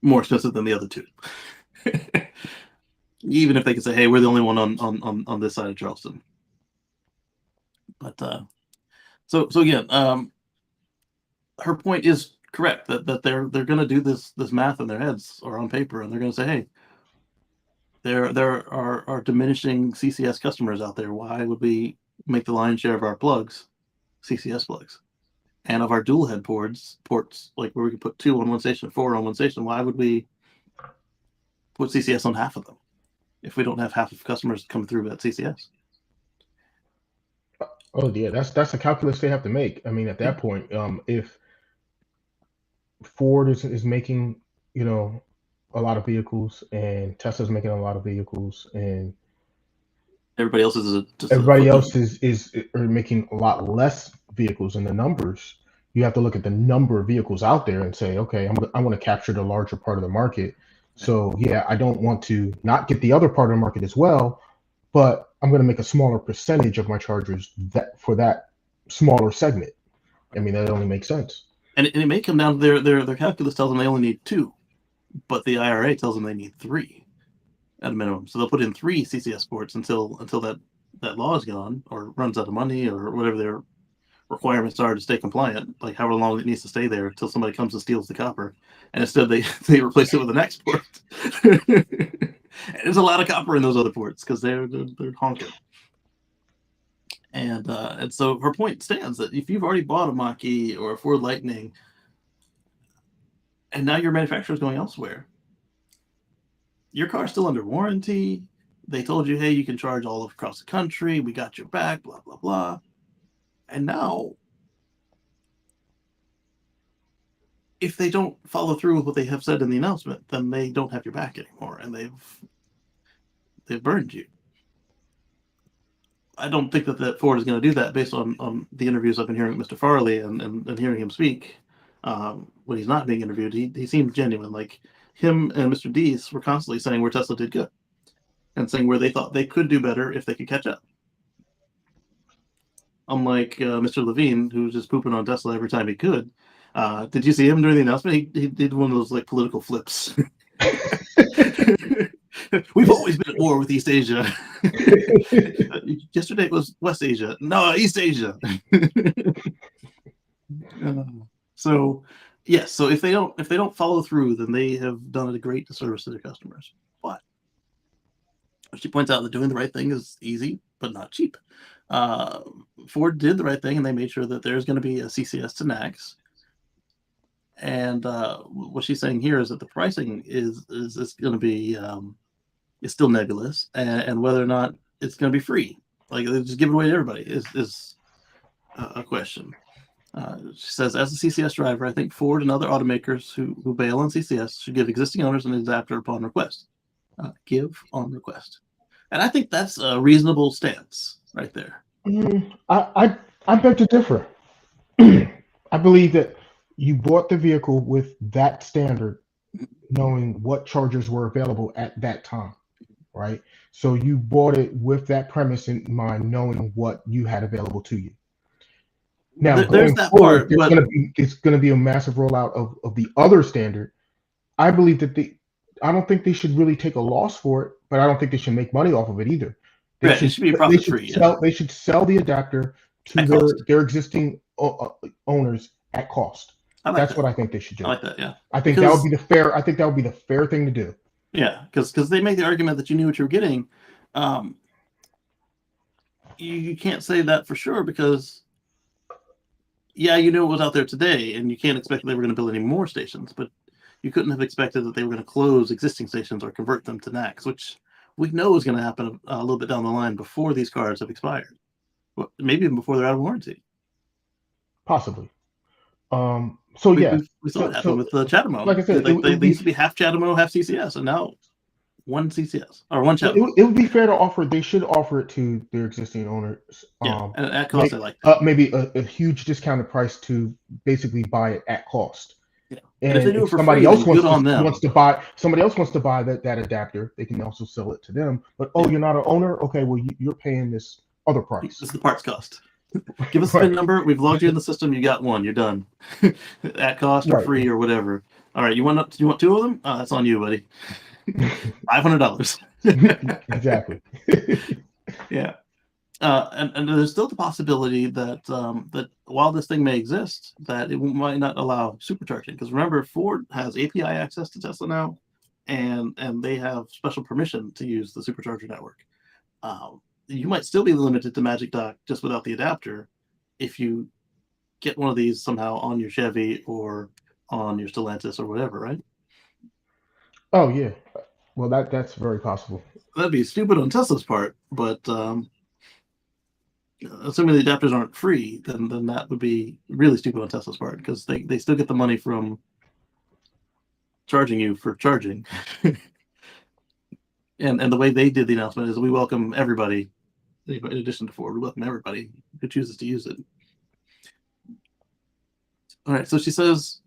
more expensive than the other 2. Even if they could say, hey, we're the only one on this side of Charleston. But so again, her point is correct that they're going to do this math in their heads or on paper, and they're going to say, hey, there are diminishing CCS customers out there. Why would we make the lion's share of our plugs CCS plugs, and of our dual head ports like where we could put 2 on one station, 4 on one station? Why would we put CCS on half of them if we don't have half of customers come through at CCS? Oh yeah, that's a calculus they have to make. I mean, at that point, if Ford is making a lot of vehicles, and Tesla's making a lot of vehicles, and everybody else is making a lot less vehicles in the numbers, you have to look at the number of vehicles out there and say, okay, I want to capture the larger part of the market. So yeah, I don't want to not get the other part of the market as well, but I'm going to make a smaller percentage of my chargers that for that smaller segment. I mean, that only makes sense. And it may come down to their calculus tells them they only need 2, but the IRA tells them they need 3 at a minimum. So they'll put in 3 CCS ports until that law is gone or runs out of money or whatever their requirements are to stay compliant, like however long it needs to stay there until somebody comes and steals the copper. And instead they replace it with an export. There's a lot of copper in those other ports because they're honking. And so her point stands that if you've already bought a Mach-E or a Ford Lightning, and now your manufacturer's going elsewhere, your car's still under warranty. They told you, hey, you can charge all across the country. We got your back, blah, blah, blah. And now, if they don't follow through with what they have said in the announcement, then they don't have your back anymore, and they've burned you. I don't think that Ford is going to do that based on the interviews I've been hearing with Mr. Farley and hearing him speak. When he's not being interviewed, he seemed genuine. Like him and Mr. Dees were constantly saying where Tesla did good and saying where they thought they could do better if they could catch up. Unlike Mr. Levine, who was just pooping on Tesla every time he could. Did you see him during the announcement? He did one of those like political flips. We've always been at war with East Asia. Yesterday it was West Asia. No, East Asia. So yes, so if they don't follow through, then they have done a great disservice to their customers. But she points out that doing the right thing is easy, but not cheap. Ford did the right thing, and they made sure that there's going to be a CCS to NACS. And what she's saying here is that the pricing is going to be is still nebulous, and whether or not it's going to be free, like they just give it away to everybody, is a question. She says, as a CCS driver, I think Ford and other automakers who bail on CCS should give existing owners an adapter upon request. Give on request, and I think that's a reasonable stance right there. I beg to differ. I believe that you bought the vehicle with that standard, knowing what chargers were available at that time, right? So you bought it with that premise in mind, knowing what you had available to you. Now, there's that forward, part, but it's going to be a massive rollout of the other standard. I believe that I don't think they should really take a loss for it, but I don't think they should make money off of it either. It should be profit free. They should sell the adapter to their existing owners at cost. That's what I think they should do. I like that. Yeah, I think that would be the fair. I think that would be the fair thing to do. Yeah, because they make the argument that you knew what you were getting. You can't say that for sure because, yeah, you knew it was out there today, and you can't expect they were going to build any more stations. But you couldn't have expected that they were going to close existing stations or convert them to NACS, which we know is going to happen a little bit down the line before these cars have expired, maybe even before they're out of warranty. Possibly. So yeah, we saw it happen with the Chatamo. Like I said, they used to be half Chatamo, half CCS, and now one CCS or one Chatamo. It would be fair to offer. They should offer it to their existing owners. And at cost, I like maybe a huge discounted price to basically buy it at cost. Yeah. And if they do it for somebody else wants to buy, somebody else wants to buy that adapter, they can also sell it to them. But you're not an owner. Okay, well you're paying this other price. This is the parts cost. Give us a PIN number. We've logged you in the system. You got one. You're done. At cost or free or whatever. All right. You want 2 of them? That's on you, buddy. $500. Exactly. Yeah. And there's still the possibility that that while this thing may exist, that it might not allow supercharging. Because remember, Ford has API access to Tesla now, and they have special permission to use the supercharger network. You might still be limited to Magic Dock just without the adapter if you get one of these somehow on your Chevy or on your Stellantis or whatever, right? Oh, yeah. Well, that's very possible. That'd be stupid on Tesla's part, but assuming the adapters aren't free, then that would be really stupid on Tesla's part because they still get the money from charging you for charging. And the way they did the announcement is we welcome everybody. In addition to Ford, we welcome everybody who chooses to use it. All right, so she says,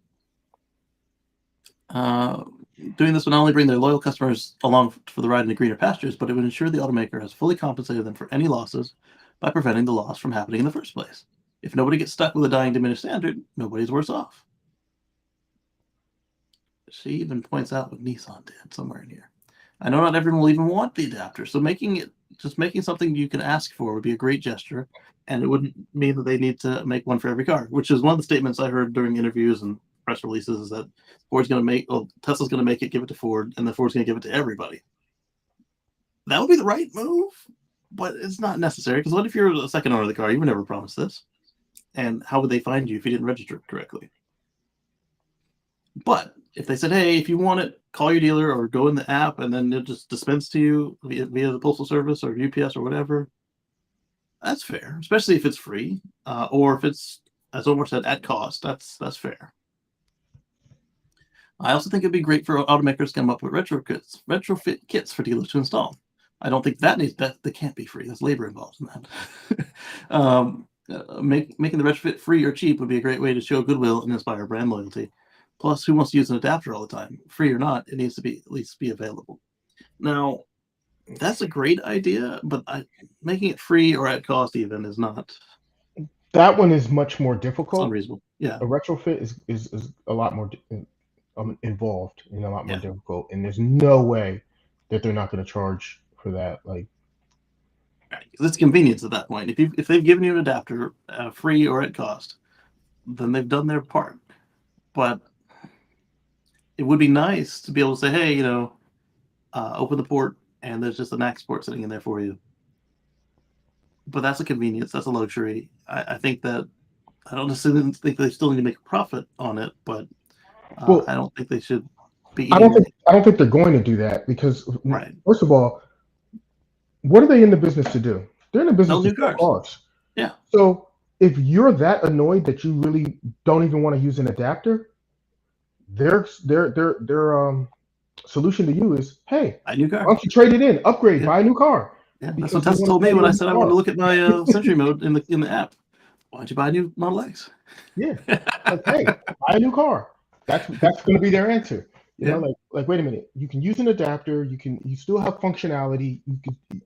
Doing this would not only bring their loyal customers along for the ride into greener pastures, but it would ensure the automaker has fully compensated them for any losses by preventing the loss from happening in the first place. If nobody gets stuck with a dying diminished standard, nobody's worse off. She even points out what Nissan did somewhere in here. I know not everyone will even want the adapter, so making something you can ask for would be a great gesture, and it wouldn't mean that they need to make one for every car, which is one of the statements I heard during interviews and press releases, is that Tesla's going to make it, give it to Ford, and then Ford's going to give it to everybody. That would be the right move, but it's not necessary, because what if you're a second owner of the car? You were never promised this. And how would they find you if you didn't register it correctly? But if they said, hey, if you want it, call your dealer or go in the app, and then it just dispense to you via the Postal Service or UPS or whatever, that's fair, especially if it's free, or if it's, as Omar said, at cost. That's fair. I also think it'd be great for automakers to come up with retrofit kits for dealers to install. I don't think that can't be free. There's labor involved in that. Making the retrofit free or cheap would be a great way to show goodwill and inspire brand loyalty. Plus, who wants to use an adapter all the time? Free or not, it needs to be at least be available. Now, that's a great idea, but making it free or at cost even is not. That one is much more difficult. Unreasonable. Yeah. A retrofit is a lot more involved and a lot more difficult, and there's no way that they're not going to charge for that. Like, right, because it's convenience at that point. If they've given you an adapter free or at cost, then they've done their part. But it would be nice to be able to say, hey, open the port, and there's just an NACS port sitting in there for you. But that's a convenience. That's a luxury. I think that I don't necessarily think they still need to make a profit on it, but I don't think they should be. I don't think they're going to do that because, first of all, what are they in the business to do? They're in the business to sell cars. Yeah. So if you're that annoyed that you really don't even want to use an adapter, their solution to you is, hey, buy a new car. Why don't you trade it in, upgrade, buy a new car? Yeah, that's what Tesla told me when I said I wanted to look at my Century mode in the app. Why don't you buy a new Model X? Yeah, like, hey, buy a new car. That's going to be their answer. You know, like wait a minute, you can use an adapter. You still have functionality.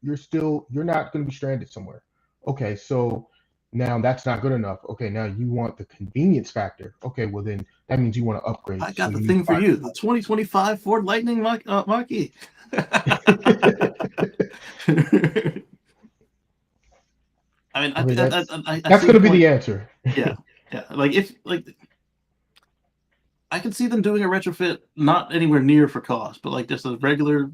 You're not going to be stranded somewhere. Okay, so now that's not good enough. Okay, now you want the convenience factor. Okay, well then that means you want to upgrade. I got the thing for you, the 2025 Ford Lightning Mach-E. I mean, that's going to be the answer. Yeah. I can see them doing a retrofit, not anywhere near for cost, but like just a regular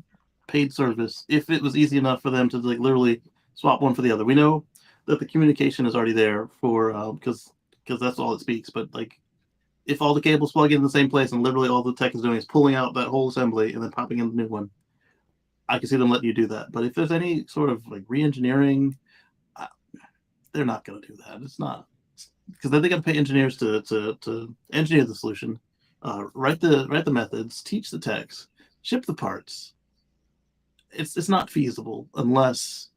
paid service. If it was easy enough for them to like literally swap one for the other, we know that the communication is already there for because that's all it speaks. But like, if all the cables plug in the same place and literally all the tech is doing is pulling out that whole assembly and then popping in the new one, I can see them letting you do that. But if there's any sort of like re-engineering, they're not going to do that. It's not, because then they got to pay engineers to engineer the solution, write the methods, teach the techs, ship the parts. It's not feasible unless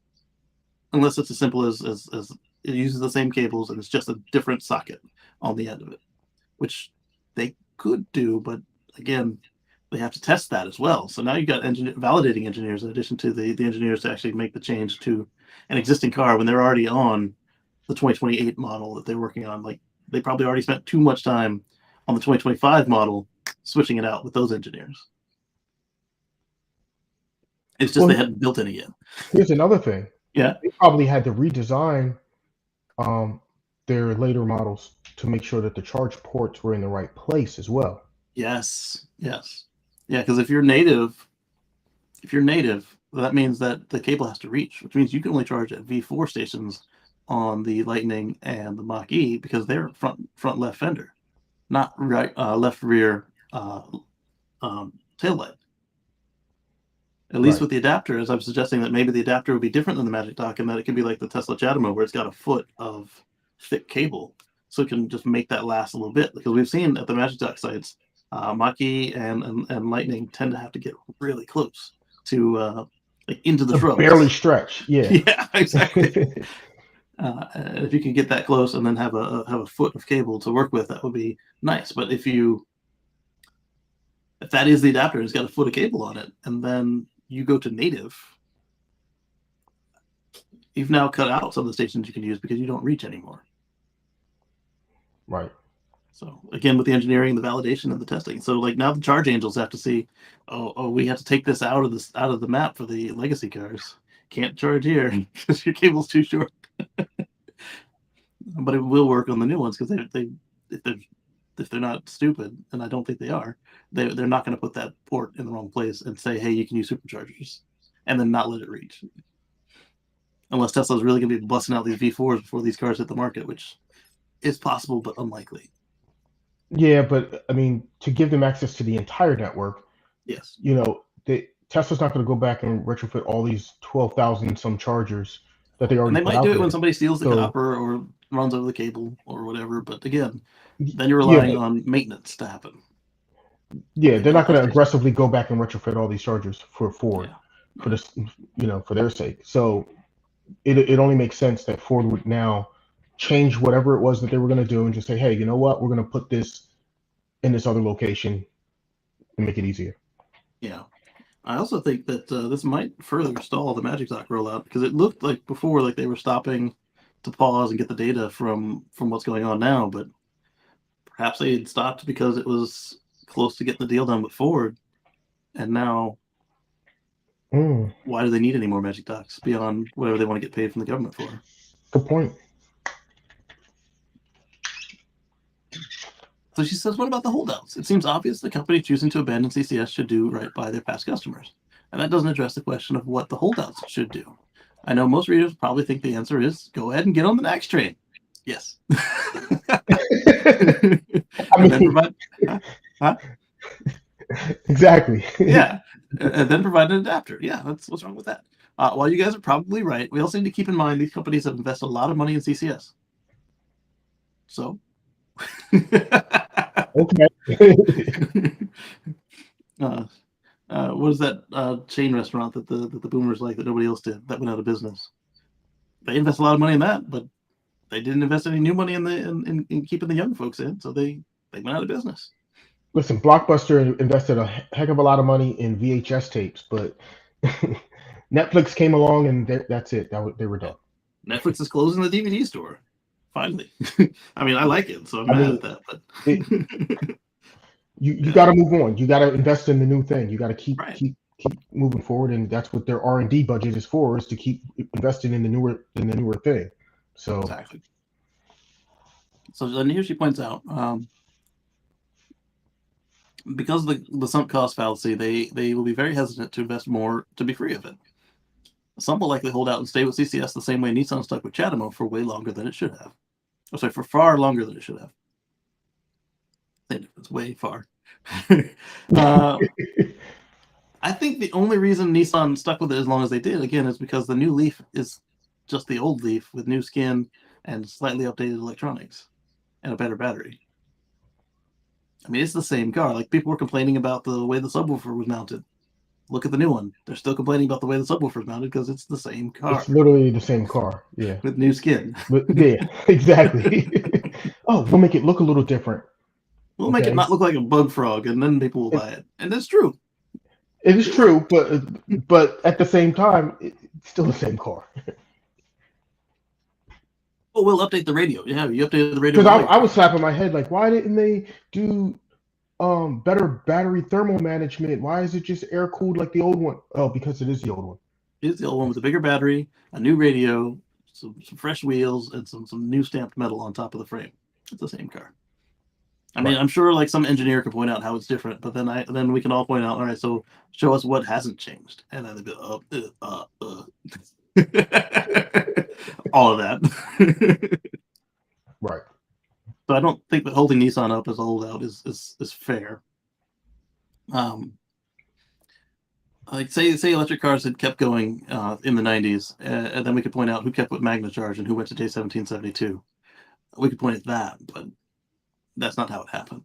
it's as simple as it uses the same cables and it's just a different socket on the end of it, which they could do, but again, they have to test that as well. So now you've got validating engineers in addition to the engineers to actually make the change to an existing car when they're already on the 2028 model that they're working on. Like, they probably already spent too much time on the 2025 model switching it out with those engineers. It's just they hadn't built any yet. Here's another thing. Yeah. They probably had to redesign their later models to make sure that the charge ports were in the right place as well. Yes. Yeah, because if you're native, that means that the cable has to reach, which means you can only charge at V4 stations on the Lightning and the Mach-E because they're front left fender, not right left rear taillight. At least with the adapter, as I'm suggesting that maybe the adapter would be different than the Magic Dock, and that it could be like the Tesla Chatamo, where it's got a foot of thick cable, so it can just make that last a little bit. Because we've seen at the Magic Dock sites, Mach-E and Lightning tend to have to get really close to like into the shrubs. Barely stretch. Yeah. Yeah, exactly. If you can get that close and then have a foot of cable to work with, that would be nice. But if you if that is the adapter, it's got a foot of cable on it, and then you go to native, you've now cut out some of the stations you can use because you don't reach anymore. Right. So again, with the engineering, the validation, and the testing. So like now the charge angels have to see, oh, we have to take this out of the map for the legacy cars. Can't charge here because your cable's too short. But it will work on the new ones because if they're not stupid, and I don't think they are, they're not going to put that port in the wrong place and say, hey, you can use superchargers, and then not let it reach. Unless Tesla's really going to be busting out these V4s before these cars hit the market, which is possible but unlikely. Yeah, but I mean, to give them access to the entire network, yes, Tesla's not going to go back and retrofit all these 12,000 some chargers that they already and they put might out do it there. when somebody steals the copper or runs over the cable or whatever. But again, then you're yeah, relying on maintenance to happen. Yeah, they're not going to aggressively go back and retrofit all these chargers for Ford, for this, for their sake. So it only makes sense that Ford would now change whatever it was that they were going to do and just say, hey, you know what, we're going to put this in this other location and make it easier. Yeah. I also think that this might further stall the Magic Dock rollout because it looked like before like they were stopping to pause and get the data from what's going on now, but perhaps they had stopped because it was close to getting the deal done with Ford, and now why do they need any more Magic Docks beyond whatever they want to get paid from the government for? Good point. So she says, what about the holdouts? It seems obvious the company choosing to abandon CCS should do right by their past customers. And that doesn't address the question of what the holdouts should do. I know most readers probably think the answer is go ahead and get on the next train. Yes. And then provide... Huh? Exactly. Yeah. And then provide an adapter. Yeah, that's what's wrong with that. While you guys are probably right, we also need to keep in mind these companies have invested a lot of money in CCS. So... Okay. What is that chain restaurant that the boomers like that nobody else did that went out of business? They invest a lot of money in that, but they didn't invest any new money in keeping the young folks in, so they went out of business. Listen, Blockbuster invested a heck of a lot of money in VHS tapes, but Netflix came along and that's it. They were done. Netflix is closing the DVD store. Finally. I mean, I like it, so I'm mad at that. But you got to move on. You got to invest in the new thing. You got to keep moving forward, and that's what their R&D budget is for: is to keep investing in the newer thing. So exactly. So then here she points out, because of the sunk cost fallacy, they will be very hesitant to invest more to be free of it. Some will likely hold out and stay with CCS the same way Nissan stuck with CHAdeMO for way longer than it should have. Oh, sorry, for far longer than it should have. It's way far. I think the only reason Nissan stuck with it as long as they did, again, is because the new Leaf is just the old Leaf with new skin and slightly updated electronics and a better battery. I mean, it's the same car. Like, people were complaining about the way the subwoofer was mounted. Look at the new one. They're still complaining about the way the subwoofer is mounted because it's the same car. It's literally the same car. Yeah. With new skin. Yeah, exactly. Oh, we'll make it look a little different. We'll make it not look like a bug frog, and then people will buy it. And that's true. It is true, but at the same time, it's still the same car. Well, we'll update the radio. Yeah, you updated the radio. Because I was slapping my head like, why didn't they do better battery thermal management? Why is it just air cooled like the old one? Oh, because it is the old one. It's the old one with a bigger battery, a new radio, some fresh wheels, and some new stamped metal on top of the frame. It's the same car. I mean, I'm sure like some engineer could point out how it's different, but then we can all point out, all right, so show us what hasn't changed, and then they go, all of that. Right. So I don't think that holding Nissan up as a holdout is fair. Like say electric cars had kept going in the 90s, and then we could point out who kept with Magna Charge and who went to J1772. We could point at that, but that's not how it happened.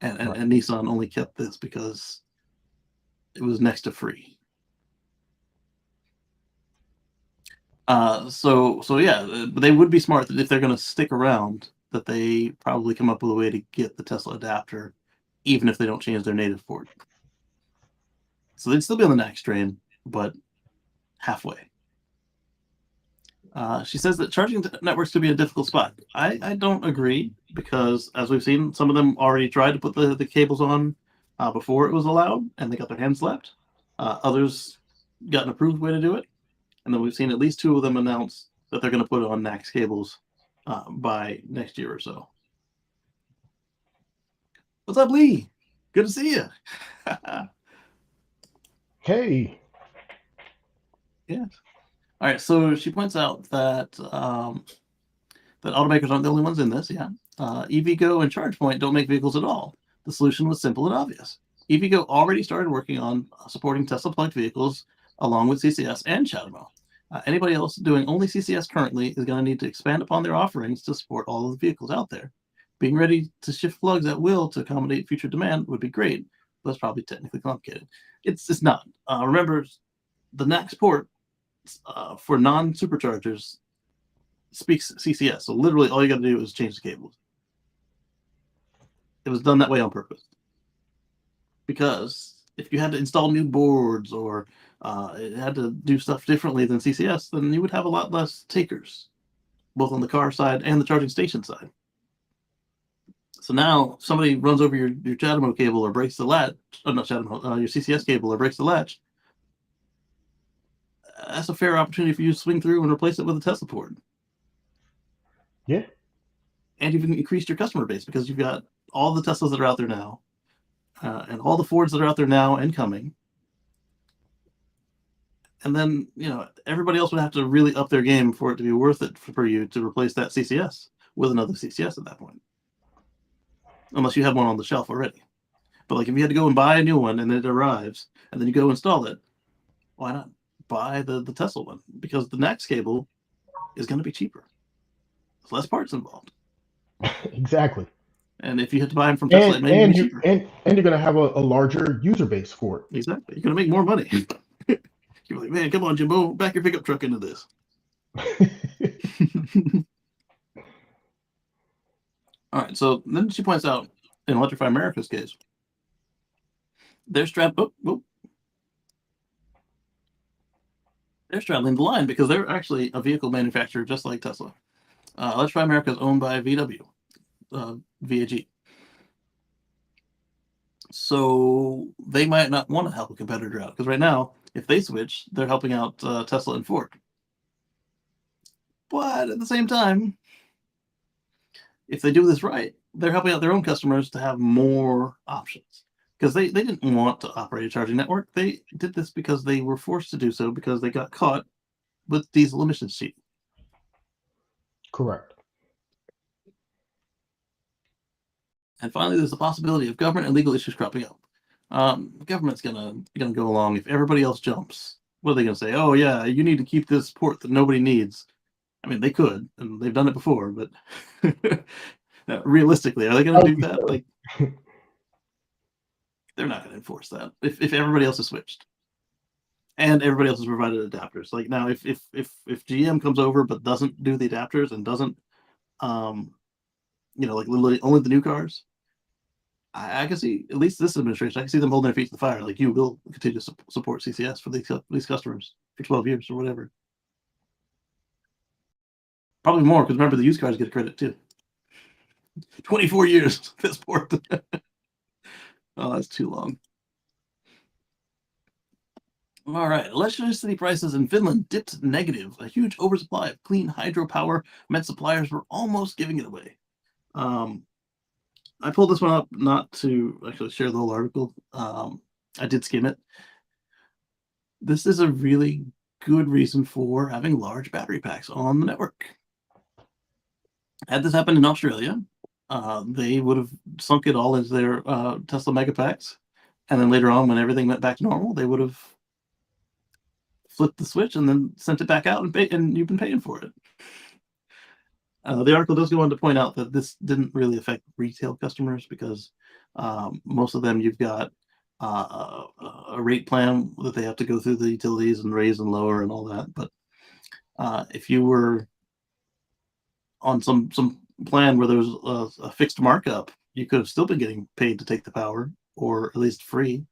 And Nissan only kept this because it was next to free. So yeah, they would be smart that if they're going to stick around, that they probably come up with a way to get the Tesla adapter even if they don't change their native port. So they'd still be on the NACS train, but halfway. She says that charging networks could be a difficult spot. I don't agree, because as we've seen, some of them already tried to put the cables on before it was allowed, and they got their hands slapped. Others got an approved way to do it, and then we've seen at least 2 of them announce that they're going to put it on NACS cables by next year or so. What's up, Lee? Good to see you. Hey. Yeah. All right. So she points out that that automakers aren't the only ones in this. Yeah. EVgo and ChargePoint don't make vehicles at all. The solution was simple and obvious. EVgo already started working on supporting Tesla plugged vehicles along with CCS and CHAdeMO. Anybody else doing only CCS currently is going to need to expand upon their offerings to support all of the vehicles out there. Being ready to shift plugs at will to accommodate future demand would be great, but it's probably technically complicated. It's not. Remember, the NACS port for non-superchargers speaks CCS. So literally all you got to do is change the cables. It was done that way on purpose. Because if you had to install new boards or it had to do stuff differently than CCS, then you would have a lot less takers, both on the car side and the charging station side. So now if somebody runs over your CHAdeMO cable or breaks the latch, not CHAdeMO, your CCS cable or breaks the latch, that's a fair opportunity for you to swing through and replace it with a Tesla port. Yeah. And you've increased your customer base because you've got all the Teslas that are out there now, and all the Fords that are out there now and coming. And then, everybody else would have to really up their game for it to be worth it for you to replace that CCS with another CCS at that point. Unless you have one on the shelf already. But like if you had to go and buy a new one and it arrives and then you go install it, why not buy the Tesla one? Because the NACS cable is going to be cheaper. There's less parts involved. Exactly. And if you had to buy them from Tesla, it may be cheaper. And you're going to have a larger user base for it. Exactly. You're going to make more money. You're like, man, come on, Jimbo, back your pickup truck into this. All right. So then she points out in Electrify America's case, they're straddling the line because they're actually a vehicle manufacturer just like Tesla. Electrify America is owned by VW, VAG. So they might not want to help a competitor out because right now, if they switch, they're helping out Tesla and Ford. But at the same time, if they do this right, they're helping out their own customers to have more options. Because they didn't want to operate a charging network. They did this because they were forced to do so because they got caught with diesel emissions cheating. Correct. And finally, there's the possibility of government and legal issues cropping up. Government's gonna go along if everybody else jumps. What are they gonna say? Oh yeah, you need to keep this port that nobody needs. I mean, they could, and they've done it before, but realistically, are they gonna do that? Like, they're not gonna enforce that if everybody else has switched, and everybody else has provided adapters. Like now, if GM comes over but doesn't do the adapters and doesn't, like literally only the new cars. I can see, at least this administration, I can see them holding their feet to the fire. Like, you will continue to support CCS for these customers for 12 years or whatever. Probably more, because remember, the used cars get a credit too. 24 years this port. Oh, that's too long. All right, electricity prices in Finland dipped negative. A huge oversupply of clean hydropower meant suppliers were almost giving it away. I pulled this one up not to actually share the whole article. I did skim it. This is a really good reason for having large battery packs on the network. Had this happened in Australia, they would have sunk it all into their Tesla Megapacks. And then later on, when everything went back to normal, they would have flipped the switch and then sent it back out and you've been paying for it. The article does go on to point out that this didn't really affect retail customers because most of them, you've got a rate plan that they have to go through the utilities and raise and lower and all that. But if you were on some plan where there was a fixed markup you could have still been getting paid to take the power, or at least free.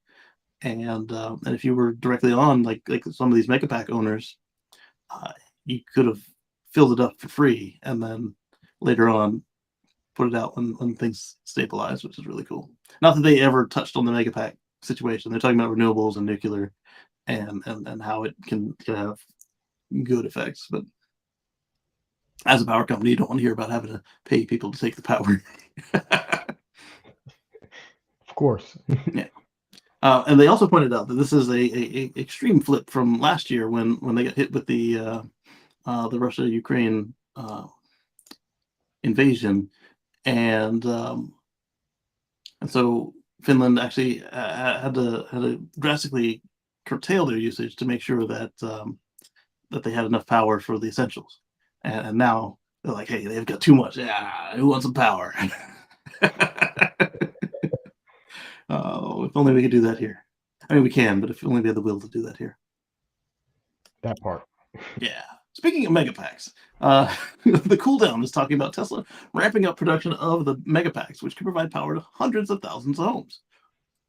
And if you were directly on, like some of these mega pack owners, you could have filled it up for free, and then later on put it out when things stabilize, which is really cool. Not that they ever touched on the mega pack situation. They're talking about renewables and nuclear, and how it can have good effects. But as a power company, you don't want to hear about having to pay people to take the power. Of course. Yeah. And they also pointed out that this is a extreme flip from last year when they got hit with the Russia-Ukraine invasion, and so Finland actually had to drastically curtail their usage to make sure that that they had enough power for the essentials. And now they're like, hey, they've got too much. Yeah, who wants some power? Oh, if only we could do that here. I mean, we can, but if only we had the will to do that here. That part. Yeah. Speaking of megapacks, the cooldown is talking about Tesla ramping up production of the megapacks, which can provide power to hundreds of thousands of homes.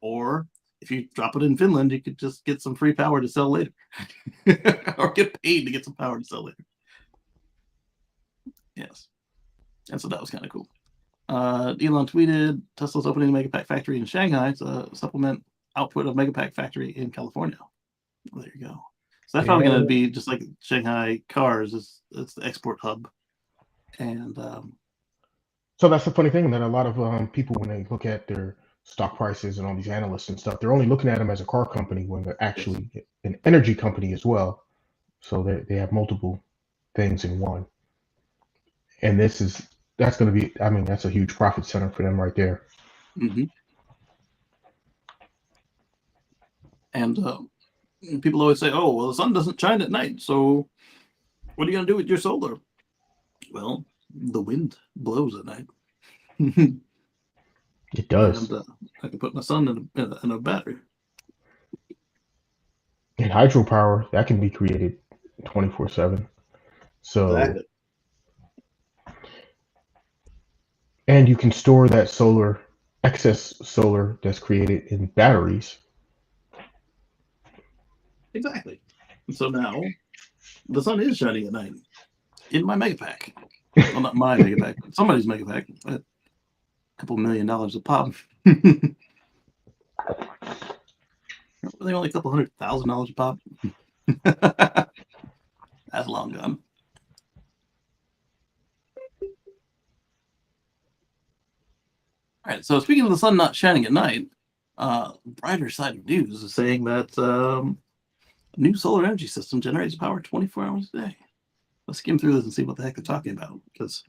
Or if you drop it in Finland, you could just get some free power to sell later, or get paid to get some power to sell later. Yes. And so that was kind of cool. Elon tweeted Tesla's opening a megapack factory in Shanghai to supplement output of megapack factory in California. Well, there you go. So that's probably going to be just like Shanghai cars. It's the export hub. And so that's the funny thing, that a lot of people, when they look at their stock prices and all these analysts and stuff, they're only looking at them as a car company when they're actually an energy company as well. So they have multiple things in one. And that's going to be, I mean, that's a huge profit center for them right there. Mm-hmm. And people always say, oh, well, the sun doesn't shine at night, so what are you going to do with your solar? Well, the wind blows at night. It does. And I can put my sun in a battery. And hydropower, that can be created 24/7. So, Exactly. and you can store that excess solar that's created in batteries. Exactly. And so now the sun is shining at night in my megapack. Well, not my megapack, but somebody's megapack. A couple $1 million a pop. Were they only a couple $100,000 a pop? That's long gone. All right. So speaking of the sun not shining at night, brighter side of news is saying that new solar energy system generates power 24 hours a day. Let's skim through this and see what the heck they're talking about. Because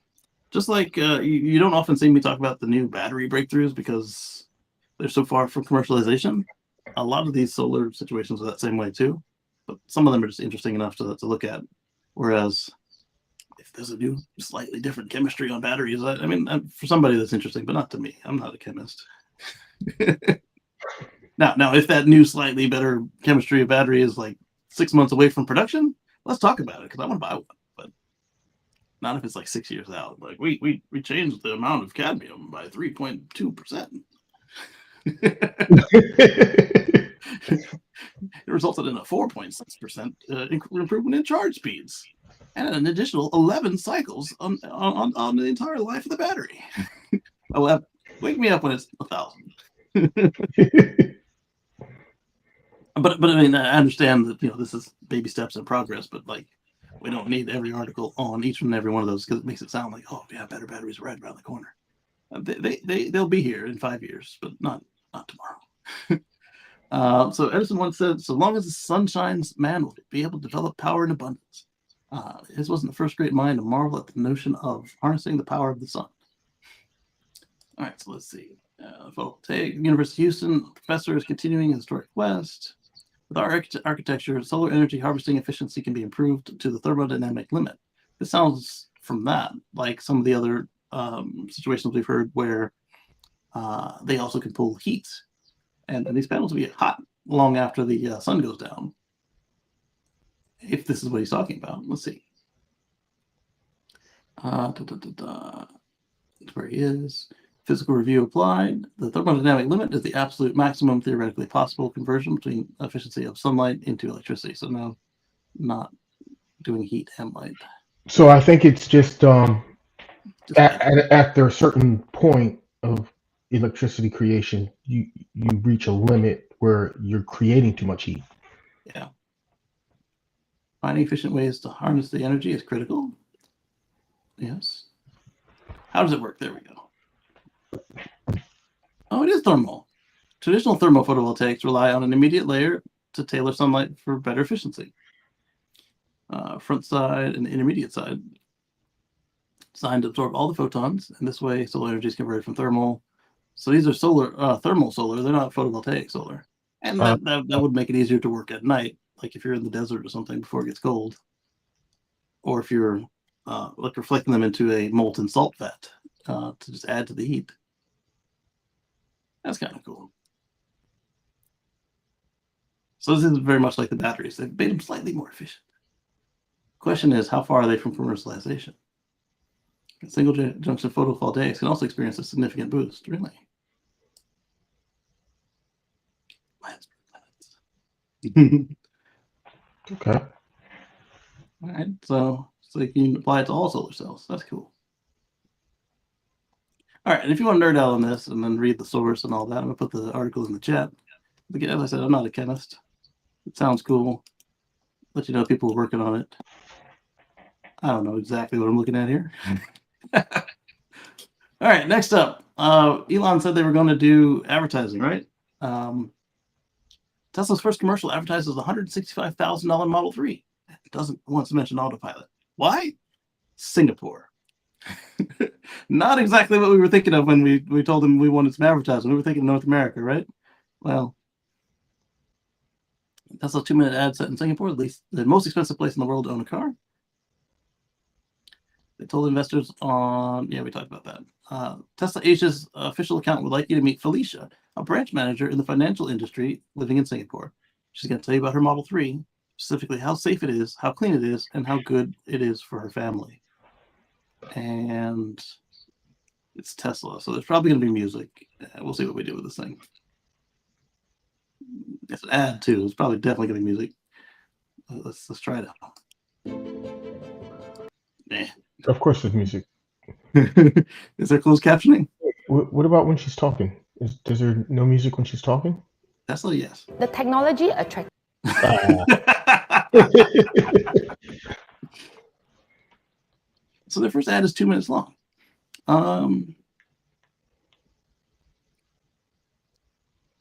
just like you don't often see me talk about the new battery breakthroughs because they're so far from commercialization. A lot of these solar situations are that same way too, but some of them are just interesting enough to look at. Whereas if there's a new, slightly different chemistry on batteries, I mean, for somebody that's interesting, but not to me. I'm not a chemist. Now, if that new, slightly better chemistry of battery is like 6 months away from production, let's talk about it because I want to buy one. But not if it's like 6 years out. Like we changed the amount of cadmium by 3.2%. It resulted in a 4.6% improvement in charge speeds and an additional 11 cycles on the entire life of the battery. 11. Wake me up when it's 1,000. But I mean, I understand that this is baby steps in progress, but like we don't need every article on each and every one of those because it makes it sound like, oh yeah, better batteries right around the corner. They'll be here in 5 years, but not tomorrow. So Edison once said, so long as the sun shines, man will be able to develop power in abundance. His wasn't the first great mind to marvel at the notion of harnessing the power of the sun. All right, so let's see. Photovoltaic, University of Houston professor is continuing his historic quest. With our architecture, solar energy harvesting efficiency can be improved to the thermodynamic limit. This sounds from that like some of the other situations we've heard where they also can pull heat. And these panels will be hot long after the sun goes down. If this is what he's talking about. Let's see. That's where he is. Physical review applied. The thermodynamic limit is the absolute maximum theoretically possible conversion between efficiency of sunlight into electricity. So no, not doing heat and light. So I think it's just Just after a certain point of electricity creation, you reach a limit where you're creating too much heat. yeah. Finding efficient ways to harness the energy is critical. Yes. How does it work? There we go. Oh, it is thermal. Traditional thermal photovoltaics rely on an immediate layer to tailor sunlight for better efficiency. Front side and the intermediate side designed to absorb all the photons, and this way solar energy is converted from thermal. So these are thermal solar. They're not photovoltaic solar, and Uh, that would make it easier to work at night, like if you're in the desert or something before it gets cold, or if you're like reflecting them into a molten salt vat to just add to the heat. That's kind of cool. So this is very much like the batteries. They've made them slightly more efficient. Question is, how far are they from commercialization? Single junction photovoltaics can also experience a significant boost. Really? okay. All right, so you can apply it to all solar cells. That's cool. All right, and if you want to nerd out on this and then read the source and all that, I'm gonna put the article in the chat. Again, as I said, I'm not a chemist. It sounds cool. Let you know people are working on it. I don't know exactly what I'm looking at here. All right, next up, Elon said they were going to do advertising, right? Tesla's first commercial advertises $165,000 Model 3. It doesn't once mention autopilot. Why? Singapore. Not exactly what we were thinking of when we told them we wanted some advertising. We were thinking North America, right? Well, Tesla's 2-minute ad set in Singapore, at least the most expensive place in the world to own a car. They told investors we talked about that. Tesla Asia's official account would like you to meet Felicia, a branch manager in the financial industry living in Singapore. She's going to tell you about her Model 3, specifically how safe it is, how clean it is, and how good it is for her family. And it's Tesla, so there's probably going to be music. We'll see what we do with this thing. It's an ad too. It's probably definitely going to be music. Let's try it out. Of course, there's music. Is there closed captioning? What about when she's talking? Is there no music when she's talking? Tesla, yes. The technology attracts. So their first ad is 2 minutes long. I'm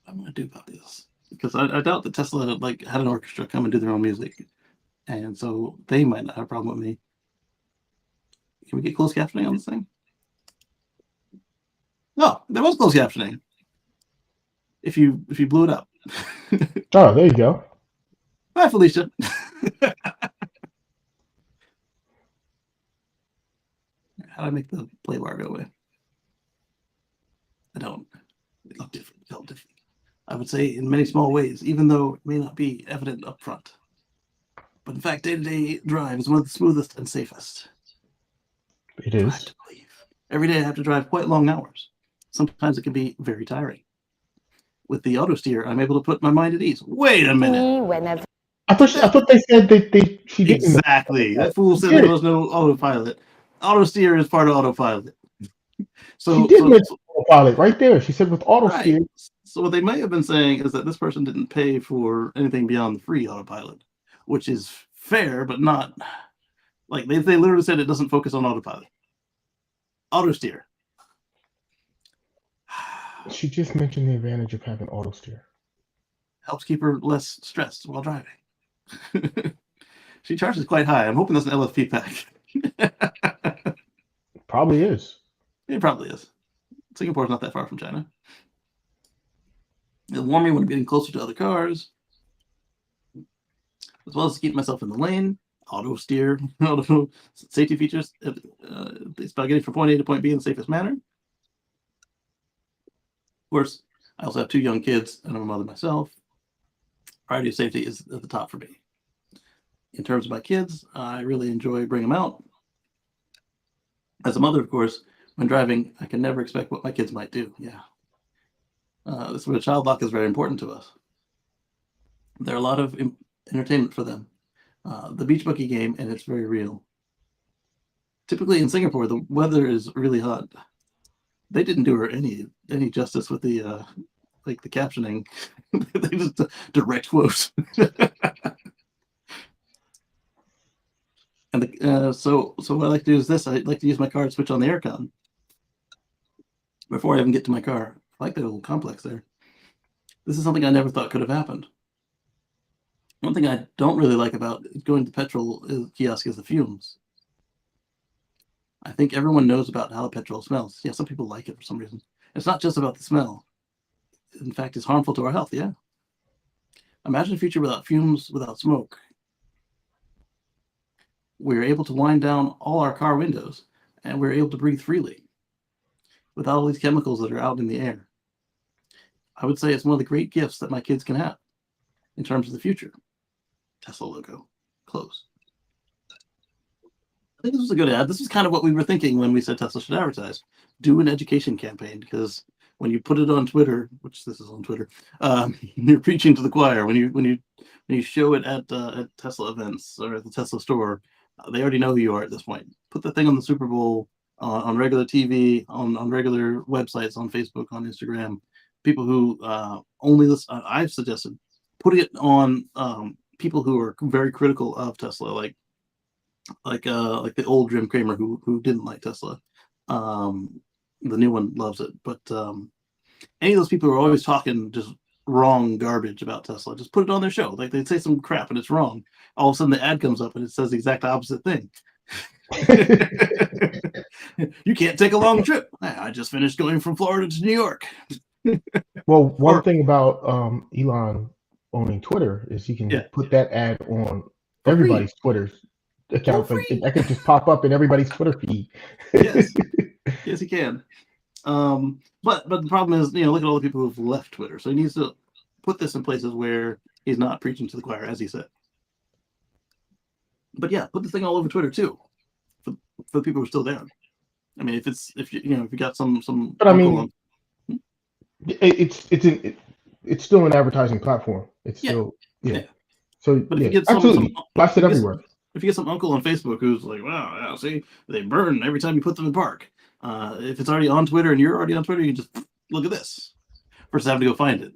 going to do about this because I doubt that Tesla had an orchestra come and do their own music, and so they might not have a problem with me. Can we get closed captioning on this thing? No, there was closed captioning. If you blew it up. Oh, there you go. Bye, Felicia. How do I make the play bar go away? I don't. It looked different. It felt different. I would say in many small ways, even though it may not be evident up front. But in fact, day-to-day drive is one of the smoothest and safest. It is. To believe. Every day I have to drive quite long hours. Sometimes it can be very tiring. With the auto steer, I'm able to put my mind at ease. Wait a minute. Whenever. I thought they said that she didn't. Exactly. That fool said there was no autopilot. Auto steer is part of autopilot. So she did mention autopilot right there. She said with auto steer. So what they may have been saying is that this person didn't pay for anything beyond the free autopilot, which is fair, but not like they literally said it doesn't focus on autopilot. Auto steer. She just mentioned the advantage of having auto steer. Helps keep her less stressed while driving. She charges quite high. I'm hoping that's an LFP pack. Probably is. It probably is. Singapore's not that far from China. It'll warn me when I'm getting closer to other cars, as well as to keep myself in the lane. Auto steer, auto safety features. It's about getting from point A to point B in the safest manner. Of course, I also have 2 young kids, and I'm a mother myself. Priority of safety is at the top for me. In terms of my kids, I really enjoy bringing them out. As a mother, of course, When driving, I can never expect what my kids might do. Yeah. This is where child lock is very important to us. There are a lot of entertainment for them. The beach buggy game, and it's very real. Typically in Singapore, the weather is really hot. They didn't do her any justice with the like the captioning. They just direct quotes. And so what I like to do is this. I like to use my car to switch on the aircon before I even get to my car. I like that little complex there. This is something I never thought could have happened. One thing I don't really like about going to petrol kiosk is the fumes. I think everyone knows about how the petrol smells. Yeah, some people like it for some reason. It's not just about the smell. In fact, it's harmful to our health. Yeah. Imagine a future without fumes, without smoke. We're able to wind down all our car windows, and we're able to breathe freely without all these chemicals that are out in the air. I would say it's one of the great gifts that my kids can have in terms of the future. Tesla logo. Close. I think this was a good ad. This is kind of what we were thinking when we said Tesla should advertise. Do an education campaign, because when you put it on Twitter, which this is on Twitter, you're preaching to the choir. When you show it at Tesla events or at the Tesla store, they already know who you are at this point. Put the thing on the Super Bowl, on regular TV, on regular websites, on Facebook, on Instagram. People who only listen. I've suggested putting it on people who are very critical of Tesla, like the old Jim Cramer who didn't like Tesla. The new one loves it, but any of those people who are always talking just wrong garbage about Tesla, just put it on their show. Like they say some crap and it's wrong. All of a sudden the ad comes up and it says the exact opposite thing. You can't take a long trip. I just finished going from Florida to New York. Well, one thing about Elon owning Twitter is he can put that ad on everybody's Twitter's account. Like, that could just pop up in everybody's Twitter feed. Yes, yes, he can. But the problem is, look at all the people who've left Twitter. So he needs to put this in places where he's not preaching to the choir, as he said. But yeah, put the thing all over Twitter too, for the people who are still there. I mean, if you got some. But I mean, it's still an advertising platform. It's still So but if you get absolutely blast it everywhere. If you get some uncle on Facebook who's like, wow, yeah, see, they burn every time you put them in park. If it's already on Twitter and you're already on Twitter, you can just look at this versus having to go find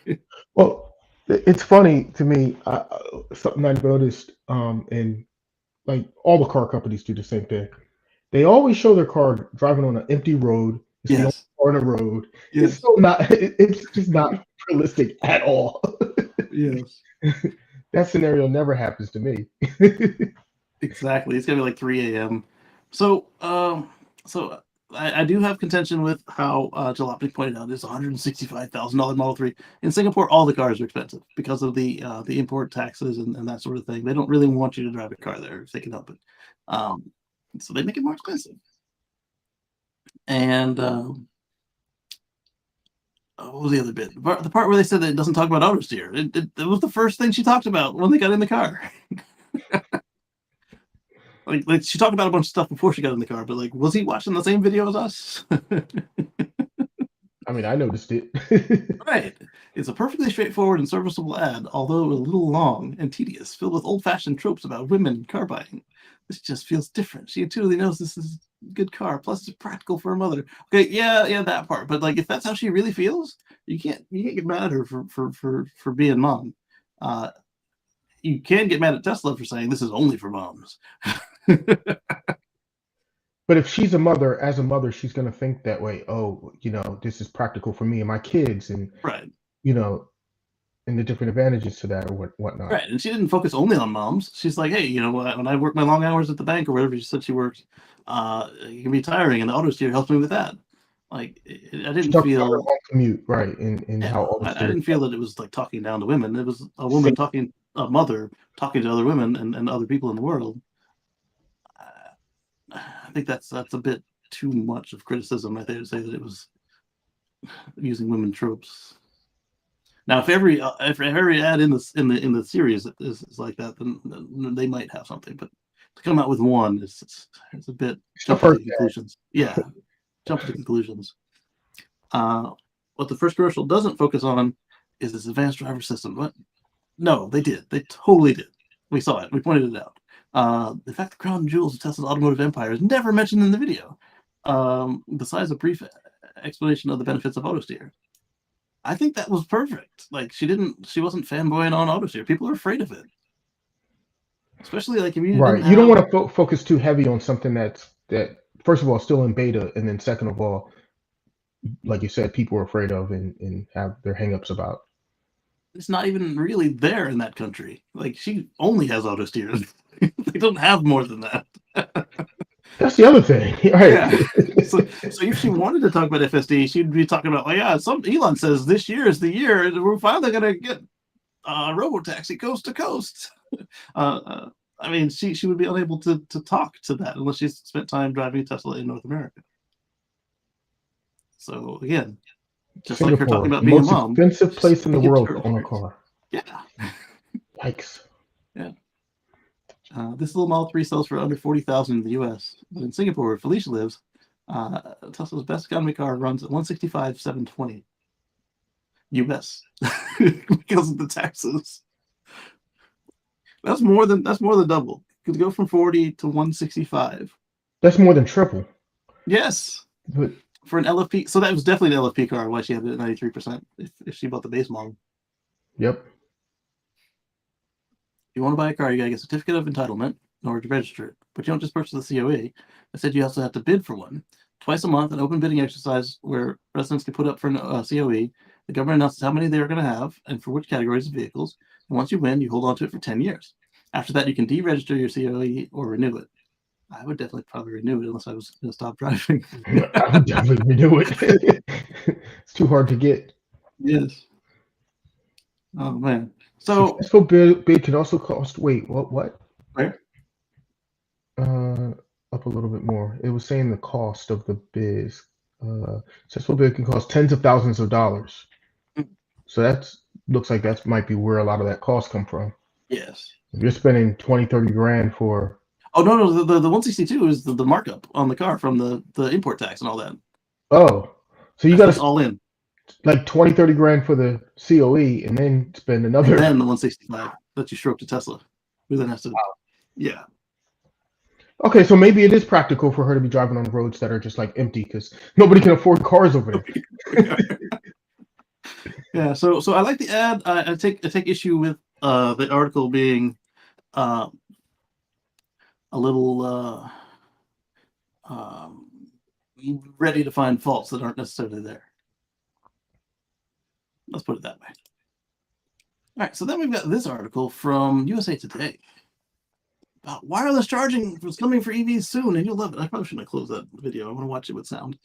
it. Well, it's funny to me. Something I noticed, and like all the car companies do the same thing. They always show their car driving on an empty road. It's the only car on the road. Yes. It's so not. It's just not realistic at all. Yes. That scenario never happens to me. Exactly. It's gonna be like 3 a.m. So I do have contention with how Jalopnik pointed out this $165,000 Model 3. In Singapore, all the cars are expensive because of the import taxes and that sort of thing. They don't really want you to drive a car there if they can help it. So they make it more expensive. And what was the other bit? The part where they said that it doesn't talk about autosteer. It was the first thing she talked about when they got in the car. like she talked about a bunch of stuff before she got in the car, but like, was he watching the same video as us? I mean, I noticed it. Right. It's a perfectly straightforward and serviceable ad, although a little long and tedious, filled with old-fashioned tropes about women and car buying. This just feels different. She intuitively knows this is a good car. Plus, it's practical for her mother. Okay, yeah, that part. But like, if that's how she really feels, you can't get mad at her for being mom. You can get mad at Tesla for saying this is only for moms. But if she's a mother, as a mother, she's going to think that way. Oh, this is practical for me and my kids, and right. And the different advantages to that or whatnot. Right, and she didn't focus only on moms. She's like, hey, when I work my long hours at the bank or wherever she said she works, it can be tiring, and the auto steer helps me with that. Like, I didn't feel commute, right? And how I didn't feel that it was like talking down to women. It was a woman a mother talking to other women and other people in the world. I think that's a bit too much of criticism right there to say that it was using women tropes. Now, if every ad in the series is like that, then they might have something. But to come out with one is a bit It's the jumping to first. conclusions. Yeah, jumping to conclusions. What the first commercial doesn't focus on is this advanced driver system. What? No, they did. They totally did. We saw it. We pointed it out. The fact the crown jewels of Tesla's automotive empire is never mentioned in the video, besides a brief explanation of the benefits of autosteer. I think that was perfect. Like she wasn't fanboying on autosteer. People are afraid of it, especially like if you didn't Right. You have. don't want to focus too heavy on something that first of all still in beta, and then second of all, like you said, people are afraid of and have their hangups about. It's not even really there in that country. Like she only has auto steers. They don't have more than that. That's the other thing, right? Yeah. So if she wanted to talk about FSD, she'd be talking about, Elon says this year is the year we're finally gonna get robotaxi coast to coast. I mean, she would be unable to talk to that unless she's spent time driving a Tesla in North America. So again, just like her talking Singapore, about the being a most mom, expensive place in the speak it to world her to own a experience. car. Yeah. Yikes. Yeah. This little Model 3 sells for under 40,000 in the U.S., but in Singapore, where Felicia lives, Tesla's best economy car runs at 165,720 U.S. because of the taxes. That's more than double. Could go from 40 to 165. That's more than triple. Yes, But for an LFP. So that was definitely an LFP car. Why she had it at 93% if she bought the base model. yep. If you want to buy a car, you gotta get a certificate of entitlement in order to register it. But you don't just purchase the COE. Instead, you also have to bid for one. Twice a month, an open bidding exercise where residents can put up for a COE. The government announces how many they are going to have and for which categories of vehicles. And once you win, you hold on to it for 10 years. After that, you can deregister your COE or renew it. I would definitely probably renew it unless I was going to stop driving. I would definitely renew it. It's too hard to get. Yes. Oh man. So Successful bid can also cost. Wait, what? right. Up a little bit more. It was saying the cost of the bids. Successful bid can cost tens of thousands of dollars. So that's looks like that might be where a lot of that cost come from. Yes. If you're spending 20, 30 grand for. Oh no, the 162 is the markup on the car from the import tax and all that. Oh, so you got to all in like 20, 30 grand for the COE and then spend another. And then the 165 that you stroke to Tesla. Who then has to? Wow. Yeah. Okay, so maybe it is practical for her to be driving on roads that are just like empty because nobody can afford cars over there. Yeah. So I like the ad. I take issue with the article being a little ready to find faults that aren't necessarily there. Let's put it that way. All right. So then we've got this article from USA Today. Wireless charging was coming for EVs soon, and you'll love it. I probably shouldn't have closed that video. I want to watch it with sound.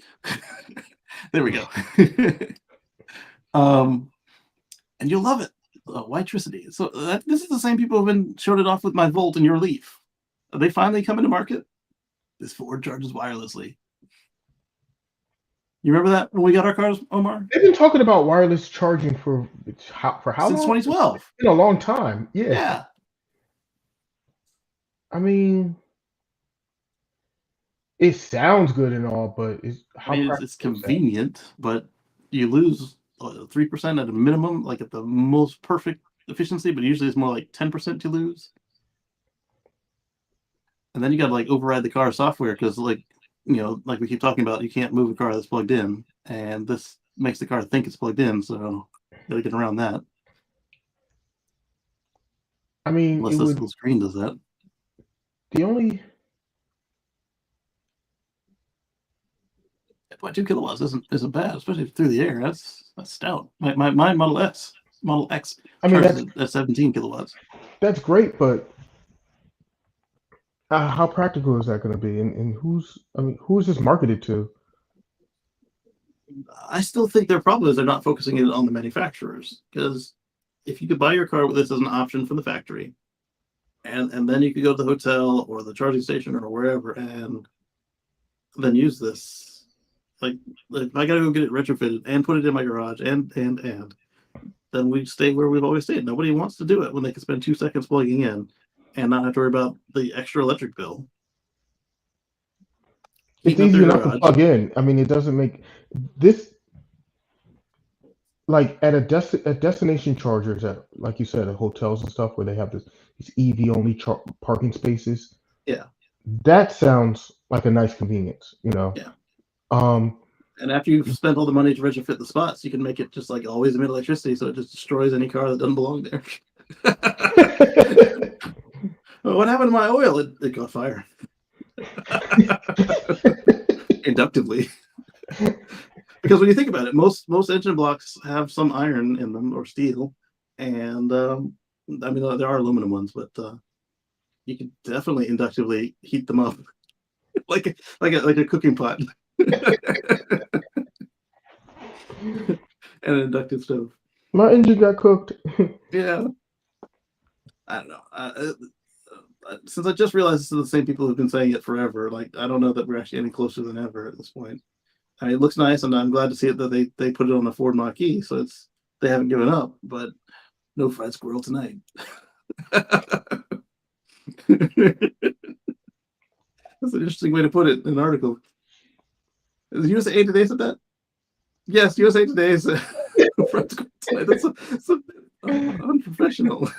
There we go. And you'll love it. Witricity. So this is the same people who've been showed it off with my Volt and your Leaf. Are they finally coming to market? This Ford charges wirelessly. You remember that when we got our cars, Omar? They've been talking about wireless charging for how Since long? 2012. It's been a long time. Yeah. I mean, it sounds good and all, but it's convenient, but you lose 3% at a minimum, like at the most perfect efficiency, but usually it's more like 10% to lose. And then you got to like override the car software because like we keep talking about, you can't move a car that's plugged in, and this makes the car think it's plugged in, so you got to get around that. I mean, unless this little screen does that. The only 0.2 kilowatts isn't bad, especially through the air. That's stout. My Model X charges at 17 kilowatts. That's great, but how practical is that going to be? And who is this marketed to? I still think their problem is they're not focusing it on the manufacturers, because if you could buy your car with this as an option from the factory, and then you could go to the hotel or the charging station or wherever and then use this. Like if I gotta go get it retrofitted and put it in my garage and then we stay where we've always stayed. Nobody wants to do it when they can spend 2 seconds plugging in and not have to worry about the extra electric bill. It's Heating up easy their enough to garage. plug in. I mean, it doesn't make this like at at destination chargers at, like you said, at hotels and stuff where they have these EV only parking spaces. Yeah, That sounds like a nice convenience, you know. yeah. Um, And after you've spent all the money to retrofit the spots, you can make it just like always emit electricity, so it just destroys any car that doesn't belong there. What happened to my oil? It caught fire. Inductively. Because when you think about it, most engine blocks have some iron in them or steel, and I mean there are aluminum ones, but you can definitely inductively heat them up like a cooking pot and an inductive stove. my engine got cooked. Yeah, I don't know. Since I just realized this is the same people who've been saying it forever, like I don't know that we're actually any closer than ever at this point. I mean, it looks nice, and I'm glad to see it that they put it on the Ford Mach-E, so they haven't given up. But no fried squirrel tonight. That's an interesting way to put it in an article. Is USA Today said that? Yes, USA Today said fried squirrel tonight. That's unprofessional.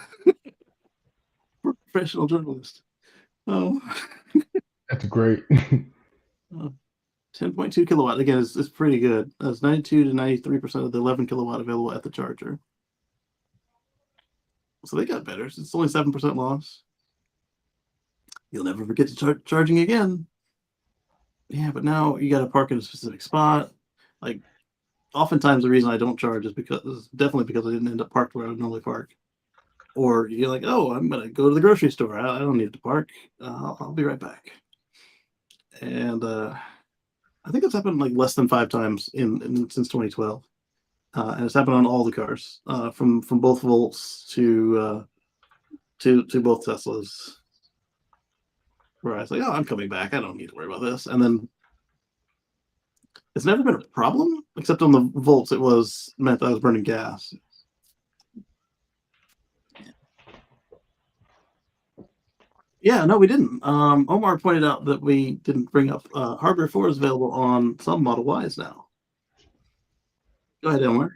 Professional journalist. Oh. That's great. 10.2 kilowatt. Again, it's pretty good. That's 92 to 93% of the 11 kilowatt available at the charger. So they got better. It's only 7% loss. You'll never forget to charging again. Yeah, but now you got to park in a specific spot. Like, oftentimes the reason I don't charge is definitely because I didn't end up parked where I would normally park. Or you're like, oh, I'm going to go to the grocery store. I don't need to park. I'll be right back. And I think it's happened like less than 5 times since 2012. And it's happened on all the cars, from both Volts to both Teslas. Where I was like, oh, I'm coming back. I don't need to worry about this. And then it's never been a problem, except on the Volts, it meant I was burning gas. Yeah, no, we didn't. Omar pointed out that we didn't bring up Hardware 4 is available on some Model Ys now. Go ahead, Omar.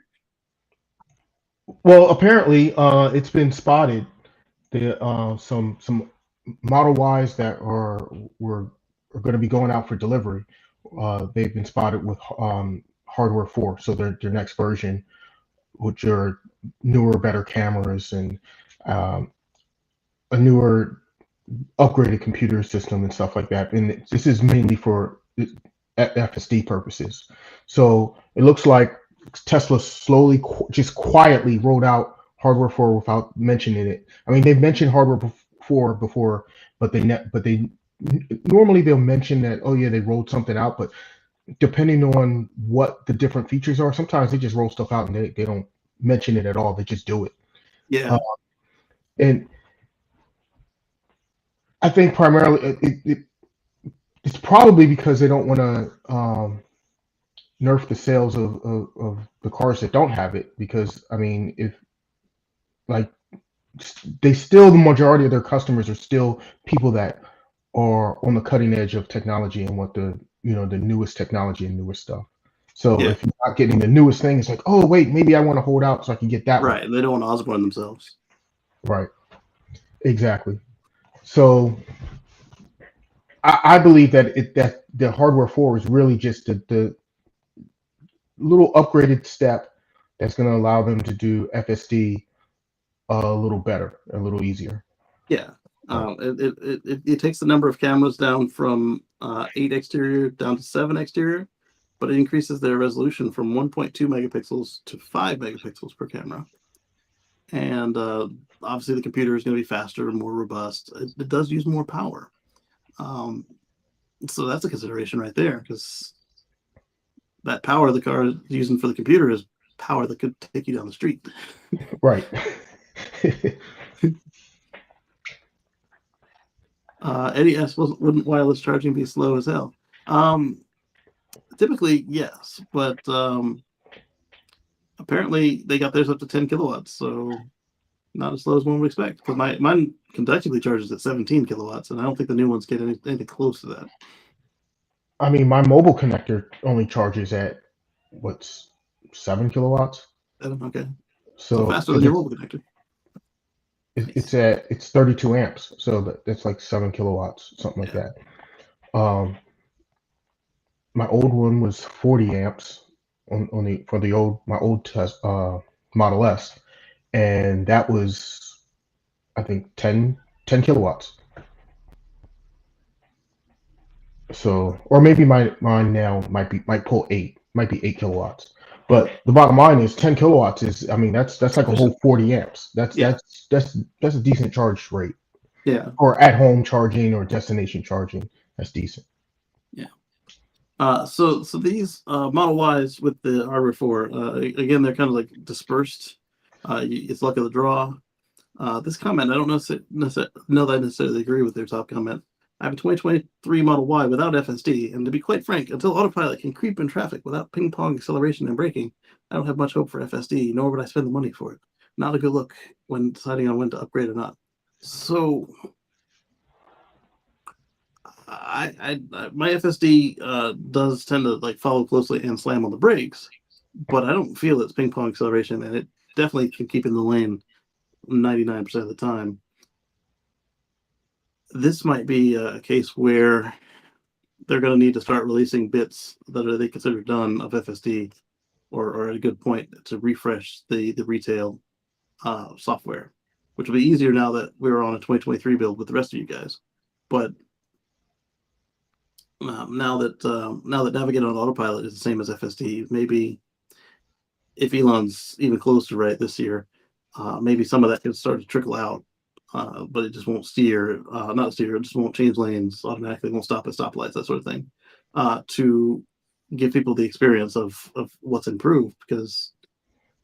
Well, apparently, it's been spotted that some Model Ys that are going to be going out for delivery. They've been spotted with hardware 4, so their next version, which are newer, better cameras and a newer, upgraded computer system and stuff like that. And this is mainly for FSD purposes. So it looks like Tesla slowly, just quietly rolled out hardware 4 without mentioning it. I mean, they've mentioned hardware 4 before, but they normally they'll mention that, oh yeah, they rolled something out, but depending on what the different features are, sometimes they just roll stuff out and they don't mention it at all. They just do it. Yeah. And I think primarily it's probably because they don't want to nerf the sales of the cars that don't have it. Because I mean, if like the majority of their customers are still people that are on the cutting edge of technology and want the newest technology and newest stuff. So Yeah. if you're not getting the newest thing, it's like, oh wait, maybe I want to hold out so I can get that Right. one. They don't want to Osborne themselves. Right. Exactly. So I believe that the hardware 4 is really just the little upgraded step that's going to allow them to do FSD a little better, a little easier. Yeah. It takes the number of cameras down from 8 exterior down to 7 exterior, but it increases their resolution from 1.2 megapixels to 5 megapixels per camera. And obviously the computer is going to be faster and more robust. It does use more power. So that's a consideration right there, because that power the car is using for the computer is power that could take you down the street. Right. Eddie asks, wouldn't wireless charging be slow as hell? Typically, yes, but apparently they got theirs up to 10 kilowatts, so not as slow as one would expect. Because mine conductively charges at 17 kilowatts, and I don't think the new ones get anything close to that. I mean, my mobile connector only charges at what's 7 kilowatts. Okay, so So faster than your this mobile connector. it's Nice. at it's 32 amps. So that's like 7 kilowatts, something like Yeah. that. My old one was 40 amps on the for the old my old test Model S, and that was I think 10 kilowatts. So, or maybe mine now might pull might be 8 kilowatts. But the bottom line is 10 kilowatts is, I mean, that's like a whole 40 amps. Yeah. That's a decent charge rate. Yeah. Or at home charging or destination charging. That's decent. Yeah. So these Model Ys with the Harbor 4, again, they're kind of like dispersed. It's luck of the draw. This comment, I don't know that I necessarily agree with their top comment. I have a 2023 Model Y without FSD, and to be quite frank, until autopilot can creep in traffic without ping pong acceleration and braking, I don't have much hope for FSD, nor would I spend the money for it. Not a good look when deciding on when to upgrade or not. So, my FSD does tend to like follow closely and slam on the brakes, but I don't feel its ping pong acceleration, and it definitely can keep in the lane 99% of the time. This might be a case where they're going to need to start releasing bits that they consider done of FSD, or at a good point to refresh the retail software, which will be easier now that we're on a 2023 build with the rest of you guys. But now that Navigate on Autopilot is the same as FSD, maybe if Elon's even close to right this year, maybe some of that can start to trickle out. But it just won't not steer, it just won't change lanes automatically, won't stop at stoplights, that sort of thing, to give people the experience of what's improved. Because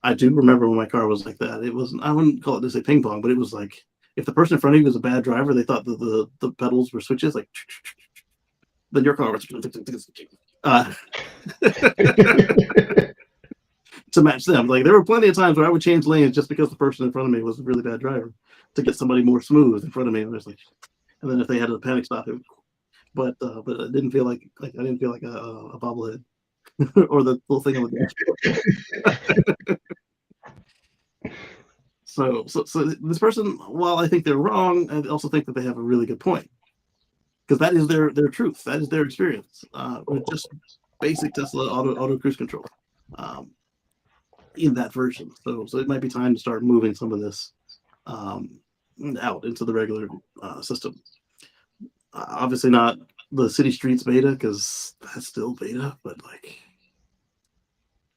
I do remember when my car was like that. It wasn't, I wouldn't call it to say ping pong, but it was like if the person in front of you was a bad driver, they thought that the pedals were switches, like then your car was to match them. Like there were plenty of times where I would change lanes just because the person in front of me was a really bad driver to get somebody more smooth in front of me. And and then if they had a panic stop, but it didn't feel like I didn't feel like a bobblehead or the little thing on the dashboard. So this person, while I think they're wrong, I also think that they have a really good point, because that is their truth. That is their experience with just basic Tesla auto cruise control. In that version. So it might be time to start moving some of this out into the regular system. Obviously not the city streets beta, because that's still beta, but like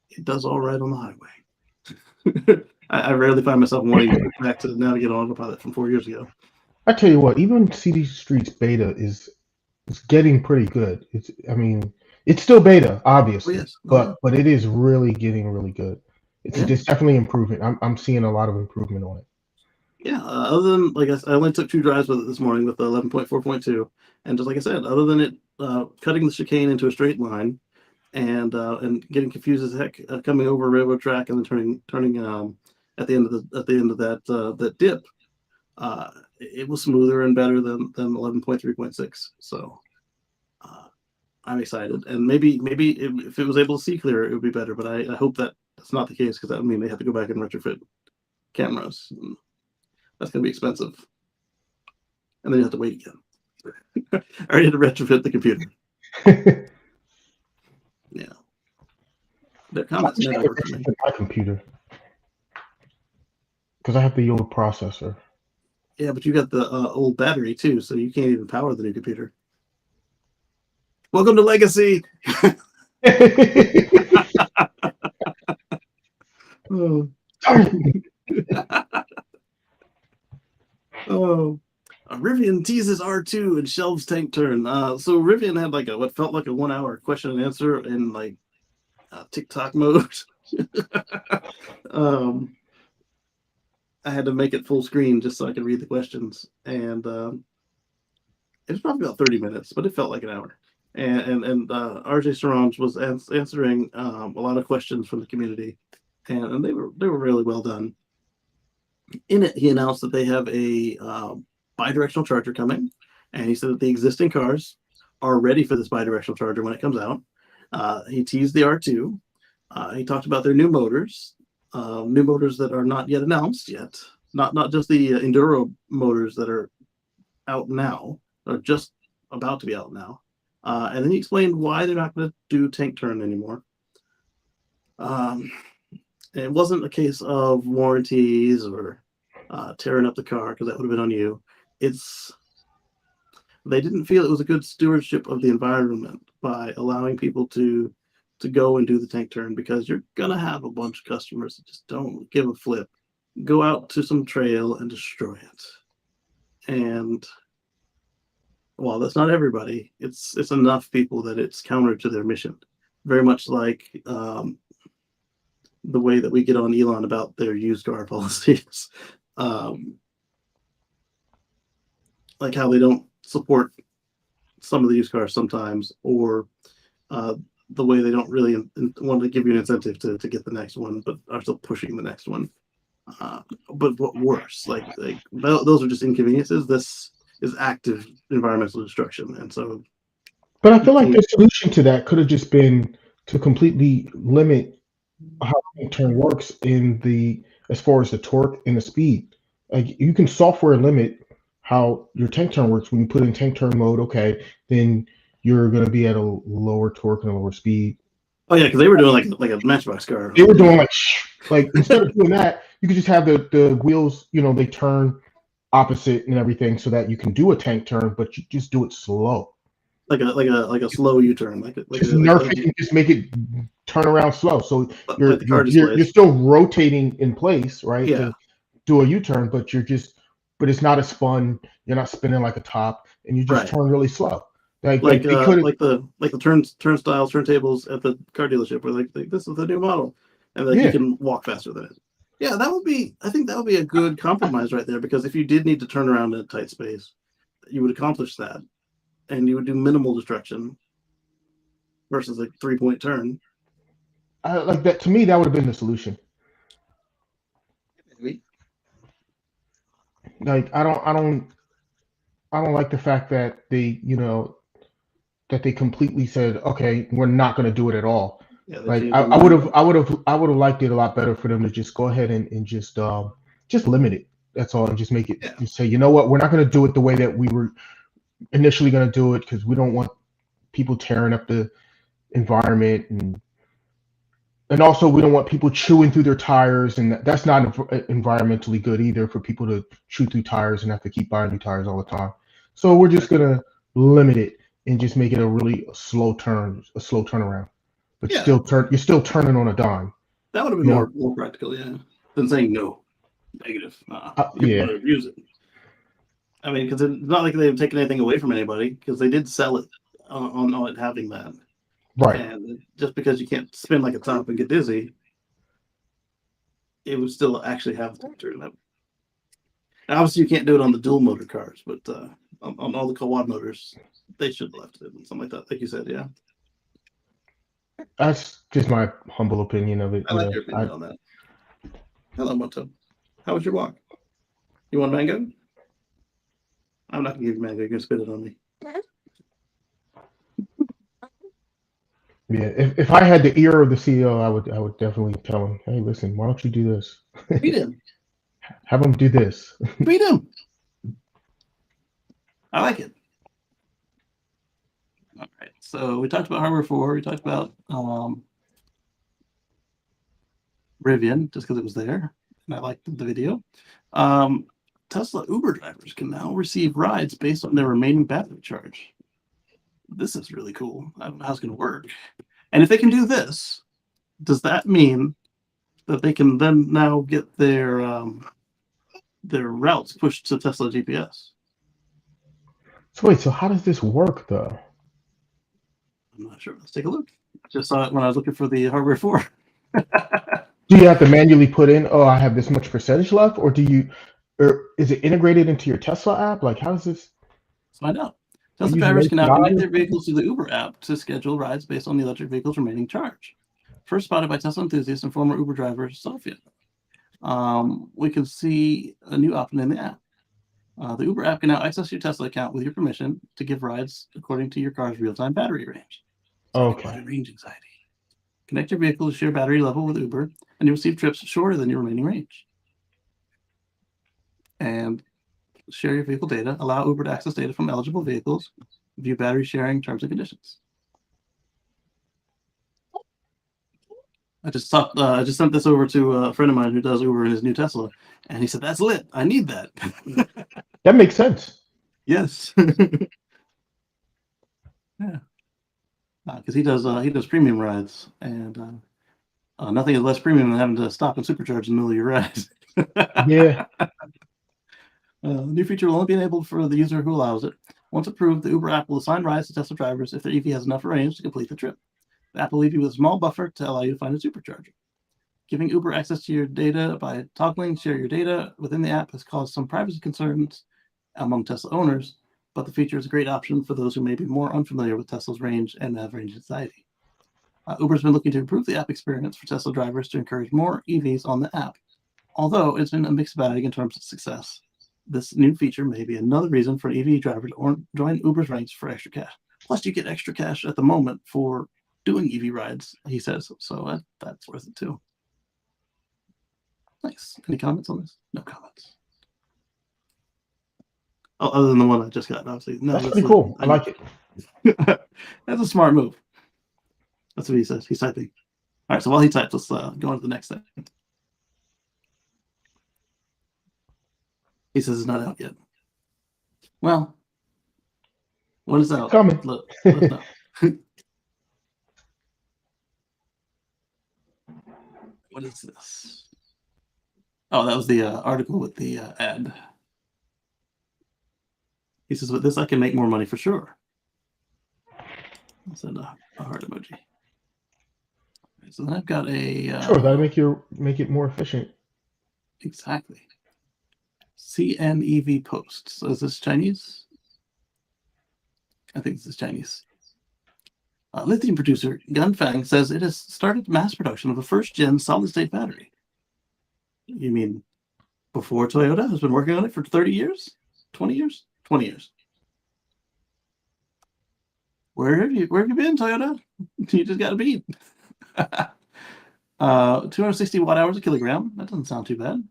it does all right on the highway. I rarely find myself wanting to go back to Navigate on Autopilot from 4 years ago. I tell you what, even City Streets beta is getting pretty good. I mean, it's still beta, obviously, Yes. but it is really getting really good. It's Yeah. definitely improving. I'm seeing a lot of improvement on it. Yeah, other than like I only took 2 drives with it this morning with the 11.4.2, and just like I said, other than it cutting the chicane into a straight line and getting confused as heck coming over a railroad track and then turning at the end of that dip, it was smoother and better than 11.3.6. So I'm excited, and maybe if it was able to see clearer, it would be better. But I hope that that's not the case, because that would mean they have to go back and retrofit cameras. That's going to be expensive, and then you have to wait again. I already had to retrofit the computer. Yeah, their comments never work for me. My computer, because I have the old processor. Yeah, but you got the old battery too, so you can't even power the new computer. Welcome to Legacy. Oh. Oh. Rivian teases R2 and shelves tank turn. So Rivian had like what felt like a 1 hour question and answer in like TikTok mode. I had to make it full screen just so I could read the questions, and it was probably about 30 minutes, but it felt like an hour. And RJ Sarange was answering a lot of questions from the community, and they were really well done. In it, he announced that they have a bidirectional charger coming, and he said that the existing cars are ready for this bidirectional charger when it comes out. He teased the R2. He talked about their new motors that are not yet announced yet. Not just the enduro motors that are out now, or just about to be out now. And then he explained why they're not going to do tank turn anymore. It wasn't a case of warranties or tearing up the car, because that would have been on you. They didn't feel it was a good stewardship of the environment by allowing people to go and do the tank turn, because you're gonna have a bunch of customers that just don't give a flip, go out to some trail and destroy it. And while that's not everybody, it's enough people that it's counter to their mission. Very much like the way that we get on Elon about their used car policies. Like how they don't support some of the used cars sometimes, or the way they don't really want to give you an incentive to get the next one, but are still pushing the next one. But what worse, like those are just inconveniences. This is active environmental destruction, and so. But I feel like the solution to that could have just been to completely limit how tank turn works as far as the torque and the speed. Like you can software limit how your tank turn works. When you put in tank turn mode, okay, then you're going to be at a lower torque and a lower speed. Oh yeah, because they were doing like a Matchbox car. They were doing like instead of doing that, you could just have the wheels, they turn opposite and everything, so that you can do a tank turn, but you just do it slow. Like a slow U-turn, just make it turn around slow. So you're you're still rotating in place, right? Yeah. To do a U-turn, but it's not as fun. You're not spinning like a top, and you just turn really slow. Like the turnstiles, turntables at the car dealership, where like this is the new model, and then you can walk faster than it. Yeah, I think that would be a good compromise right there, because if you did need to turn around in a tight space, you would accomplish that, and you would do minimal destruction versus a 3-point turn. Like that, to me, that would have been the solution. Maybe. Like I don't like the fact that they completely said, okay, we're not going to do it at all. Yeah, like I would have liked it a lot better for them to just go ahead and just limit it. That's all, and just make it just say, you know what, we're not going to do it the way that we were initially going to do it, because we don't want people tearing up the environment, and also we don't want people chewing through their tires, and that's not environmentally good either, for people to chew through tires and have to keep buying new tires all the time. So we're just gonna limit it and just make it a slow turnaround. But you're still turning on a dime. That would have been more practical, than saying no, negative. Use it. I mean, because it's not like they've taken anything away from anybody, because they did sell it on it having that. Right. And just because you can't spin like a top and get dizzy, it would still actually have the turn. And obviously, you can't do it on the dual motor cars, but on all the quad motors, they should have left it and something like that. Like you said, yeah. That's just my humble opinion of it. I like your opinion on that. Hello, Moto. How was your walk? You want mango? I'm not gonna give you mango. You're gonna spit it on me. Yeah, if I had the ear of the CEO, I would definitely tell him, hey, listen, why don't you do this? Beat him. Have him do this. Beat him. I like it. All right. So we talked about Hardware 4. We talked about Rivian, just because it was there, and I liked the video. Tesla Uber drivers can now receive rides based on their remaining battery charge. This is really cool. I don't know how it's going to work. And if they can do this, does that mean that they can then now get their routes pushed to Tesla GPS? So wait, so how does this work though? I'm not sure. Let's take a look. I just saw it when I was looking for the Hardware 4. Do you have to manually put in, oh, I have this much percentage left, or is it integrated into your Tesla app? Like, how does this? Let's find out. Tesla drivers can now connect their vehicles to the Uber app to schedule rides based on the electric vehicle's remaining charge. First spotted by Tesla enthusiast and former Uber driver Sophia. We can see a new option in the app. The Uber app can now access your Tesla account with your permission to give rides according to your car's real-time battery range. So Okay. range anxiety. Connect your vehicle to share battery level with Uber, and you receive trips shorter than your remaining range. And share your vehicle data. Allow Uber to access data from eligible vehicles. View battery sharing terms and conditions. I just sent this over to a friend of mine who does Uber in his new Tesla, and he said, "That's lit. I need that." That makes sense. Yes. Yeah. Because he does premium rides, and nothing is less premium than having to stop and supercharge in the middle of your ride. Yeah. The new feature will only be enabled for the user who allows it. Once approved, the Uber app will assign rides to Tesla drivers if their EV has enough range to complete the trip. The app will leave you with a small buffer to allow you to find a supercharger. Giving Uber access to your data by toggling share your data within the app has caused some privacy concerns among Tesla owners, but the feature is a great option for those who may be more unfamiliar with Tesla's range and have range anxiety. Uber's been looking to improve the app experience for Tesla drivers to encourage more EVs on the app. Although it's been a mixed bag in terms of success, this new feature may be another reason for an EV driver to join Uber's ranks for extra cash. Plus, you get extra cash at the moment for doing EV rides, he says, so that's worth it too. Nice. Any comments on this? No comments. Oh, other than the one I just got, obviously. No, That's pretty cool. I like it. That's a smart move. That's what he says. He's typing. All right, so while he types, let's go on to the next thing. He says it's not out yet. Well, when it's out, Coming. let us know. What is this? Oh, that was the article with the ad. He says, with this, I can make more money for sure. I'll send a heart emoji. So then I've got a... Sure, that'll make it more efficient. Exactly. CNEV post. So is this Chinese? I think this is Chinese. Lithium producer Ganfeng says it has started mass production of the first-gen solid-state battery. You mean before Toyota has been working on it for 30 years? 20 years? 20 years. Where have you been, Toyota? You just got to beat. 260 watt-hours a kilogram. That doesn't sound too bad.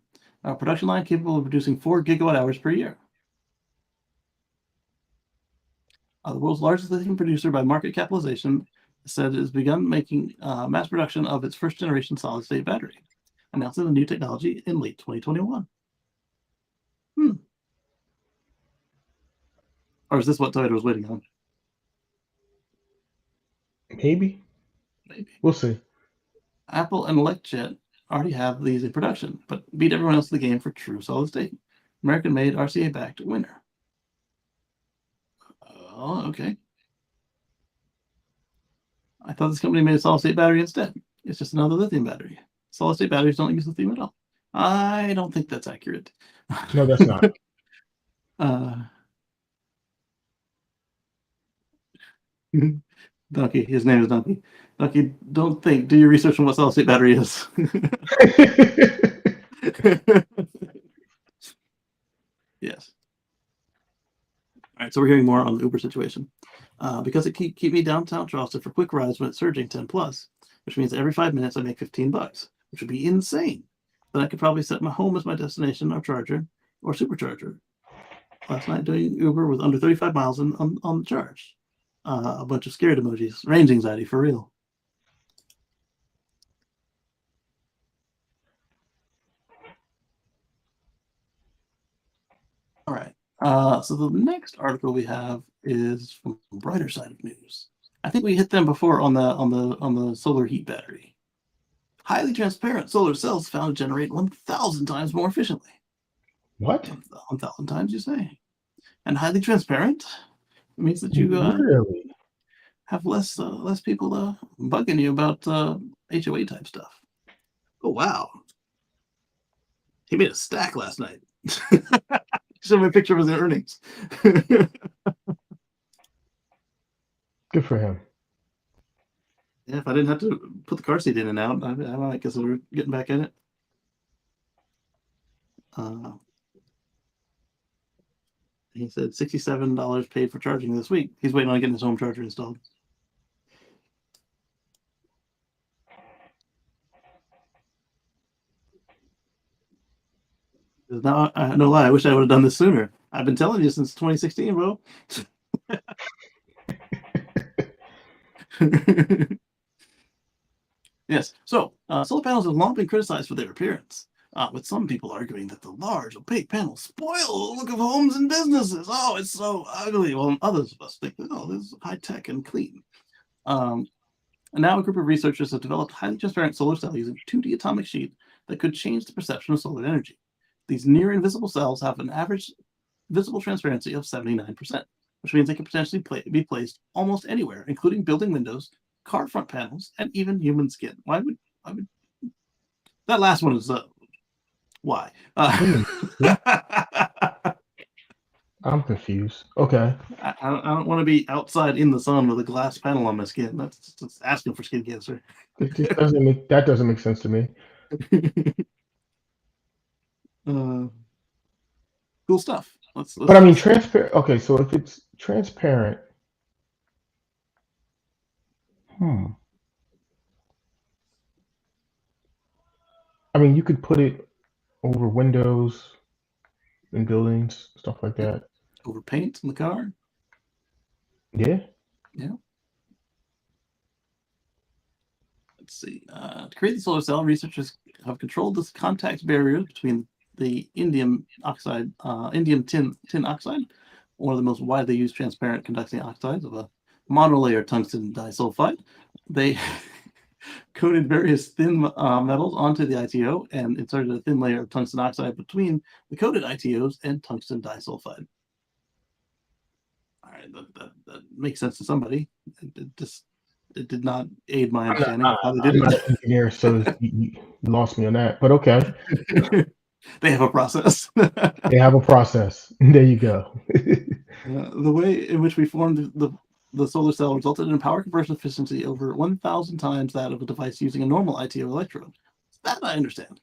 Production line capable of producing 4 gigawatt-hours per year. The world's largest lithium producer by market capitalization said it has begun making mass production of its first-generation solid-state battery, announcing the new technology in late 2021. Or is this what Toyota was waiting on? Maybe. We'll see. Apple and ElectJet already have these in production, but beat everyone else in the game for true solid-state. American-made, RCA-backed winner. Oh, okay. I thought this company made a solid-state battery instead. It's just another lithium battery. Solid-state batteries don't use lithium at all. I don't think that's accurate. No, that's not. Donkey, his name is Donkey. Donkey, don't think. Do your research on what solid-state battery is. Yes. All right, so we're hearing more on the Uber situation. Because it keep me downtown Charleston for quick rides when it's surging 10 plus, which means every 5 minutes I make $15, which would be insane. Then I could probably set my home as my destination or charger or supercharger. Last night doing Uber with under 35 miles on the charge. A bunch of scared emojis. Range anxiety for real. All right. So the next article we have is from Brighter Side of News. I think we hit them before on the solar heat battery. Highly transparent solar cells found to generate 1,000 times more efficiently. What? 1,000 times, you say? And highly transparent? It means that you really have less people bugging you about HOA type stuff. Oh wow! He made a stack last night. Showed me a picture of his earnings. good for him. Yeah, if I didn't have to put the car seat in and out, I might consider getting back in it. He said $67 paid for charging this week. He's waiting on getting his home charger installed. No, no lie. I wish I would have done this sooner. I've been telling you since 2016, bro. Yes. So solar panels have long been criticized for their appearance, with some people arguing that the large, opaque panels spoil the look of homes and businesses. Oh, it's so ugly. Well, others of us think, oh, this is high tech and clean. And now a group of researchers have developed highly transparent solar cells using 2D atomic sheet that could change the perception of solar energy. These near invisible cells have an average visible transparency of 79%, which means they can potentially be placed almost anywhere, including building windows, car front panels, and even human skin. Why would that last one is why? I'm confused. Okay. I don't want to be outside in the sun with a glass panel on my skin. That's asking for skin cancer. That doesn't make sense to me. Cool stuff. But I mean, transparent. Okay, so if it's transparent, I mean, you could put it over windows in buildings, stuff like that. Over paint in the car. Yeah. Yeah. Let's see. To create the solar cell, researchers have controlled the contact barrier between the indium tin oxide, one of the most widely used transparent conducting oxides of a monolayer tungsten disulfide. They coated various thin metals onto the ITO and inserted a thin layer of tungsten oxide between the coated ITOs and tungsten disulfide. All right, that makes sense to somebody. It did not aid my understanding of how they did I'm not it. an engineer, so you lost me on that. But okay. They have a process. They have a process. There you go. The way in which we formed the solar cell resulted in power conversion efficiency over 1,000 times that of a device using a normal ITO electrode. That I understand.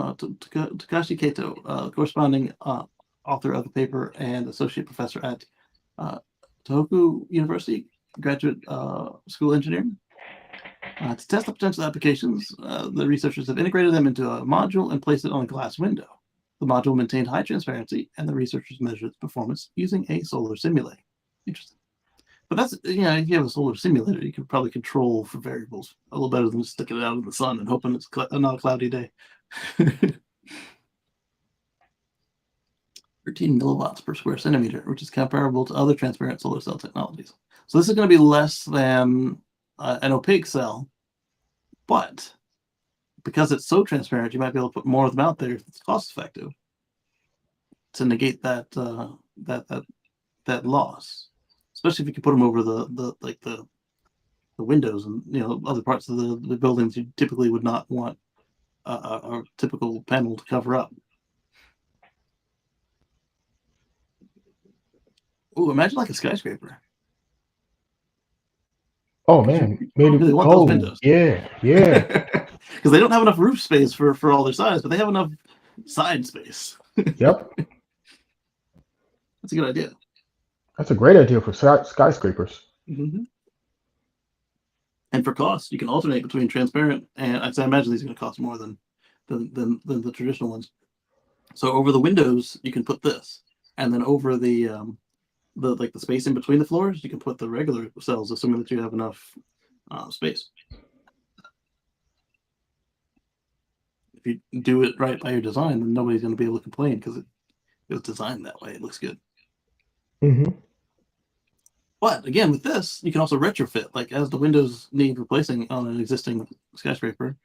Takashi Kato, corresponding author of the paper and associate professor at Tohoku University Graduate School Engineering. To test the potential applications, the researchers have integrated them into a module and placed it on a glass window. The module maintained high transparency, and the researchers measured its performance using a solar simulator. Interesting. But that's, if you have a solar simulator, you can probably control for variables a little better than just sticking it out in the sun and hoping it's not a cloudy day. 13 milliwatts per square centimeter, which is comparable to other transparent solar cell technologies. So this is going to be less than an opaque cell, but because it's so transparent, you might be able to put more of them out there if it's cost effective to negate that loss. Especially if you can put them over the windows and other parts of the buildings you typically would not want a typical panel to cover up. Oh, imagine like a skyscraper. Oh man, maybe. Really want those Oh windows. yeah. Because they don't have enough roof space for all their size, but they have enough side space. Yep. That's a good idea. That's a great idea for skyscrapers. Mm-hmm. And for cost, you can alternate between transparent and I imagine these are going to cost more than the traditional ones. So over the windows, you can put this, and then over the space in between the floors, you can put the regular cells, assuming that you have enough space. If you do it right by your design, then nobody's going to be able to complain because it was designed that way. It looks good. Mm-hmm. But again, with this, you can also retrofit, like as the windows need replacing on an existing skyscraper,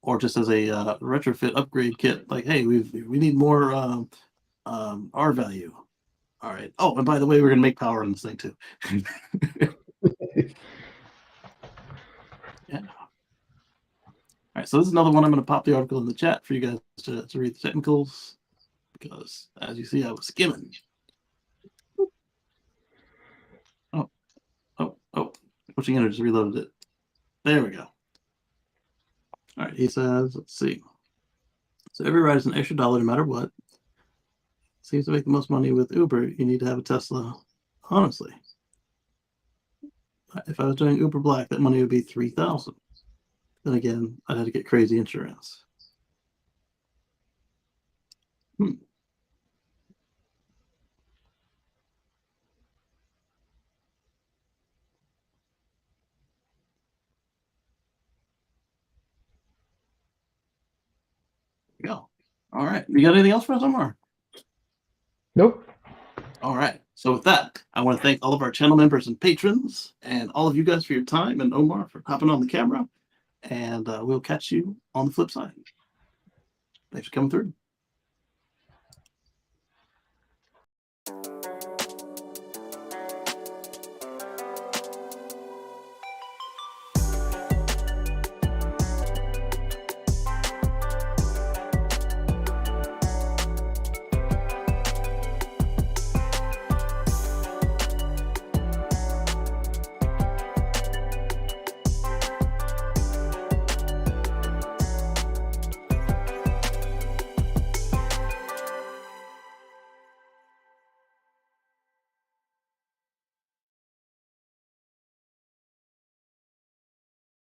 or just as a retrofit upgrade kit. Like, hey, we need more R value. All right. Oh, and by the way, we're gonna make power on this thing too. Yeah. All right. So this is another one. I'm gonna pop the article in the chat for you guys to read the technicals, because as you see, I was skimming. Oh, pushing enter just reloaded it. There we go. All right, he says, let's see. So every ride is an extra dollar no matter what. Seems to make the most money with Uber. You need to have a Tesla. Honestly, if I was doing Uber Black, that money would be $3,000. Then again, I'd have to get crazy insurance. Hmm. Go. All right. You got anything else for us, Omar? Nope. All right. So with that, I want to thank all of our channel members and patrons and all of you guys for your time and Omar for hopping on the camera. And we'll catch you on the flip side. Thanks for coming through.